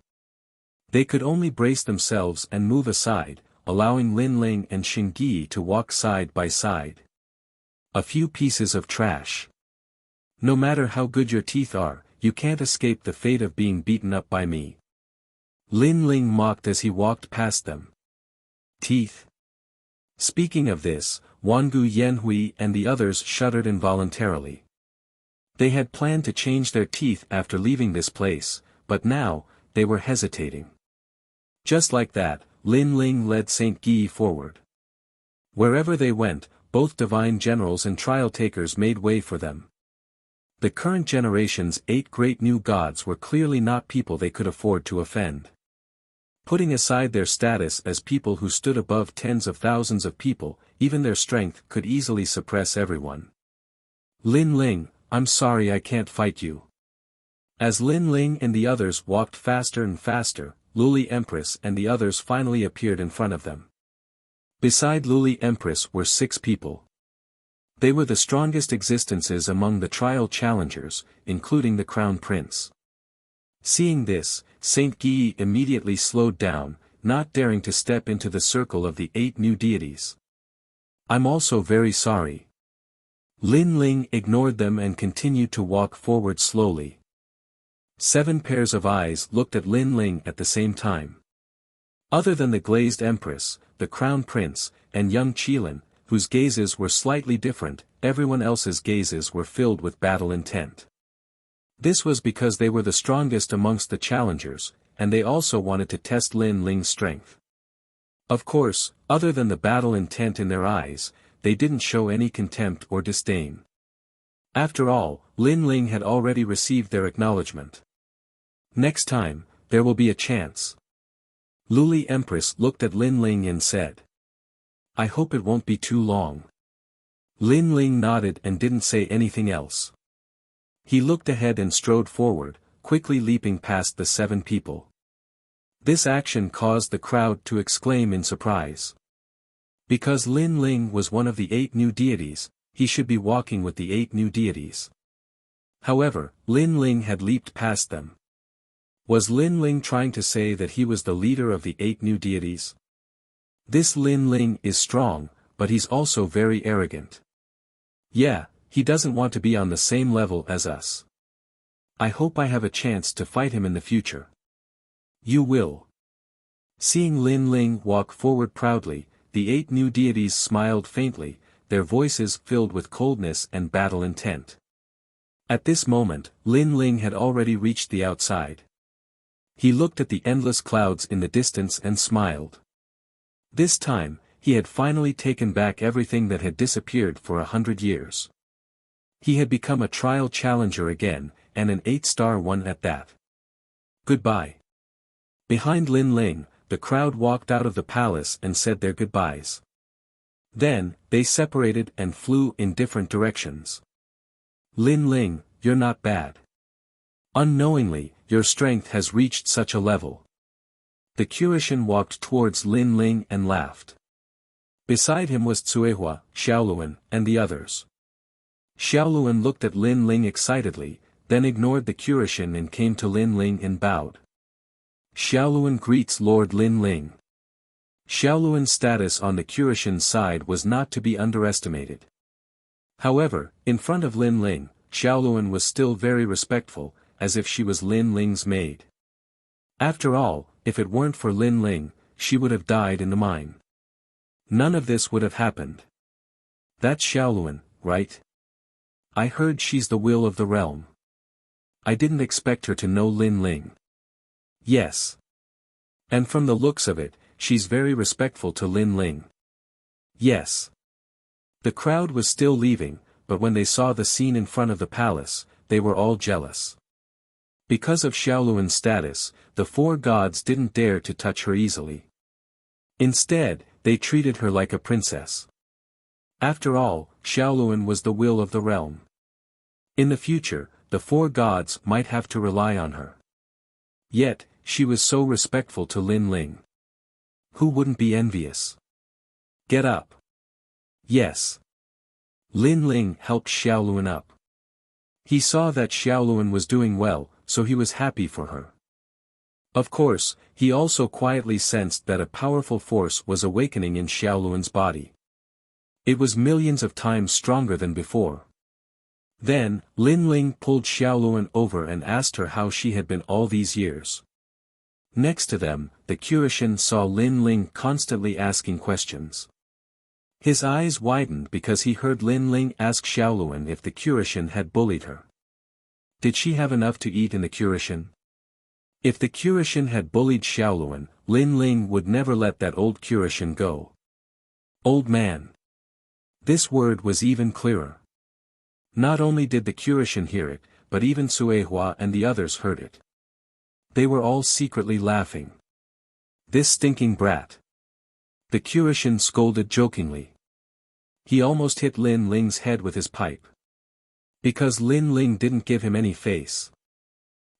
They could only brace themselves and move aside, allowing Lin Ling and Xingyi to walk side by side. A few pieces of trash. No matter how good your teeth are, you can't escape the fate of being beaten up by me. Lin Ling mocked as he walked past them. Teeth. Speaking of this, Wangu Yanhui and the others shuddered involuntarily. They had planned to change their teeth after leaving this place, but now, they were hesitating. Just like that, Lin Ling led Saint Guy forward. Wherever they went, both divine generals and trial takers made way for them. The current generation's 8 great new gods were clearly not people they could afford to offend. Putting aside their status as people who stood above tens of thousands of people, even their strength could easily suppress everyone. Lin Ling, I'm sorry I can't fight you. As Lin Ling and the others walked faster and faster, Luli Empress and the others finally appeared in front of them. Beside Luli Empress were 6 people. They were the strongest existences among the trial challengers, including the Crown Prince. Seeing this, Saint Guy immediately slowed down, not daring to step into the circle of the 8 new deities. I'm also very sorry. Lin Ling ignored them and continued to walk forward slowly. 7 pairs of eyes looked at Lin Ling at the same time. Other than the glazed Empress, the Crown Prince, and young Qilin, whose gazes were slightly different, everyone else's gazes were filled with battle intent. This was because they were the strongest amongst the challengers, and they also wanted to test Lin Ling's strength. Of course, other than the battle intent in their eyes, they didn't show any contempt or disdain. After all, Lin Ling had already received their acknowledgement. Next time, there will be a chance. Luli Empress looked at Lin Ling and said. I hope it won't be too long. Lin Ling nodded and didn't say anything else. He looked ahead and strode forward, quickly leaping past the 7 people. This action caused the crowd to exclaim in surprise. Because Lin Ling was one of the 8 new deities, he should be walking with the 8 new deities. However, Lin Ling had leaped past them. Was Lin Ling trying to say that he was the leader of the 8 new deities? This Lin Ling is strong, but he's also very arrogant. Yeah, he doesn't want to be on the same level as us. I hope I have a chance to fight him in the future. You will. Seeing Lin Ling walk forward proudly, the 8 new deities smiled faintly, their voices filled with coldness and battle intent. At this moment, Lin Ling had already reached the outside. He looked at the endless clouds in the distance and smiled. This time, he had finally taken back everything that had disappeared for 100 years. He had become a trial challenger again, and an 8-star one at that. Goodbye. Behind Lin Ling, the crowd walked out of the palace and said their goodbyes. Then, they separated and flew in different directions. Lin Ling, you're not bad. Unknowingly, your strength has reached such a level. The Qishan walked towards Lin Ling and laughed. Beside him was Tsuehua, Xiaoluan, and the others. Xiaoluan looked at Lin Ling excitedly, then ignored the Qishan and came to Lin Ling and bowed. Xiaoluan greets Lord Lin Ling. Xiaoluan's status on the Qishan side was not to be underestimated. However, in front of Lin Ling, Xiaoluan was still very respectful, as if she was Lin Ling's maid. After all, if it weren't for Lin Ling, she would have died in the mine. None of this would have happened. That's Xiaoluan, right? I heard she's the will of the realm. I didn't expect her to know Lin Ling. Yes. And from the looks of it, she's very respectful to Lin Ling. Yes. The crowd was still leaving, but when they saw the scene in front of the palace, they were all jealous. Because of Xiaoluan's status, the 4 gods didn't dare to touch her easily. Instead, they treated her like a princess. After all, Xiaoluan was the will of the realm. In the future, the four gods might have to rely on her. Yet, she was so respectful to Lin Ling. Who wouldn't be envious? Get up. Yes. Lin Ling helped Xiaoluan up. He saw that Xiaoluan was doing well, so he was happy for her. Of course, he also quietly sensed that a powerful force was awakening in Xiaoluan's body. It was millions of times stronger than before. Then, Lin Ling pulled Xiaoluan over and asked her how she had been all these years. Next to them, the Qurian saw Lin Ling constantly asking questions. His eyes widened because he heard Lin Ling ask Xiaoluan if the Qurian had bullied her. Did she have enough to eat in the Qurian? If the Qurian had bullied Xiaoluan, Lin Ling would never let that old Qurian go. Old man. This word was even clearer. Not only did the Qurian hear it, but even Suehua and the others heard it. They were all secretly laughing. This stinking brat. The Qurian scolded jokingly. He almost hit Lin Ling's head with his pipe. Because Lin Ling didn't give him any face.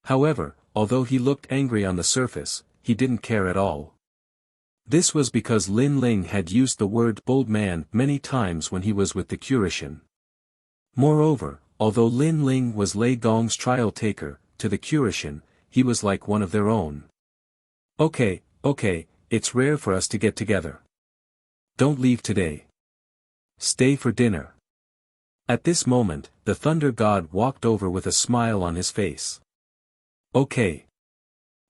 However, although he looked angry on the surface, he didn't care at all. This was because Lin Ling had used the word bold man many times when he was with the Qurian. Moreover, although Lin Ling was Lei Gong's trial taker, to the Qurian, he was like one of their own. Okay, it's rare for us to get together. Don't leave today. Stay for dinner. At this moment, the Thunder God walked over with a smile on his face. Okay.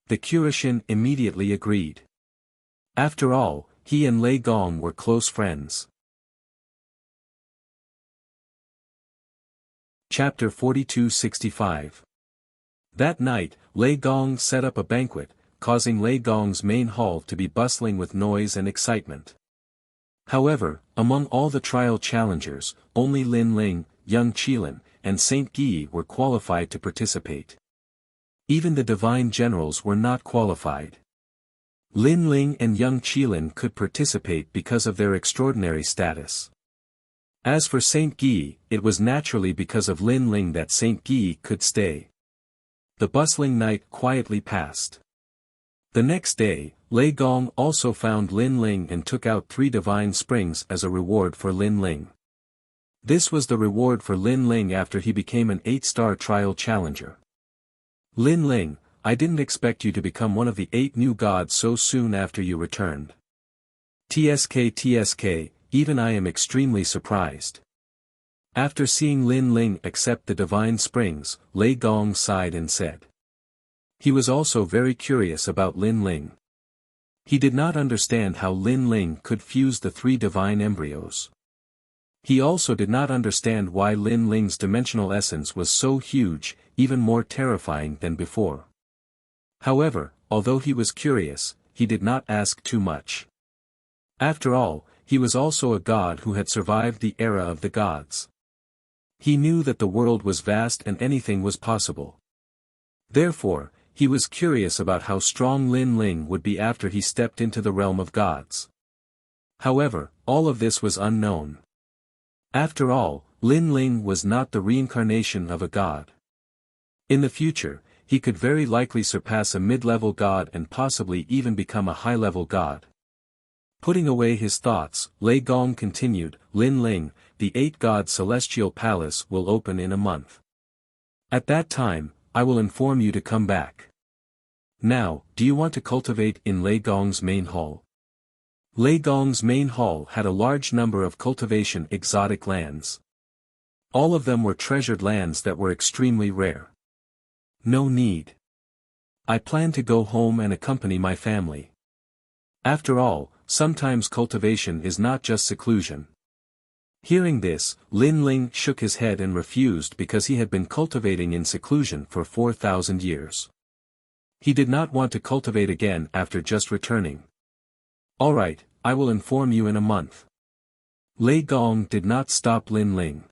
The Qurian immediately agreed. After all, he and Lei Gong were close friends. Chapter 42-65. That night, Lei Gong set up a banquet, causing Lei Gong's main hall to be bustling with noise and excitement. However, among all the trial challengers, only Lin Ling, Young Qilin, and Saint Guy were qualified to participate. Even the divine generals were not qualified. Lin Ling and Young Qilin could participate because of their extraordinary status. As for Saint Guy, it was naturally because of Lin Ling that Saint Guy could stay. The bustling night quietly passed. The next day, Lei Gong also found Lin Ling and took out 3 divine springs as a reward for Lin Ling. This was the reward for Lin Ling after he became an 8-star trial challenger. Lin Ling, I didn't expect you to become one of the 8 new gods so soon after you returned. TSK, even I am extremely surprised. After seeing Lin Ling accept the divine springs, Lei Gong sighed and said. He was also very curious about Lin Ling. He did not understand how Lin Ling could fuse the 3 divine embryos. He also did not understand why Lin Ling's dimensional essence was so huge, even more terrifying than before. However, although he was curious, he did not ask too much. After all, he was also a god who had survived the era of the gods. He knew that the world was vast and anything was possible. Therefore, he was curious about how strong Lin Ling would be after he stepped into the realm of gods. However, all of this was unknown. After all, Lin Ling was not the reincarnation of a god. In the future, he could very likely surpass a mid-level god and possibly even become a high-level god. Putting away his thoughts, Lei Gong continued, Lin Ling, the 8-god celestial palace will open in a month. At that time, I will inform you to come back. Now, do you want to cultivate in Lei Gong's main hall? Lei Gong's main hall had a large number of cultivation exotic lands. All of them were treasured lands that were extremely rare. No need. I plan to go home and accompany my family. After all, sometimes cultivation is not just seclusion. Hearing this, Lin Ling shook his head and refused because he had been cultivating in seclusion for 4,000 years. He did not want to cultivate again after just returning. Alright, I will inform you in a month. Lei Gong did not stop Lin Ling.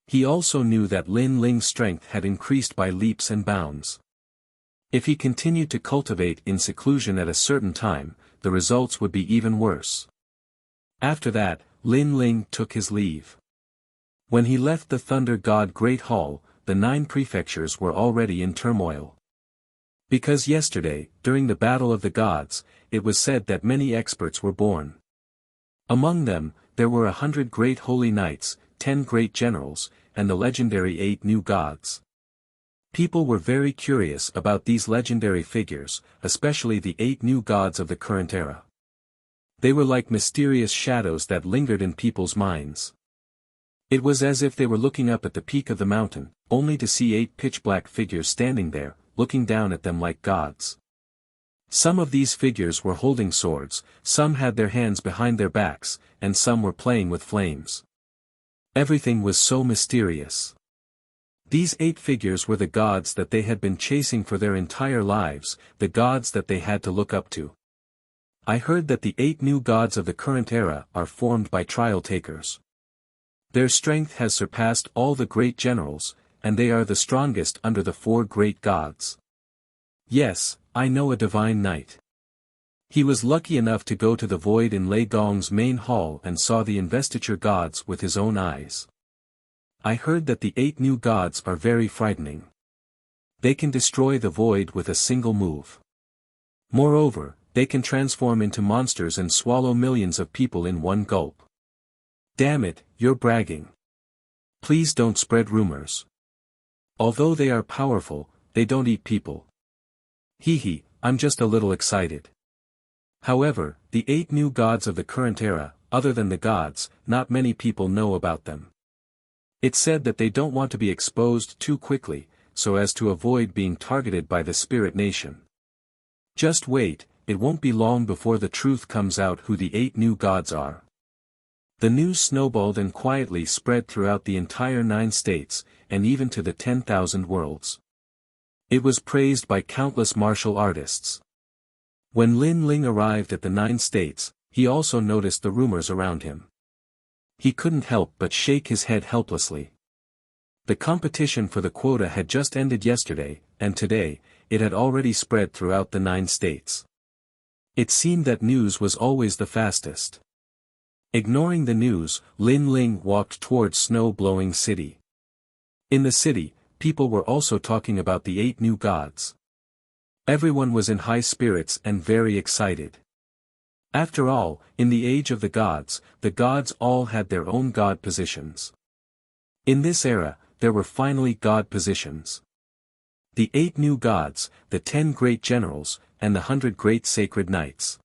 He also knew that Lin Ling's strength had increased by leaps and bounds. If he continued to cultivate in seclusion at a certain time, the results would be even worse. After that, Lin Ling took his leave. When he left the Thunder God Great Hall, the 9 prefectures were already in turmoil. Because yesterday, during the Battle of the Gods, it was said that many experts were born. Among them, there were 100 great holy knights, 10 great generals, and the legendary 8 new gods. People were very curious about these legendary figures, especially the 8 new gods of the current era. They were like mysterious shadows that lingered in people's minds. It was as if they were looking up at the peak of the mountain, only to see 8 pitch-black figures standing there, looking down at them like gods. Some of these figures were holding swords, some had their hands behind their backs, and some were playing with flames. Everything was so mysterious. These 8 figures were the gods that they had been chasing for their entire lives, the gods that they had to look up to. I heard that the 8 new gods of the current era are formed by trial takers. Their strength has surpassed all the great generals, and they are the strongest under the 4 great gods. Yes, I know a divine knight. He was lucky enough to go to the void in Lei Gong's main hall and saw the investiture gods with his own eyes. I heard that the 8 new gods are very frightening. They can destroy the void with a single move. Moreover, they can transform into monsters and swallow millions of people in one gulp. Damn it, you're bragging. Please don't spread rumors. Although they are powerful, they don't eat people. Hee, I'm just a little excited. However, the 8 new gods of the current era, other than the gods, not many people know about them. It's said that they don't want to be exposed too quickly, so as to avoid being targeted by the spirit nation. Just wait, it won't be long before the truth comes out who the 8 new gods are. The news snowballed and quietly spread throughout the entire 9 states, and even to the 10,000 worlds. It was praised by countless martial artists. When Lin Ling arrived at the 9 states, he also noticed the rumors around him. He couldn't help but shake his head helplessly. The competition for the quota had just ended yesterday, and today, it had already spread throughout the 9 states. It seemed that news was always the fastest. Ignoring the news, Lin Ling walked towards snow-blowing city. In the city, people were also talking about the 8 new gods. Everyone was in high spirits and very excited. After all, in the age of the gods all had their own god positions. In this era, there were finally god positions. The 8 new gods, the 10 great generals, and the 100 great sacred knights.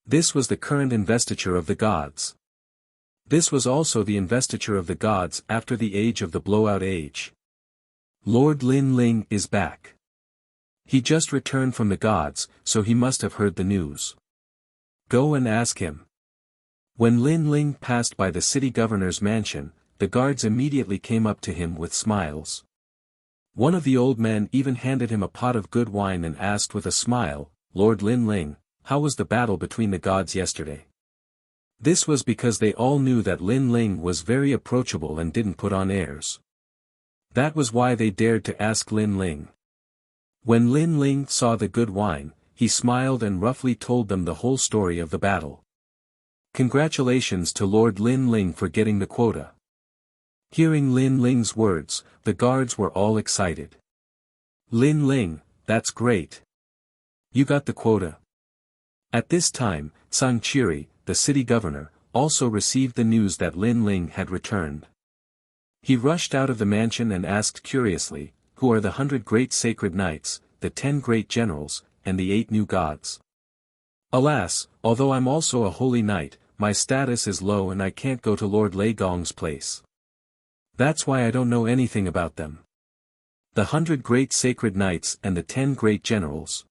This was the current investiture of the gods. This was also the investiture of the gods after the age of the blowout age. Lord Lin Ling is back. He just returned from the gods, so he must have heard the news. Go and ask him. When Lin Ling passed by the city governor's mansion, the guards immediately came up to him with smiles. One of the old men even handed him a pot of good wine and asked with a smile, Lord Lin Ling, how was the battle between the gods yesterday? This was because they all knew that Lin Ling was very approachable and didn't put on airs. That was why they dared to ask Lin Ling. When Lin Ling saw the good wine, he smiled and roughly told them the whole story of the battle. Congratulations to Lord Lin Ling for getting the quota. Hearing Lin Ling's words, the guards were all excited. Lin Ling, that's great. You got the quota. At this time, Sang Chiri, the city governor, also received the news that Lin Ling had returned. He rushed out of the mansion and asked curiously, who are the 100 great sacred knights, the 10 great generals, and the 8 new gods? Alas, although I'm also a holy knight, my status is low and I can't go to Lord Lei Gong's place. That's why I don't know anything about them. The 100 great sacred knights and the 10 great generals.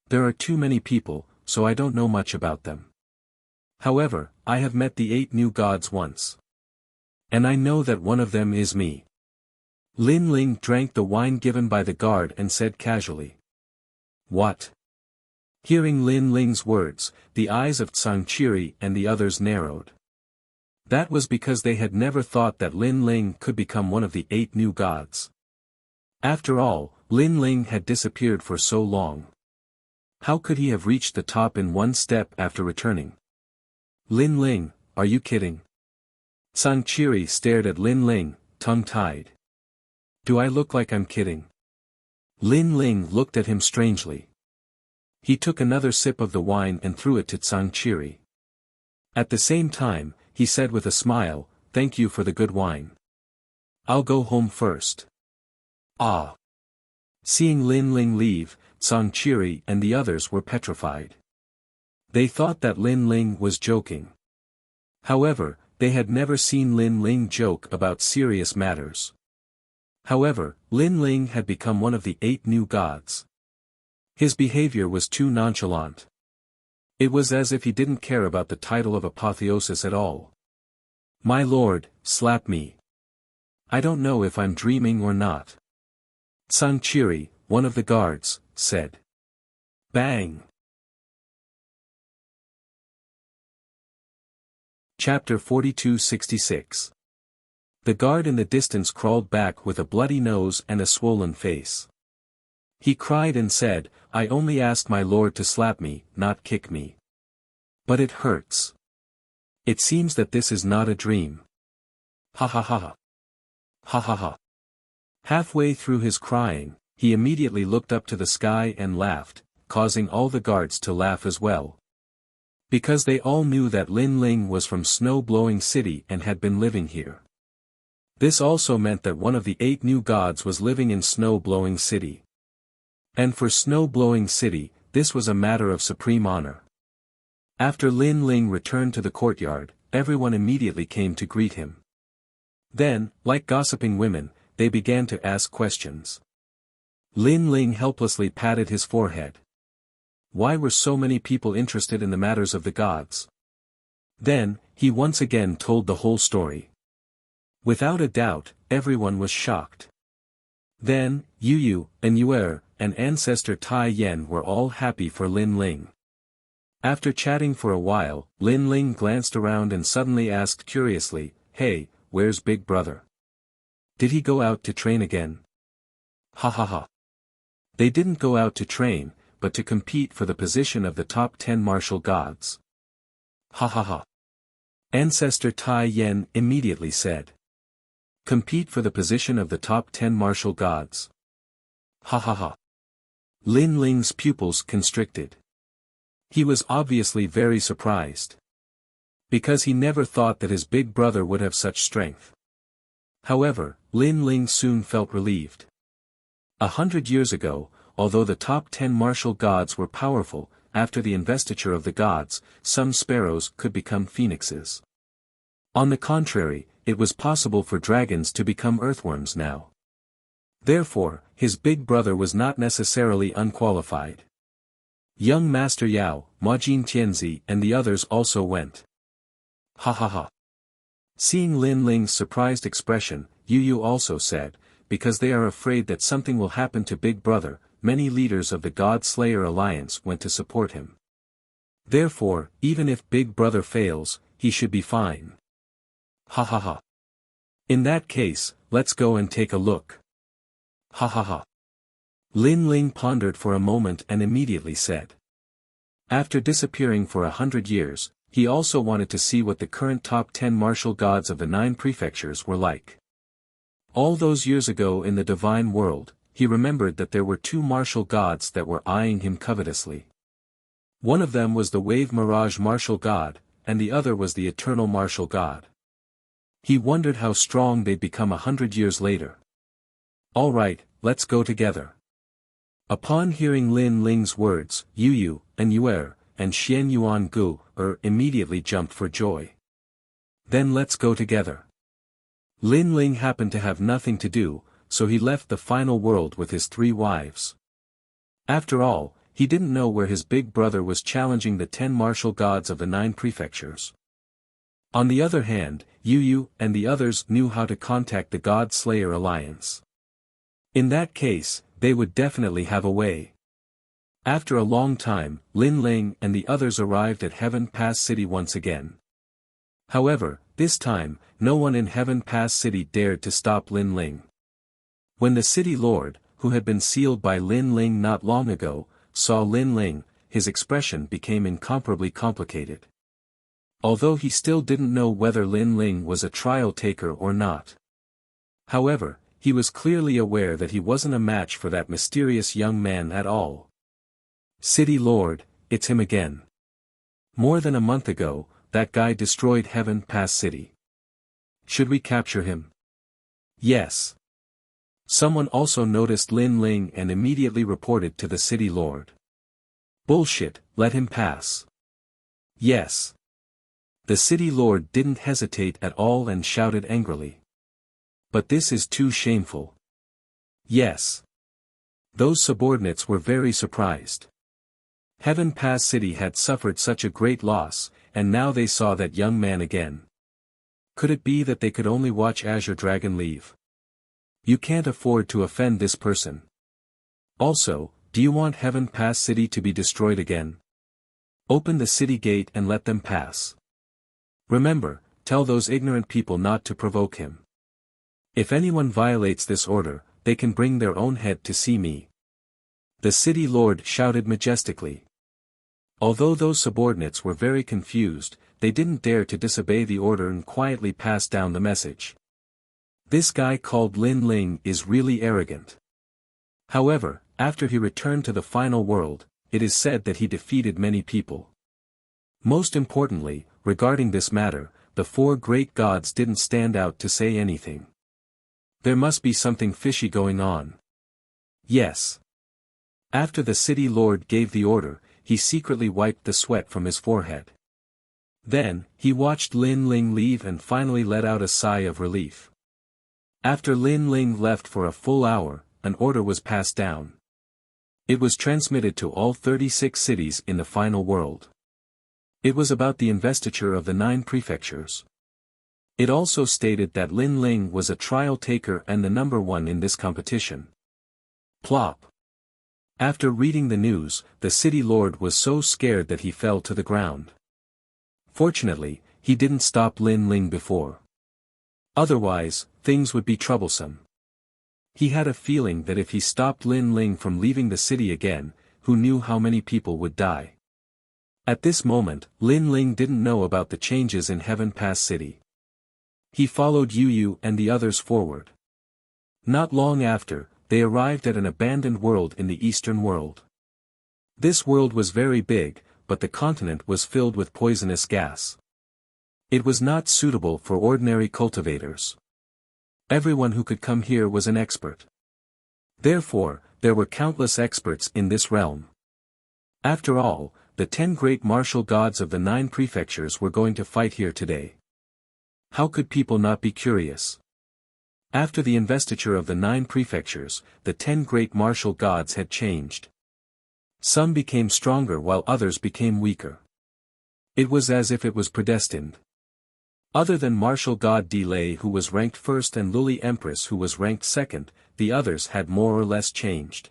There are too many people, so I don't know much about them. However, I have met the 8 new gods once. And I know that one of them is me. Lin Ling drank the wine given by the guard and said casually. What? Hearing Lin Ling's words, the eyes of Sang Chiri and the others narrowed. That was because they had never thought that Lin Ling could become one of the 8 new gods. After all, Lin Ling had disappeared for so long. How could he have reached the top in one step after returning? Lin Ling, are you kidding? Sang Chiri stared at Lin Ling, tongue-tied. Do I look like I'm kidding? Lin Ling looked at him strangely. He took another sip of the wine and threw it to Sang Chiri. At the same time, he said with a smile, thank you for the good wine. I'll go home first. Ah! Seeing Lin Ling leave, Sang Chiri and the others were petrified. They thought that Lin Ling was joking. However, they had never seen Lin Ling joke about serious matters. However, Lin Ling had become one of the 8 new gods. His behavior was too nonchalant. It was as if he didn't care about the title of apotheosis at all. My lord, slap me. I don't know if I'm dreaming or not. Sang Chiri, one of the guards, said. Bang! Chapter 42-66. The guard in the distance crawled back with a bloody nose and a swollen face. He cried and said, I only asked my lord to slap me, not kick me. But it hurts. It seems that this is not a dream. Ha ha ha ha. Ha ha ha. Halfway through his crying, he immediately looked up to the sky and laughed, causing all the guards to laugh as well. Because they all knew that Lin Ling was from Snow-Blowing City and had been living here. This also meant that one of the 8 new gods was living in Snow-Blowing City. And for Snow-Blowing City, this was a matter of supreme honor. After Lin Ling returned to the courtyard, everyone immediately came to greet him. Then, like gossiping women, they began to ask questions. Lin Ling helplessly patted his forehead. Why were so many people interested in the matters of the gods? Then, he once again told the whole story. Without a doubt, everyone was shocked. Then, Yu and Yuer, and ancestor Tai Yen were all happy for Lin Ling. After chatting for a while, Lin Ling glanced around and suddenly asked curiously, Hey, where's Big Brother? Did he go out to train again? Ha ha ha. They didn't go out to train, but to compete for the position of the top 10 martial gods. Ha ha ha. Ancestor Tai Yen immediately said. Compete for the position of the top 10 martial gods. Ha ha ha. Lin Ling's pupils constricted. He was obviously very surprised. Because he never thought that his big brother would have such strength. However, Lin Ling soon felt relieved. 100 years ago, although the top 10 martial gods were powerful, after the investiture of the gods, some sparrows could become phoenixes. On the contrary, it was possible for dragons to become earthworms now. Therefore, his big brother was not necessarily unqualified. Young Master Yao, Majin Tianzi and the others also went. Ha ha ha. Seeing Lin Ling's surprised expression, Yu also said, because they are afraid that something will happen to Big Brother, many leaders of the God Slayer Alliance went to support him. Therefore, even if Big Brother fails, he should be fine. Ha ha ha. In that case, let's go and take a look. Ha ha ha. Lin Ling pondered for a moment and immediately said. After disappearing for 100 years, he also wanted to see what the current top 10 martial gods of the 9 prefectures were like. All those years ago in the divine world, he remembered that there were 2 martial gods that were eyeing him covetously. One of them was the Wave Mirage martial god, and the other was the Eternal martial god. He wondered how strong they'd become 100 years later. All right, let's go together. Upon hearing Lin Ling's words, Yu and Yuer, and Xian Yuan Gu, immediately jumped for joy. Then let's go together. Lin Ling happened to have nothing to do, so he left the final world with his 3 wives. After all, he didn't know where his big brother was challenging the 10 martial gods of the 9 prefectures. On the other hand, Yu and the others knew how to contact the God Slayer Alliance. In that case, they would definitely have a way. After a long time, Lin Ling and the others arrived at Heaven Pass City once again. However, this time, no one in Heaven Pass City dared to stop Lin Ling. When the city lord, who had been sealed by Lin Ling not long ago, saw Lin Ling, his expression became incomparably complicated. although he still didn't know whether Lin Ling was a trial taker or not. However, he was clearly aware that he wasn't a match for that mysterious young man at all. City Lord, it's him again. More than a month ago, that guy destroyed Heaven Pass City. Should we capture him? Yes. Someone also noticed Lin Ling and immediately reported to the City Lord. Bullshit, let him pass. Yes. The City Lord didn't hesitate at all and shouted angrily. But this is too shameful. Yes. Those subordinates were very surprised. Heaven Pass City had suffered such a great loss, and now they saw that young man again. Could it be that they could only watch Azure Dragon leave? You can't afford to offend this person. Also, do you want Heaven Pass City to be destroyed again? Open the city gate and let them pass. Remember, tell those ignorant people not to provoke him. If anyone violates this order, they can bring their own head to see me. The City Lord shouted majestically. Although those subordinates were very confused, they didn't dare to disobey the order and quietly passed down the message. This guy called Lin Ling is really arrogant. However, after he returned to the final world, it is said that he defeated many people. Most importantly, regarding this matter, the four great gods didn't stand out to say anything. There must be something fishy going on. Yes. After the City Lord gave the order, he secretly wiped the sweat from his forehead. Then, he watched Lin Ling leave and finally let out a sigh of relief. After Lin Ling left for a full hour, an order was passed down. It was transmitted to all 36 cities in the final world. It was about the investiture of the 9 prefectures. It also stated that Lin Ling was a trial taker and the number 1 in this competition. Plop. After reading the news, the City Lord was so scared that he fell to the ground. Fortunately, he didn't stop Lin Ling before. Otherwise, things would be troublesome. He had a feeling that if he stopped Lin Ling from leaving the city again, who knew how many people would die. At this moment, Lin Ling didn't know about the changes in Heaven Pass City. He followed Yu Yu and the others forward. Not long after, they arrived at an abandoned world in the Eastern world. This world was very big, but the continent was filled with poisonous gas. It was not suitable for ordinary cultivators. Everyone who could come here was an expert. Therefore, there were countless experts in this realm. After all, the 10 great martial gods of the 9 prefectures were going to fight here today. How could people not be curious? After the investiture of the 9 prefectures, the 10 great martial gods had changed. Some became stronger while others became weaker. It was as if it was predestined. Other than martial god Delay who was ranked first and Luli Empress who was ranked second, the others had more or less changed.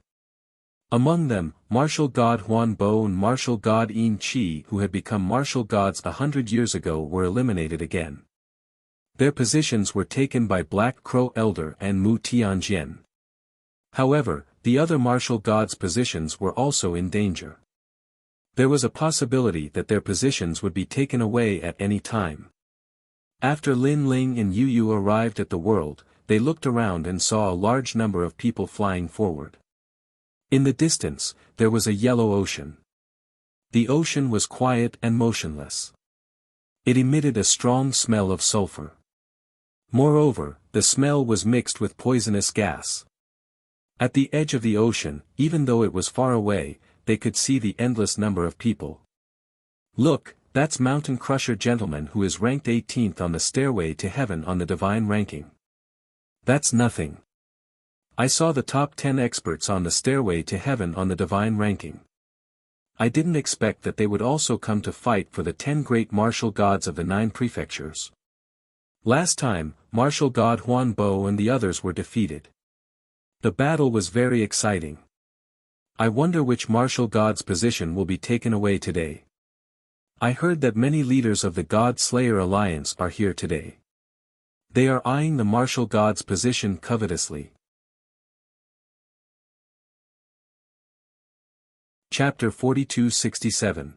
Among them, martial god Huan Bo and martial god Yin Qi who had become martial gods 100 years ago were eliminated again. Their positions were taken by Black Crow Elder and Mu Tianjian. However, the other martial gods' positions were also in danger. There was a possibility that their positions would be taken away at any time. After Lin Ling and Yu Yu arrived at the world, they looked around and saw a large number of people flying forward. In the distance, there was a yellow ocean. The ocean was quiet and motionless. It emitted a strong smell of sulfur. Moreover, the smell was mixed with poisonous gas. At the edge of the ocean, even though it was far away, they could see the endless number of people. Look, that's Mountain Crusher Gentleman who is ranked 18th on the stairway to heaven on the divine ranking. That's nothing. I saw the top 10 experts on the stairway to heaven on the divine ranking. I didn't expect that they would also come to fight for the 10 great martial gods of the 9 prefectures. Last time, martial god Huan Bo and the others were defeated. The battle was very exciting. I wonder which martial god's position will be taken away today. I heard that many leaders of the God Slayer Alliance are here today. They are eyeing the martial god's position covetously. Chapter 4267.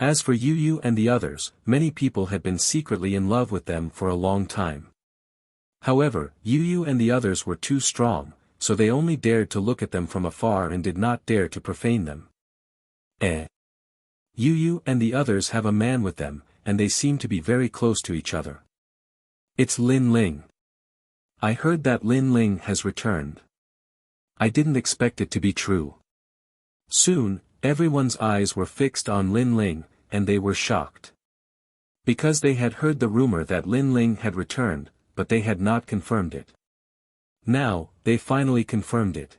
As for Yu Yu and the others, many people had been secretly in love with them for a long time. However, Yu Yu and the others were too strong, so they only dared to look at them from afar and did not dare to profane them. Yu Yu and the others have a man with them, and they seem to be very close to each other. It's Lin Ling. I heard that Lin Ling has returned. I didn't expect it to be true. Soon, everyone's eyes were fixed on Lin Ling, and they were shocked. Because they had heard the rumor that Lin Ling had returned, but they had not confirmed it. Now, they finally confirmed it.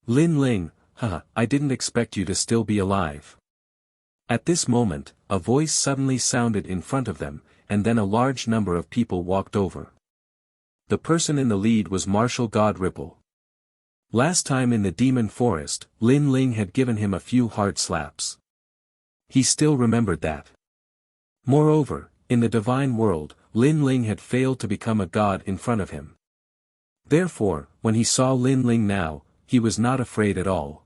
Lin Ling, I didn't expect you to still be alive. At this moment, a voice suddenly sounded in front of them, and then a large number of people walked over. The person in the lead was Martial God Ripple. Last time in the demon forest, Lin Ling had given him a few hard slaps. He still remembered that. Moreover, in the divine world, Lin Ling had failed to become a god in front of him. Therefore, when he saw Lin Ling now, he was not afraid at all.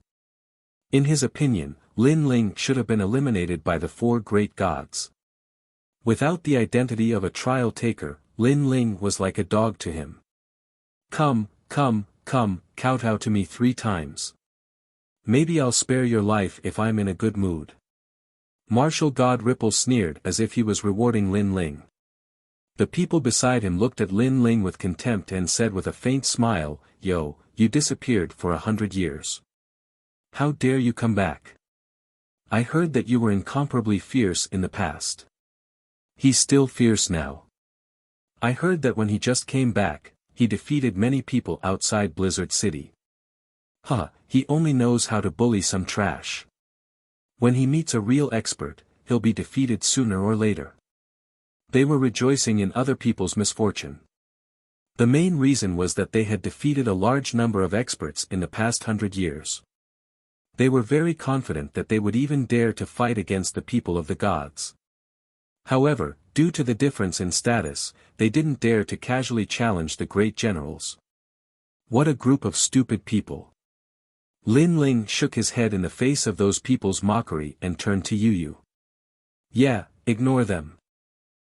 In his opinion, Lin Ling should have been eliminated by the four great gods. Without the identity of a trial taker, Lin Ling was like a dog to him. Come, kowtow to me 3 times. Maybe I'll spare your life if I'm in a good mood. Martial God Ripple sneered as if he was rewarding Lin Ling. The people beside him looked at Lin Ling with contempt and said with a faint smile, "Yo, you disappeared for 100 years. How dare you come back? I heard that you were incomparably fierce in the past. He's still fierce now. I heard that when he just came back, he defeated many people outside Blizzard City. He only knows how to bully some trash. When he meets a real expert, he'll be defeated sooner or later." They were rejoicing in other people's misfortune. The main reason was that they had defeated a large number of experts in the past 100 years. They were very confident that they would even dare to fight against the people of the gods. However, due to the difference in status, they didn't dare to casually challenge the great generals. What a group of stupid people. Lin Ling shook his head in the face of those people's mockery and turned to Yu Yu. "Yeah, ignore them.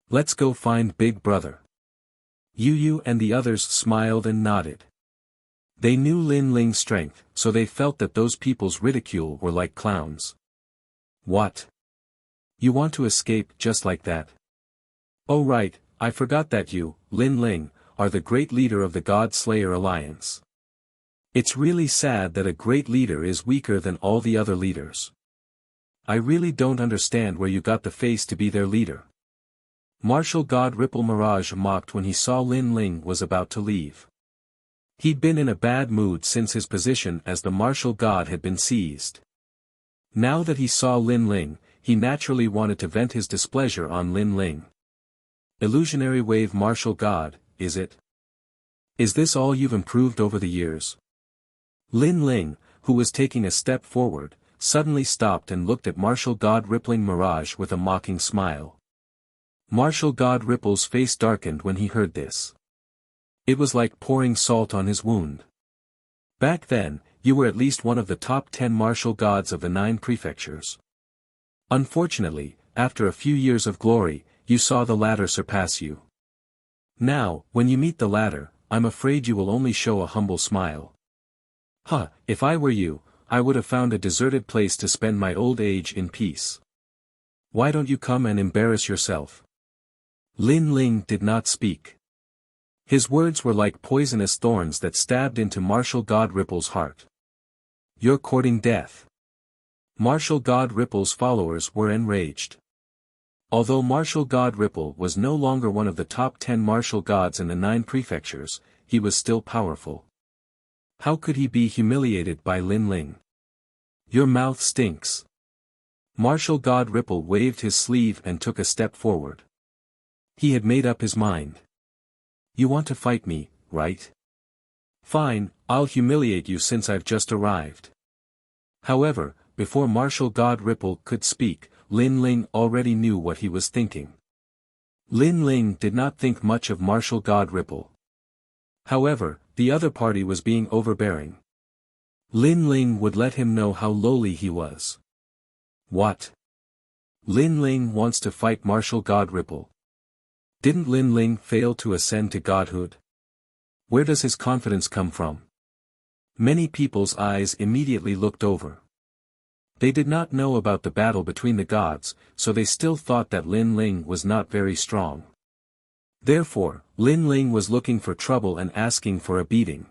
Let's go find Big Brother." Yu Yu and the others smiled and nodded. They knew Lin Ling's strength, so they felt that those people's ridicule were like clowns. "What? You want to escape just like that? Oh right, I forgot that you, Lin Ling, are the great leader of the God Slayer Alliance. It's really sad that a great leader is weaker than all the other leaders. I really don't understand where you got the face to be their leader." Martial God Ripple Mirage mocked when he saw Lin Ling was about to leave. He'd been in a bad mood since his position as the martial god had been seized. Now that he saw Lin Ling, he naturally wanted to vent his displeasure on Lin Ling. "Illusionary wave martial god, is it? Is this all you've improved over the years?" Lin Ling, who was taking a step forward, suddenly stopped and looked at Martial God Rippling Mirage with a mocking smile. Martial God Ripple's face darkened when he heard this. It was like pouring salt on his wound. "Back then, you were at least one of the top 10 martial gods of the 9 prefectures. Unfortunately, after a few years of glory, you saw the latter surpass you. Now, when you meet the latter, I'm afraid you will only show a humble smile. If I were you, I would have found a deserted place to spend my old age in peace. Why don't you come and embarrass yourself?" Lin Ling did not speak. His words were like poisonous thorns that stabbed into Martial God Ripple's heart. "You're courting death." Martial God Ripple's followers were enraged. Although Martial God Ripple was no longer one of the top 10 martial gods in the 9 prefectures, he was still powerful. How could he be humiliated by Lin Ling? "Your mouth stinks." Martial God Ripple waved his sleeve and took a step forward. He had made up his mind. "You want to fight me, right? Fine, I'll humiliate you since I've just arrived." However, before Martial God Ripple could speak, Lin Ling already knew what he was thinking. Lin Ling did not think much of Martial God Ripple. However, the other party was being overbearing. Lin Ling would let him know how lowly he was. "What? Lin Ling wants to fight martial god Ripple. Didn't Lin Ling fail to ascend to godhood? Where does his confidence come from? Many people's eyes immediately looked over. They did not know about the battle between the gods, so they still thought that Lin Ling was not very strong. Therefore, Lin Ling was looking for trouble and asking for a beating.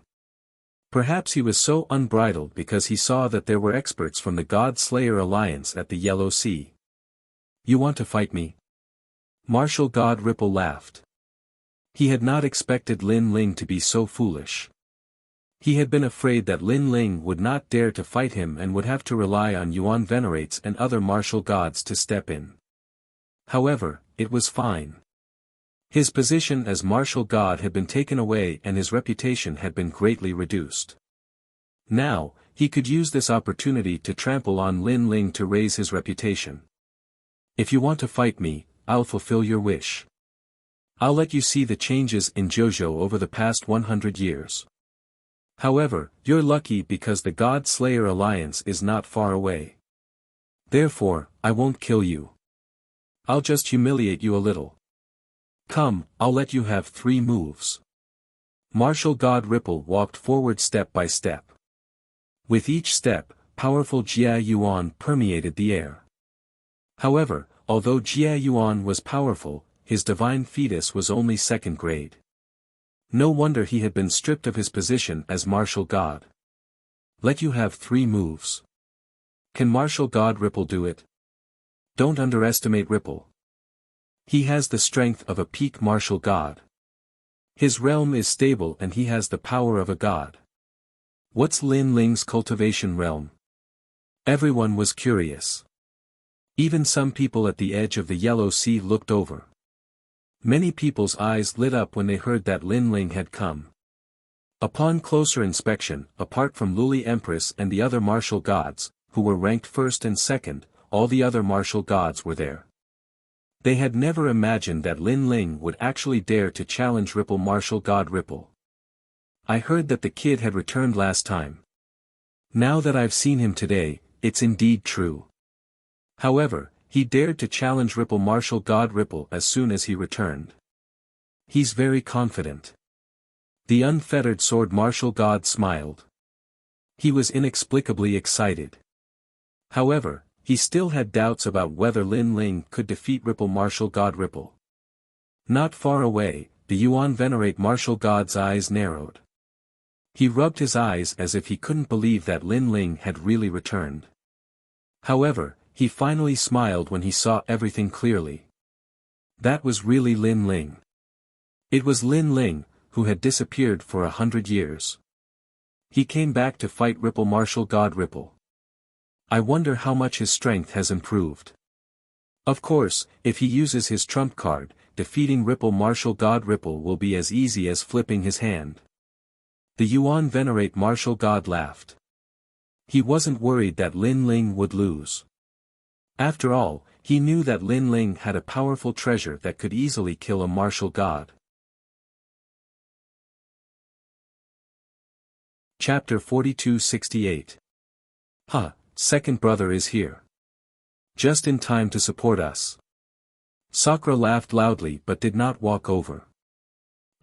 Perhaps he was so unbridled because he saw that there were experts from the God Slayer Alliance at the Yellow Sea. You want to fight me? Martial God Ripple laughed. He had not expected Lin Ling to be so foolish. He had been afraid that Lin Ling would not dare to fight him and would have to rely on Yuan Venerates and other martial gods to step in. However, it was fine. His position as martial god had been taken away and his reputation had been greatly reduced. Now, he could use this opportunity to trample on Lin Ling to raise his reputation. If you want to fight me, I'll fulfill your wish. I'll let you see the changes in JoJo over the past 100 years. However, you're lucky because the God Slayer Alliance is not far away. Therefore, I won't kill you. I'll just humiliate you a little. Come, I'll let you have 3 moves. Martial God Ripple walked forward step by step. With each step, powerful Jia Yuan permeated the air. However, although Jia Yuan was powerful, his divine fetus was only 2nd grade. No wonder he had been stripped of his position as martial god. Let you have 3 moves. Can martial god Ripple do it? Don't underestimate Ripple. He has the strength of a peak martial god. His realm is stable and he has the power of a god. What's Lin Ling's cultivation realm? Everyone was curious. Even some people at the edge of the Yellow Sea looked over. Many people's eyes lit up when they heard that Lin Ling had come. Upon closer inspection, apart from Luli Empress and the other martial gods, who were ranked 1st and 2nd, all the other martial gods were there. They had never imagined that Lin Ling would actually dare to challenge Ripple martial god Ripple. I heard that the kid had returned last time. Now that I've seen him today, it's indeed true. However, he dared to challenge Ripple martial god Ripple as soon as he returned. He's very confident. The unfettered sword martial god smiled. He was inexplicably excited. However, he still had doubts about whether Lin Ling could defeat Ripple martial god Ripple. Not far away, the Yuan Venerate martial god's eyes narrowed. He rubbed his eyes as if he couldn't believe that Lin Ling had really returned. However, he finally smiled when he saw everything clearly. That was really Lin Ling. It was Lin Ling, who had disappeared for 100 years. He came back to fight Ripple martial god Ripple. I wonder how much his strength has improved. Of course, if he uses his trump card, defeating Ripple martial god Ripple will be as easy as flipping his hand. The Yuan Venerate martial god laughed. He wasn't worried that Lin Ling would lose. After all, he knew that Lin Ling had a powerful treasure that could easily kill a martial god. Chapter 4268. Huh, second brother is here. Just in time to support us. Sakura laughed loudly but did not walk over.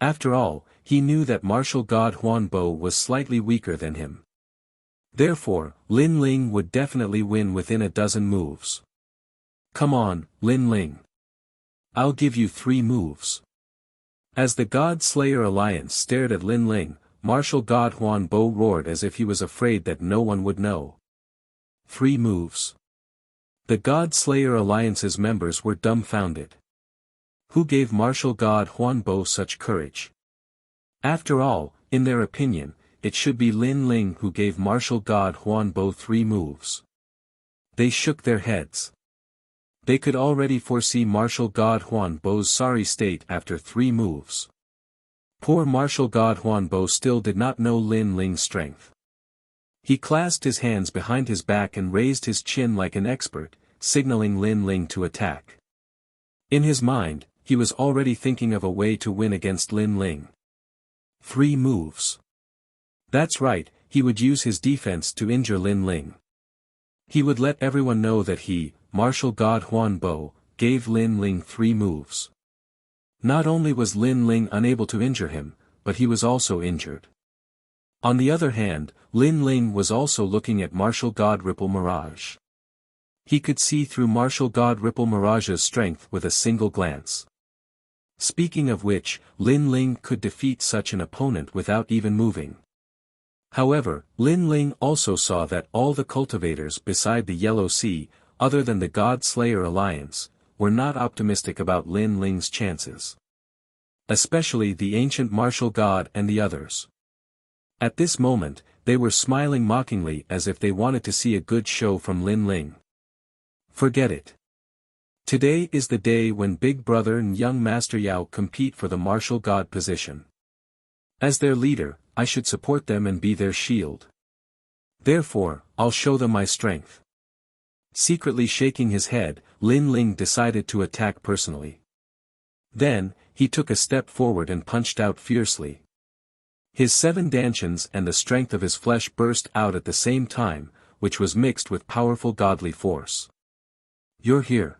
After all, he knew that martial god Huan Bo was slightly weaker than him. Therefore, Lin Ling would definitely win within a dozen moves. Come on, Lin Ling. I'll give you 3 moves. As the God Slayer Alliance stared at Lin Ling, martial god Huan Bo roared as if he was afraid that no one would know. 3 moves. The God Slayer Alliance's members were dumbfounded. Who gave martial god Huan Bo such courage? After all, in their opinion, it should be Lin Ling who gave martial god Huan Bo 3 moves. They shook their heads. They could already foresee martial god Huan Bo's sorry state after 3 moves. Poor martial god Huan Bo still did not know Lin Ling's strength. He clasped his hands behind his back and raised his chin like an expert, signaling Lin Ling to attack. In his mind, he was already thinking of a way to win against Lin Ling. 3 moves. That's right, he would use his defense to injure Lin Ling. He would let everyone know that he, martial god Huan Bo, gave Lin Ling 3 moves. Not only was Lin Ling unable to injure him, but he was also injured. On the other hand, Lin Ling was also looking at martial god Ripple Mirage. He could see through martial god Ripple Mirage's strength with a single glance. Speaking of which, Lin Ling could defeat such an opponent without even moving. However, Lin Ling also saw that all the cultivators beside the Yellow Sea, other than the God Slayer Alliance, were not optimistic about Lin Ling's chances. Especially the ancient martial god and the others. At this moment, they were smiling mockingly as if they wanted to see a good show from Lin Ling. Forget it. Today is the day when Big Brother and young Master Yao compete for the martial god position. As their leader, I should support them and be their shield. Therefore, I'll show them my strength. Secretly shaking his head, Lin Ling decided to attack personally. Then, he took a step forward and punched out fiercely. His 7 dantians and the strength of his flesh burst out at the same time, which was mixed with powerful godly force. You're here.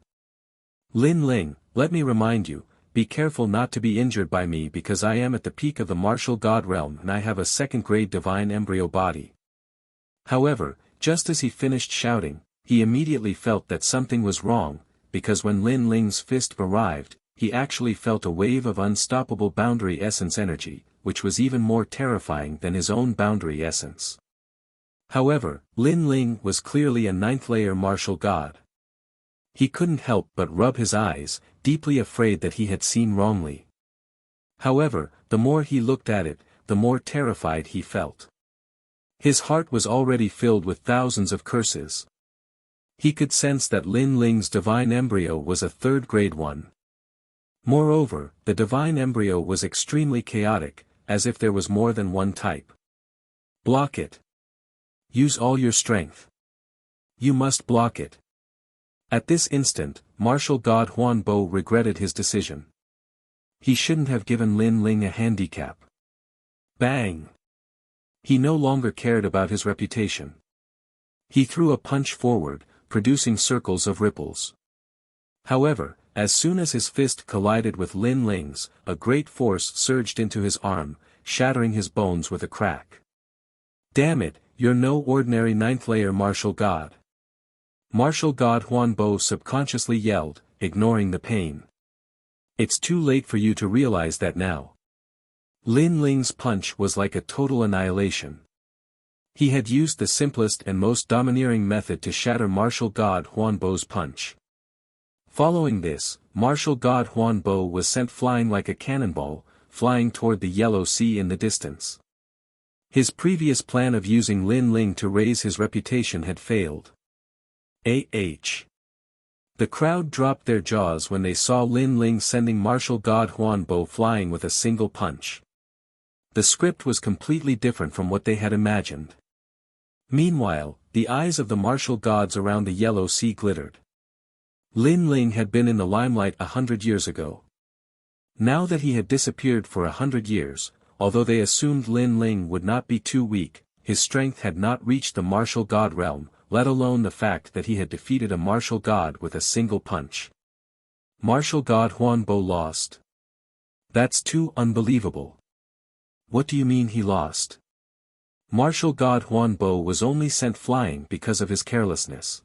Lin Ling, let me remind you, be careful not to be injured by me because I am at the peak of the martial god realm and I have a 2nd-grade divine embryo body. However, just as he finished shouting, he immediately felt that something was wrong, because when Lin Ling's fist arrived, he actually felt a wave of unstoppable boundary essence energy, which was even more terrifying than his own boundary essence. However, Lin Ling was clearly a 9th-layer martial god. He couldn't help but rub his eyes, deeply afraid that he had seen wrongly. However, the more he looked at it, the more terrified he felt. His heart was already filled with thousands of curses. He could sense that Lin Ling's divine embryo was a 3rd-grade one. Moreover, the divine embryo was extremely chaotic, as if there was more than one type. Block it. Use all your strength. You must block it. At this instant, martial god Huan Bo regretted his decision. He shouldn't have given Lin Ling a handicap. Bang! He no longer cared about his reputation. He threw a punch forward, producing circles of ripples. However, as soon as his fist collided with Lin Ling's, a great force surged into his arm, shattering his bones with a crack. Damn it, you're no ordinary 9th-layer martial god. Martial god Huan Bo subconsciously yelled, ignoring the pain. It's too late for you to realize that now. Lin Ling's punch was like a total annihilation. He had used the simplest and most domineering method to shatter martial god Huan Bo's punch. Following this, martial god Huan Bo was sent flying like a cannonball, flying toward the Yellow Sea in the distance. His previous plan of using Lin Ling to raise his reputation had failed. The crowd dropped their jaws when they saw Lin Ling sending martial god Huan Bo flying with a single punch. The script was completely different from what they had imagined. Meanwhile, the eyes of the martial gods around the Yellow Sea glittered. Lin Ling had been in the limelight 100 years ago. Now that he had disappeared for 100 years, although they assumed Lin Ling would not be too weak, his strength had not reached the martial god realm, let alone the fact that he had defeated a martial god with a single punch. Martial god Huan Bo lost. That's too unbelievable. What do you mean he lost? Martial god Huan Bo was only sent flying because of his carelessness.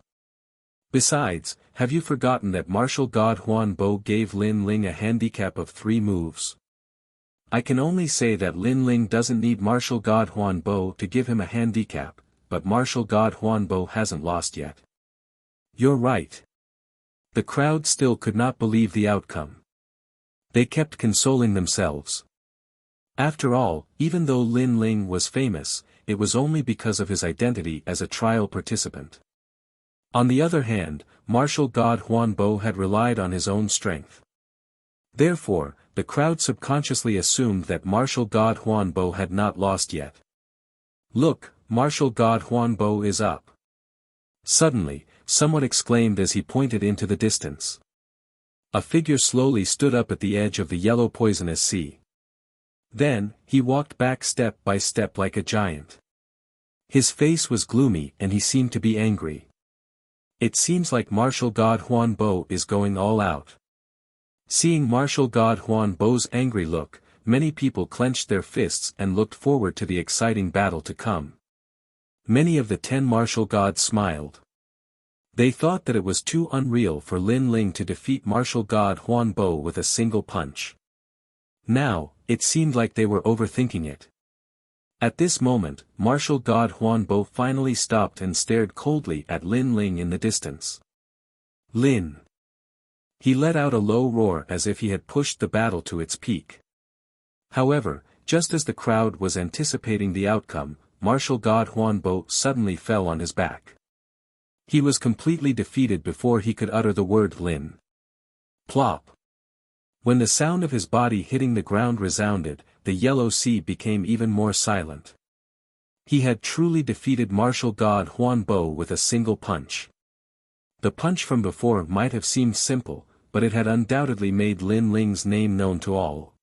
Besides, have you forgotten that martial god Huan Bo gave Lin Ling a handicap of 3 moves? I can only say that Lin Ling doesn't need martial god Huan Bo to give him a handicap, but martial god Huan Bo hasn't lost yet. You're right. The crowd still could not believe the outcome. They kept consoling themselves. After all, even though Lin Ling was famous, it was only because of his identity as a trial participant. On the other hand, martial god Huan Bo had relied on his own strength. Therefore, the crowd subconsciously assumed that martial god Huan Bo had not lost yet. Look, martial god Huan Bo is up. Suddenly, someone exclaimed as he pointed into the distance. A figure slowly stood up at the edge of the yellow poisonous sea. Then, he walked back step by step like a giant. His face was gloomy and he seemed to be angry. It seems like martial god Huan Bo is going all out. Seeing martial god Huan Bo's angry look, many people clenched their fists and looked forward to the exciting battle to come. Many of the 10 martial gods smiled. They thought that it was too unreal for Lin Ling to defeat martial god Huan Bo with a single punch. Now, it seemed like they were overthinking it. At this moment, martial god Huan Bo finally stopped and stared coldly at Lin Ling in the distance. Lin. He let out a low roar as if he had pushed the battle to its peak. However, just as the crowd was anticipating the outcome, martial god Huan Bo suddenly fell on his back. He was completely defeated before he could utter the word Lin. Plop. When the sound of his body hitting the ground resounded, the yellow sea became even more silent. He had truly defeated martial god Huan Bo with a single punch. The punch from before might have seemed simple, but it had undoubtedly made Lin Ling's name known to all.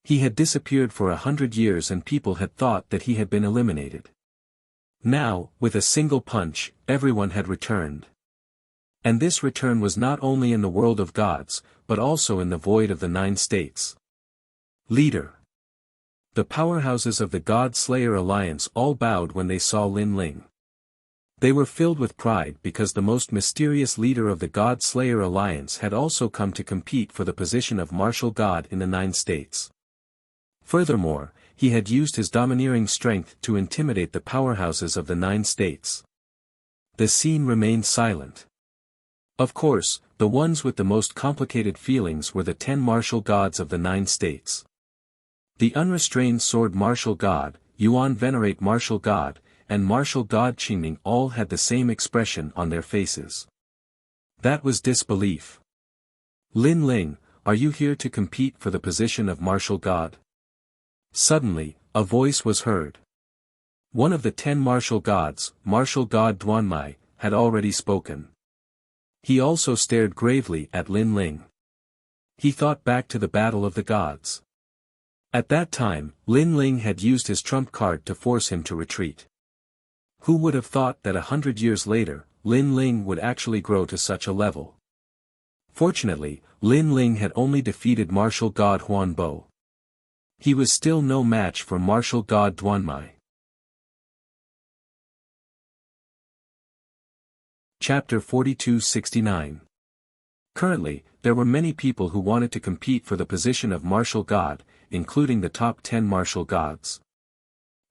He had disappeared for 100 years and people had thought that he had been eliminated. Now, with a single punch, everyone had returned. And this return was not only in the world of gods, but also in the void of the 9 states. Leader. The powerhouses of the God Slayer Alliance all bowed when they saw Lin Ling. They were filled with pride because the most mysterious leader of the God Slayer Alliance had also come to compete for the position of martial god in the 9 states. Furthermore, he had used his domineering strength to intimidate the powerhouses of the 9 states. The scene remained silent. Of course, the ones with the most complicated feelings were the 10 martial gods of the 9 states. The unrestrained sword martial god, Yuan venerate martial god, and martial god Qingming all had the same expression on their faces. That was disbelief. Lin Ling, are you here to compete for the position of martial god? Suddenly, a voice was heard. One of the 10 martial gods, martial god Duanmai, had already spoken. He also stared gravely at Lin Ling. He thought back to the battle of the gods. At that time, Lin Ling had used his trump card to force him to retreat. Who would have thought that 100 years later, Lin Ling would actually grow to such a level? Fortunately, Lin Ling had only defeated martial god Huan Bo. He was still no match for martial god Duanmai. Chapter 4269. Currently, there were many people who wanted to compete for the position of martial god, including the top 10 martial gods.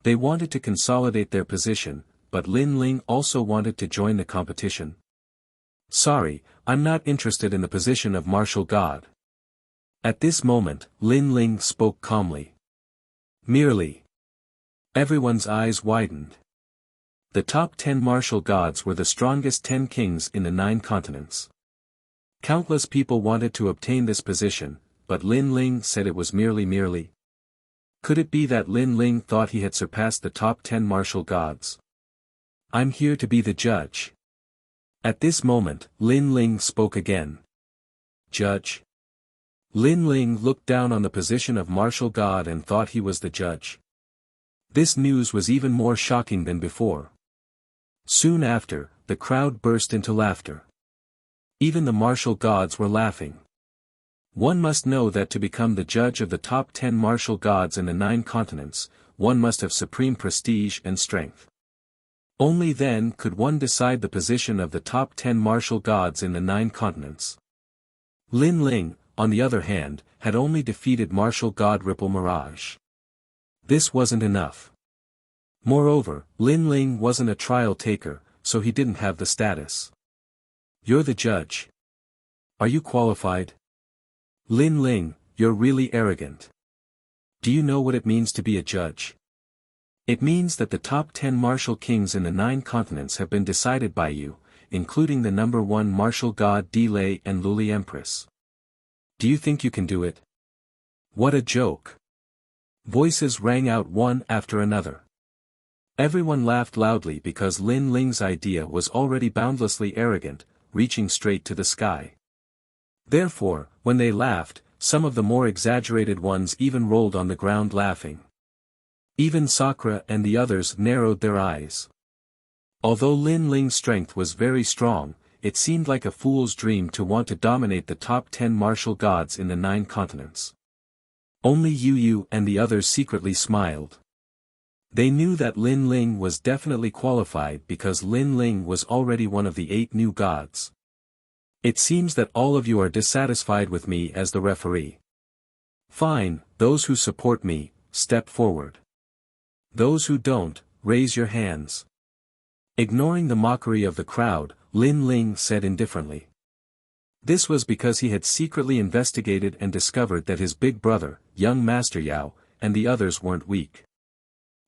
They wanted to consolidate their position, but Lin Ling also wanted to join the competition. Sorry, I'm not interested in the position of martial god. At this moment, Lin Ling spoke calmly. Merely. Everyone's eyes widened. The top 10 martial gods were the strongest 10 kings in the 9 continents. Countless people wanted to obtain this position, but Lin Ling said it was merely. Could it be that Lin Ling thought he had surpassed the top 10 martial gods? I'm here to be the judge. At this moment, Lin Ling spoke again. Judge? Lin Ling looked down on the position of martial god and thought he was the judge. This news was even more shocking than before. Soon after, the crowd burst into laughter. Even the martial gods were laughing. One must know that to become the judge of the top 10 martial gods in the 9 continents, one must have supreme prestige and strength. Only then could one decide the position of the top 10 martial gods in the 9 continents. Lin Ling, on the other hand, had only defeated martial god Ripple Mirage. This wasn't enough. Moreover, Lin Ling wasn't a trial taker, so he didn't have the status. You're the judge. Are you qualified? Lin Ling, you're really arrogant. Do you know what it means to be a judge? It means that the top 10 martial kings in the 9 continents have been decided by you, including the number 1 martial god Delay and Luli Empress. Do you think you can do it? What a joke. Voices rang out one after another. Everyone laughed loudly because Lin Ling's idea was already boundlessly arrogant, reaching straight to the sky. Therefore, when they laughed, some of the more exaggerated ones even rolled on the ground laughing. Even Sakura and the others narrowed their eyes. Although Lin Ling's strength was very strong, it seemed like a fool's dream to want to dominate the top 10 martial gods in the 9 continents. Only Yu Yu and the others secretly smiled. They knew that Lin Ling was definitely qualified because Lin Ling was already one of the 8 new gods. It seems that all of you are dissatisfied with me as the referee. Fine, those who support me, step forward. Those who don't, raise your hands. Ignoring the mockery of the crowd, Lin Ling said indifferently. This was because he had secretly investigated and discovered that his big brother, young Master Yao, and the others weren't weak.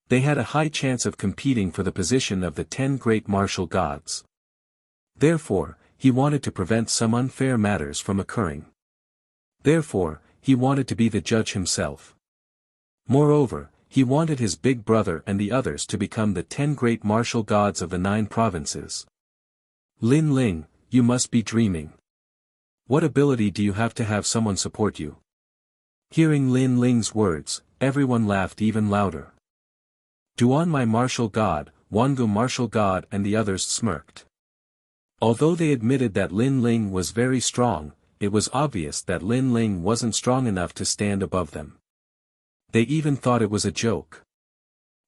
They had a high chance of competing for the position of the 10 great martial gods. Therefore, he wanted to prevent some unfair matters from occurring. Therefore, he wanted to be the judge himself. Moreover, he wanted his big brother and the others to become the 10 great martial gods of the 9 provinces. Lin Ling, you must be dreaming. What ability do you have to have someone support you? Hearing Lin Ling's words, everyone laughed even louder. Duan my martial god, Wangu martial god and the others smirked. Although they admitted that Lin Ling was very strong, it was obvious that Lin Ling wasn't strong enough to stand above them. They even thought it was a joke.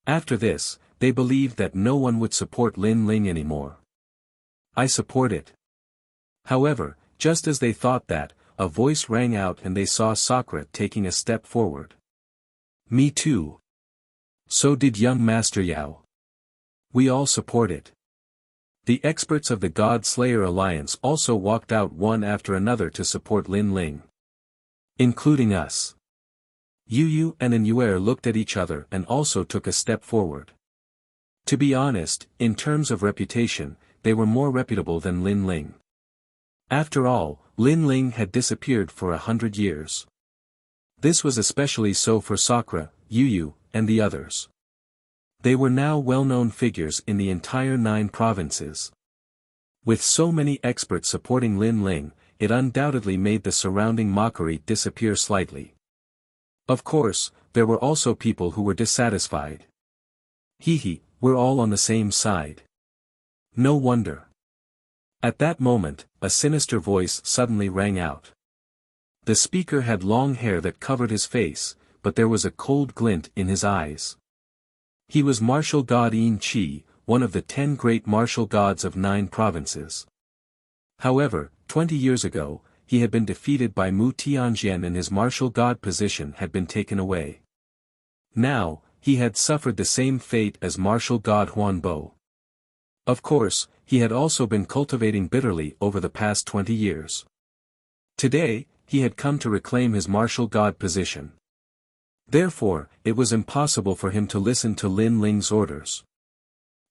After this, they believed that no one would support Lin Ling anymore. I support it. However, just as they thought that, a voice rang out and they saw Sakura taking a step forward. Me too. So did young Master Yao. We all support it. The experts of the God Slayer Alliance also walked out one after another to support Lin Ling. Including us. Yu Yu and Anuer looked at each other and also took a step forward. To be honest, in terms of reputation, they were more reputable than Lin Ling. After all, Lin Ling had disappeared for 100 years. This was especially so for Sakura, Yu Yu, and the others. They were now well-known figures in the entire 9 provinces. With so many experts supporting Lin Ling, it undoubtedly made the surrounding mockery disappear slightly. Of course, there were also people who were dissatisfied. Hee, we're all on the same side. No wonder. At that moment, a sinister voice suddenly rang out. The speaker had long hair that covered his face, but there was a cold glint in his eyes. He was martial god Yin Qi, one of the 10 great martial gods of 9 provinces. However, 20 years ago, he had been defeated by Mu Tianjian and his martial god position had been taken away. Now, he had suffered the same fate as martial god Huan Bo. Of course, he had also been cultivating bitterly over the past 20 years. Today, he had come to reclaim his martial god position. Therefore, it was impossible for him to listen to Lin Ling's orders.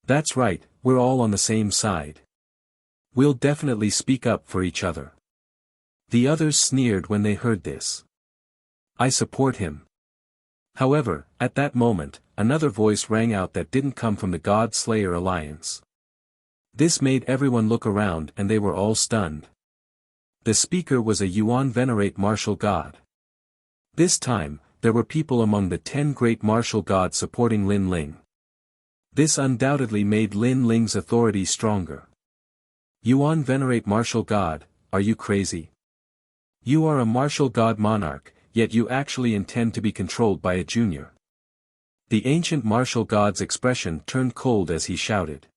That's right, we're all on the same side. We'll definitely speak up for each other. The others sneered when they heard this. I support him. However, at that moment, another voice rang out that didn't come from the God Slayer Alliance. This made everyone look around and they were all stunned. The speaker was a Yuan Venerate martial god. This time, there were people among the 10 great martial gods supporting Lin Ling. This undoubtedly made Lin Ling's authority stronger. Yuan Venerate martial god, are you crazy? You are a martial god monarch, yet you actually intend to be controlled by a junior. The ancient martial god's expression turned cold as he shouted.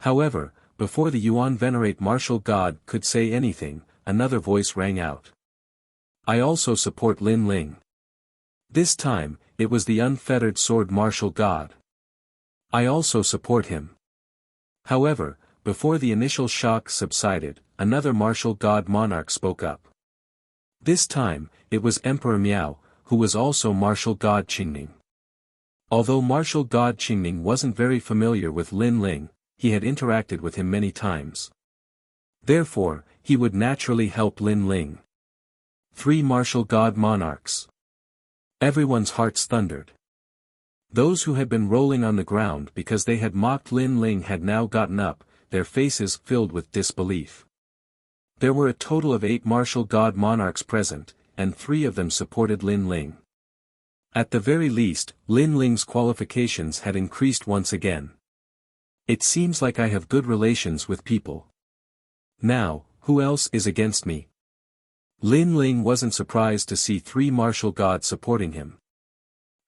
However, before the Yuan Venerate martial god could say anything, another voice rang out. I also support Lin Ling. This time, it was the unfettered sword martial god. I also support him. However, before the initial shock subsided, another martial god monarch spoke up. This time, it was Emperor Miao, who was also martial god Qingning. Although martial god Qingning wasn't very familiar with Lin Ling, he had interacted with him many times. Therefore, he would naturally help Lin Ling. 3 martial god monarchs. Everyone's hearts thundered. Those who had been rolling on the ground because they had mocked Lin Ling had now gotten up, their faces filled with disbelief. There were a total of 8 martial god monarchs present, and 3 of them supported Lin Ling. At the very least, Lin Ling's qualifications had increased once again. It seems like I have good relations with people. Now, who else is against me? Lin Ling wasn't surprised to see 3 martial gods supporting him.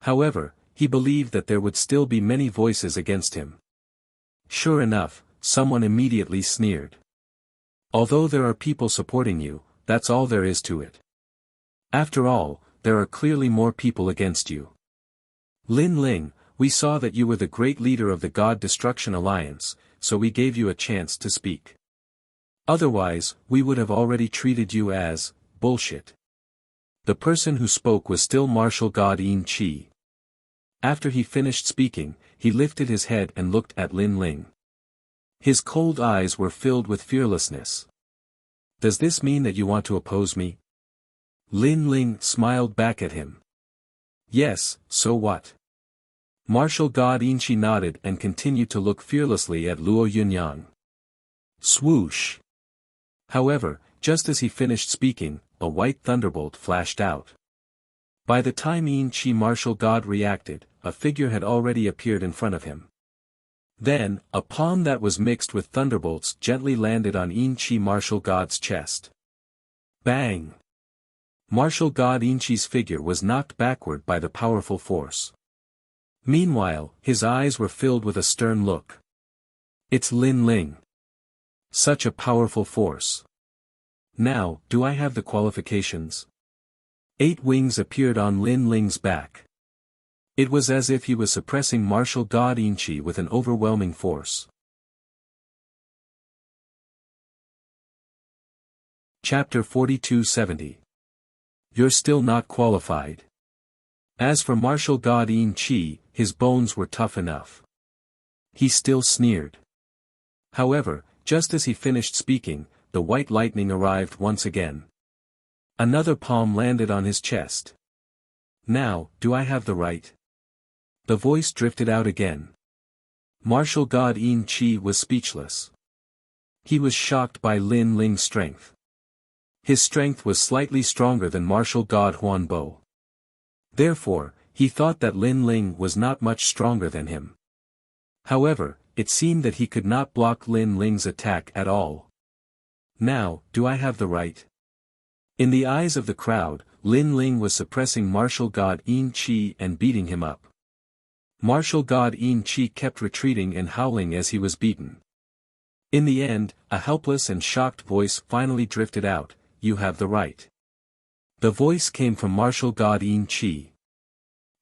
However, he believed that there would still be many voices against him. Sure enough, someone immediately sneered. Although there are people supporting you, that's all there is to it. After all, there are clearly more people against you. Lin Ling, we saw that you were the great leader of the God Destruction Alliance, so we gave you a chance to speak. Otherwise, we would have already treated you as bullshit. The person who spoke was still Martial God Yin Chi. After he finished speaking, he lifted his head and looked at Lin Ling. His cold eyes were filled with fearlessness. Does this mean that you want to oppose me? Lin Ling smiled back at him. Yes, so what? Martial God Yin Chi nodded and continued to look fearlessly at Luo Yunyang. Swoosh! However, just as he finished speaking, a white thunderbolt flashed out. By the time Yin Chi Martial God reacted, a figure had already appeared in front of him. Then, a palm that was mixed with thunderbolts gently landed on Yin Chi Martial God's chest. Bang! Martial God Yin Chi's figure was knocked backward by the powerful force. Meanwhile, his eyes were filled with a stern look. It's Lin Ling. Such a powerful force. Now, do I have the qualifications? 8 wings appeared on Lin Ling's back. It was as if he was suppressing Martial God Yin Chi with an overwhelming force. Chapter 4270. You're still not qualified. As for Martial God Yin Chi, his bones were tough enough. He still sneered. However, just as he finished speaking, the white lightning arrived once again. Another palm landed on his chest. Now, do I have the right? The voice drifted out again. Martial God Yin Chi was speechless. He was shocked by Lin Ling's strength. His strength was slightly stronger than Martial God Huan Bo. Therefore, he thought that Lin Ling was not much stronger than him. However, it seemed that he could not block Lin Ling's attack at all. Now, do I have the right? In the eyes of the crowd, Lin Ling was suppressing Martial God Yin Chi and beating him up. Martial God Yin Chi kept retreating and howling as he was beaten. In the end, a helpless and shocked voice finally drifted out, "You have the right." The voice came from Martial God Yin Chi.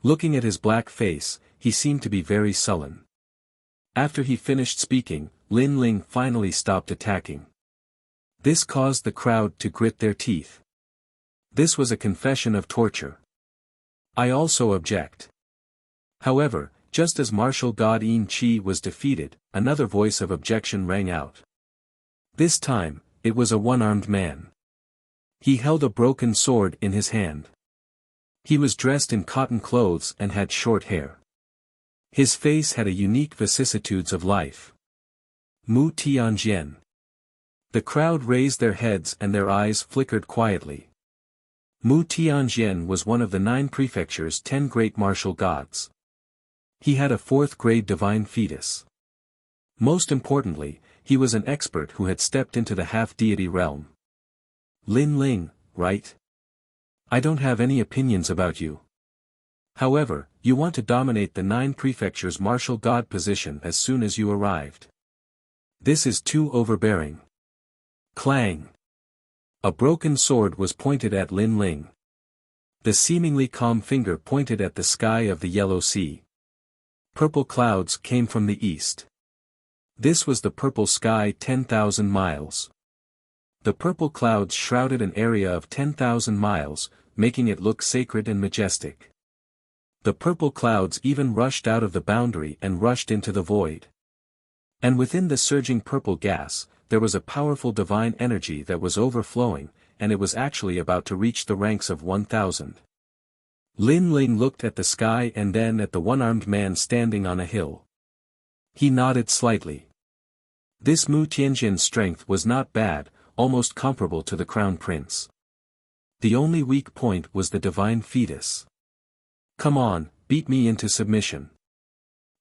Looking at his black face, he seemed to be very sullen. After he finished speaking, Lin Ling finally stopped attacking. This caused the crowd to grit their teeth. This was a confession of torture. I also object. However, just as Martial God Yin Chi was defeated, another voice of objection rang out. This time, it was a one-armed man. He held a broken sword in his hand. He was dressed in cotton clothes and had short hair. His face had a unique vicissitudes of life. Mu Tianjian. The crowd raised their heads and their eyes flickered quietly. Mu Tianjian was one of the 9 prefecture's 10 great martial gods. He had a 4th-grade divine fetus. Most importantly, he was an expert who had stepped into the half-deity realm. Lin Ling, right? I don't have any opinions about you. However, you want to dominate the 9 prefecture's martial god position as soon as you arrived. This is too overbearing. Clang! A broken sword was pointed at Lin Ling. The seemingly calm finger pointed at the sky of the Yellow Sea. Purple clouds came from the east. This was the purple sky 10,000 miles. The purple clouds shrouded an area of 10,000 miles, making it look sacred and majestic. The purple clouds even rushed out of the boundary and rushed into the void. And within the surging purple gas, there was a powerful divine energy that was overflowing, and it was actually about to reach the ranks of 1,000. Lin Ling looked at the sky and then at the one-armed man standing on a hill. He nodded slightly. This Mu Tianjian's strength was not bad, almost comparable to the crown prince. The only weak point was the divine fetus. Come on, beat me into submission.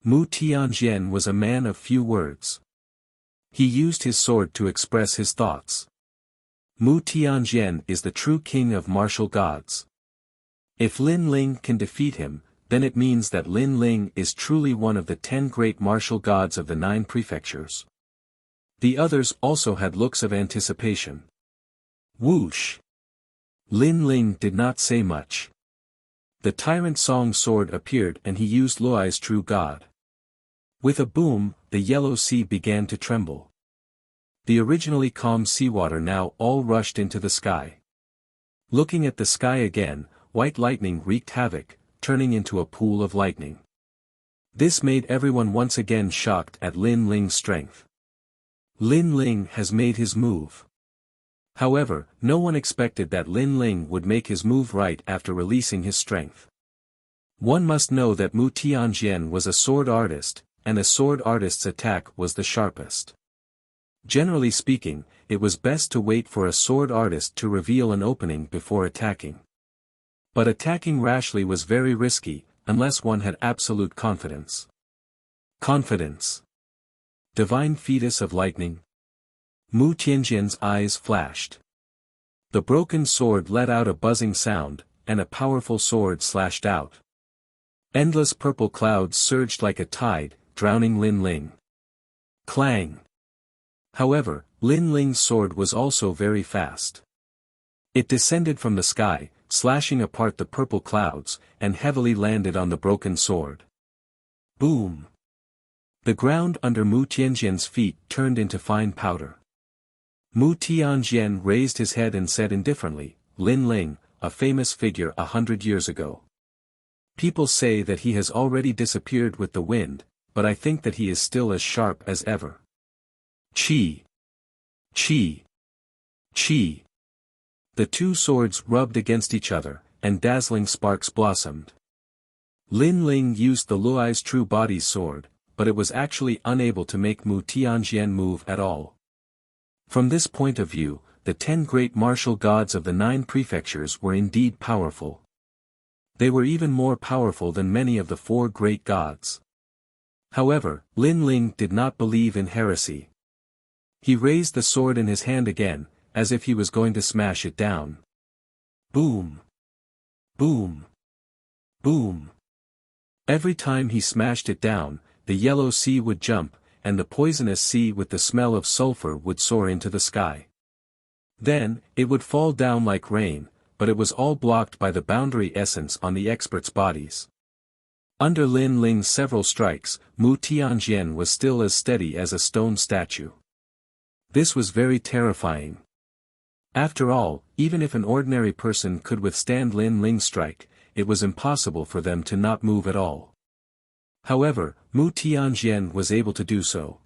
Mu Tianjian was a man of few words. He used his sword to express his thoughts. Mu Tianjian is the true king of martial gods. If Lin Ling can defeat him, then it means that Lin Ling is truly one of the 10 great martial gods of the 9 prefectures. The others also had looks of anticipation. Whoosh! Lin Ling did not say much. The Tyrant Song sword appeared and he used Luai's true god. With a boom, the yellow sea began to tremble. The originally calm seawater now all rushed into the sky. Looking at the sky again, white lightning wreaked havoc, turning into a pool of lightning. This made everyone once again shocked at Lin Ling's strength. Lin Ling has made his move. However, no one expected that Lin Ling would make his move right after releasing his strength. One must know that Mu Tianjian was a sword artist, and a sword artist's attack was the sharpest. Generally speaking, it was best to wait for a sword artist to reveal an opening before attacking. But attacking rashly was very risky, unless one had absolute confidence. Confidence. Divine fetus of lightning. Mu Tianjian's eyes flashed. The broken sword let out a buzzing sound, and a powerful sword slashed out. Endless purple clouds surged like a tide, drowning Lin Ling. Clang! However, Lin Ling's sword was also very fast. It descended from the sky, slashing apart the purple clouds, and heavily landed on the broken sword. Boom! The ground under Mu Tianjian's feet turned into fine powder. Mu Tianjian raised his head and said indifferently, "Lin Ling, a famous figure 100 years ago. People say that he has already disappeared with the wind, but I think that he is still as sharp as ever." Chi! Chi! Chi! The two swords rubbed against each other, and dazzling sparks blossomed. Lin Ling used the Luai's true body's sword, but it was actually unable to make Mu Tianjian move at all. From this point of view, the 10 great martial gods of the 9 prefectures were indeed powerful. They were even more powerful than many of the 4 great gods. However, Lin Ling did not believe in heresy. He raised the sword in his hand again, as if he was going to smash it down. Boom! Boom! Boom! Every time he smashed it down, the yellow sea would jump, and the poisonous sea with the smell of sulfur would soar into the sky. Then, it would fall down like rain, but it was all blocked by the boundary essence on the experts' bodies. Under Lin Ling's several strikes, Mu Tianjian was still as steady as a stone statue. This was very terrifying. After all, even if an ordinary person could withstand Lin Ling's strike, it was impossible for them to not move at all. However, Mu Tianjian was able to do so.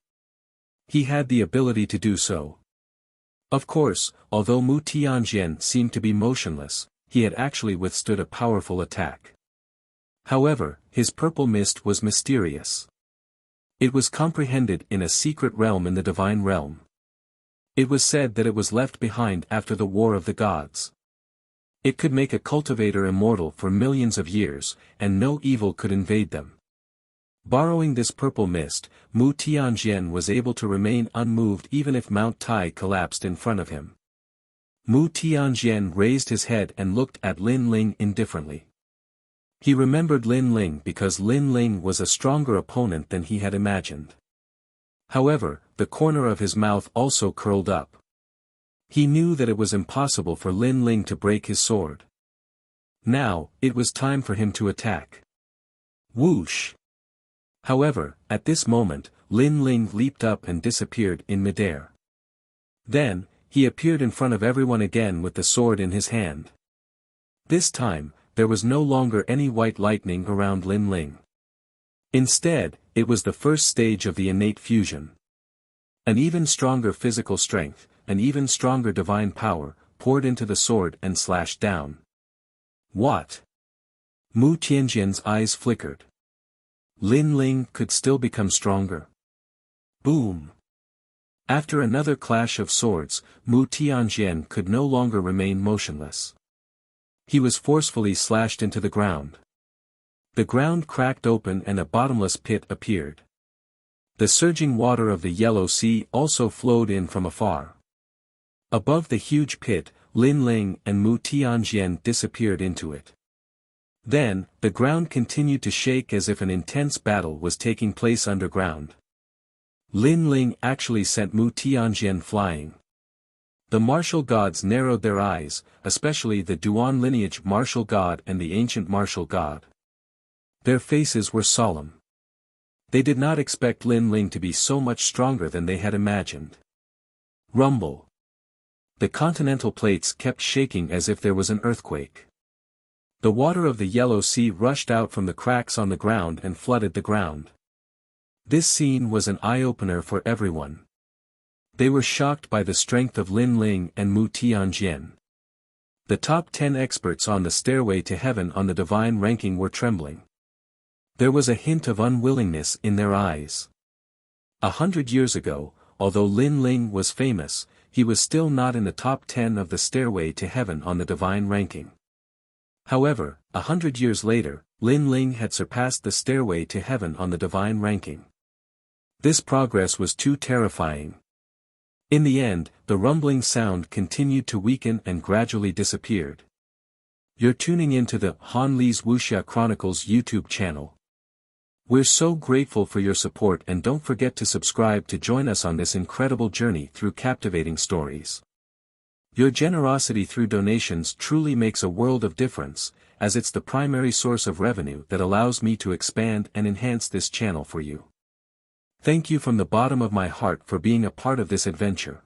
He had the ability to do so. Of course, although Mu Tianjian seemed to be motionless, he had actually withstood a powerful attack. However, his purple mist was mysterious. It was comprehended in a secret realm in the divine realm. It was said that it was left behind after the War of the Gods. It could make a cultivator immortal for millions of years, and no evil could invade them. Borrowing this purple mist, Mu Tianjian was able to remain unmoved even if Mount Tai collapsed in front of him. Mu Tianjian raised his head and looked at Lin Ling indifferently. He remembered Lin Ling because Lin Ling was a stronger opponent than he had imagined. However, the corner of his mouth also curled up. He knew that it was impossible for Lin Ling to break his sword. Now, it was time for him to attack. Whoosh! However, at this moment, Lin Ling leaped up and disappeared in midair. Then, he appeared in front of everyone again with the sword in his hand. This time, there was no longer any white lightning around Lin Ling. Instead, it was the first stage of the innate fusion. An even stronger physical strength, an even stronger divine power, poured into the sword and slashed down. What? Mu Tianjian's eyes flickered. Lin Ling could still become stronger. Boom! After another clash of swords, Mu Tianjian could no longer remain motionless. He was forcefully slashed into the ground. The ground cracked open and a bottomless pit appeared. The surging water of the Yellow Sea also flowed in from afar. Above the huge pit, Lin Ling and Mu Tianjian disappeared into it. Then, the ground continued to shake as if an intense battle was taking place underground. Lin Ling actually sent Mu Tianjian flying. The martial gods narrowed their eyes, especially the Duan lineage martial god and the ancient martial god. Their faces were solemn. They did not expect Lin Ling to be so much stronger than they had imagined. Rumble. The continental plates kept shaking as if there was an earthquake. The water of the Yellow Sea rushed out from the cracks on the ground and flooded the ground. This scene was an eye-opener for everyone. They were shocked by the strength of Lin Ling and Mu Tianjian. The top 10 experts on the stairway to heaven on the divine ranking were trembling. There was a hint of unwillingness in their eyes. 100 years ago, although Lin Ling was famous, he was still not in the top 10 of the stairway to heaven on the divine ranking. However, 100 years later, Lin Ling had surpassed the stairway to heaven on the divine ranking. This progress was too terrifying. In the end, the rumbling sound continued to weaken and gradually disappeared. You're tuning into the Han Li's Wuxia Chronicles YouTube channel. We're so grateful for your support, and don't forget to subscribe to join us on this incredible journey through captivating stories. Your generosity through donations truly makes a world of difference, as it's the primary source of revenue that allows me to expand and enhance this channel for you. Thank you from the bottom of my heart for being a part of this adventure.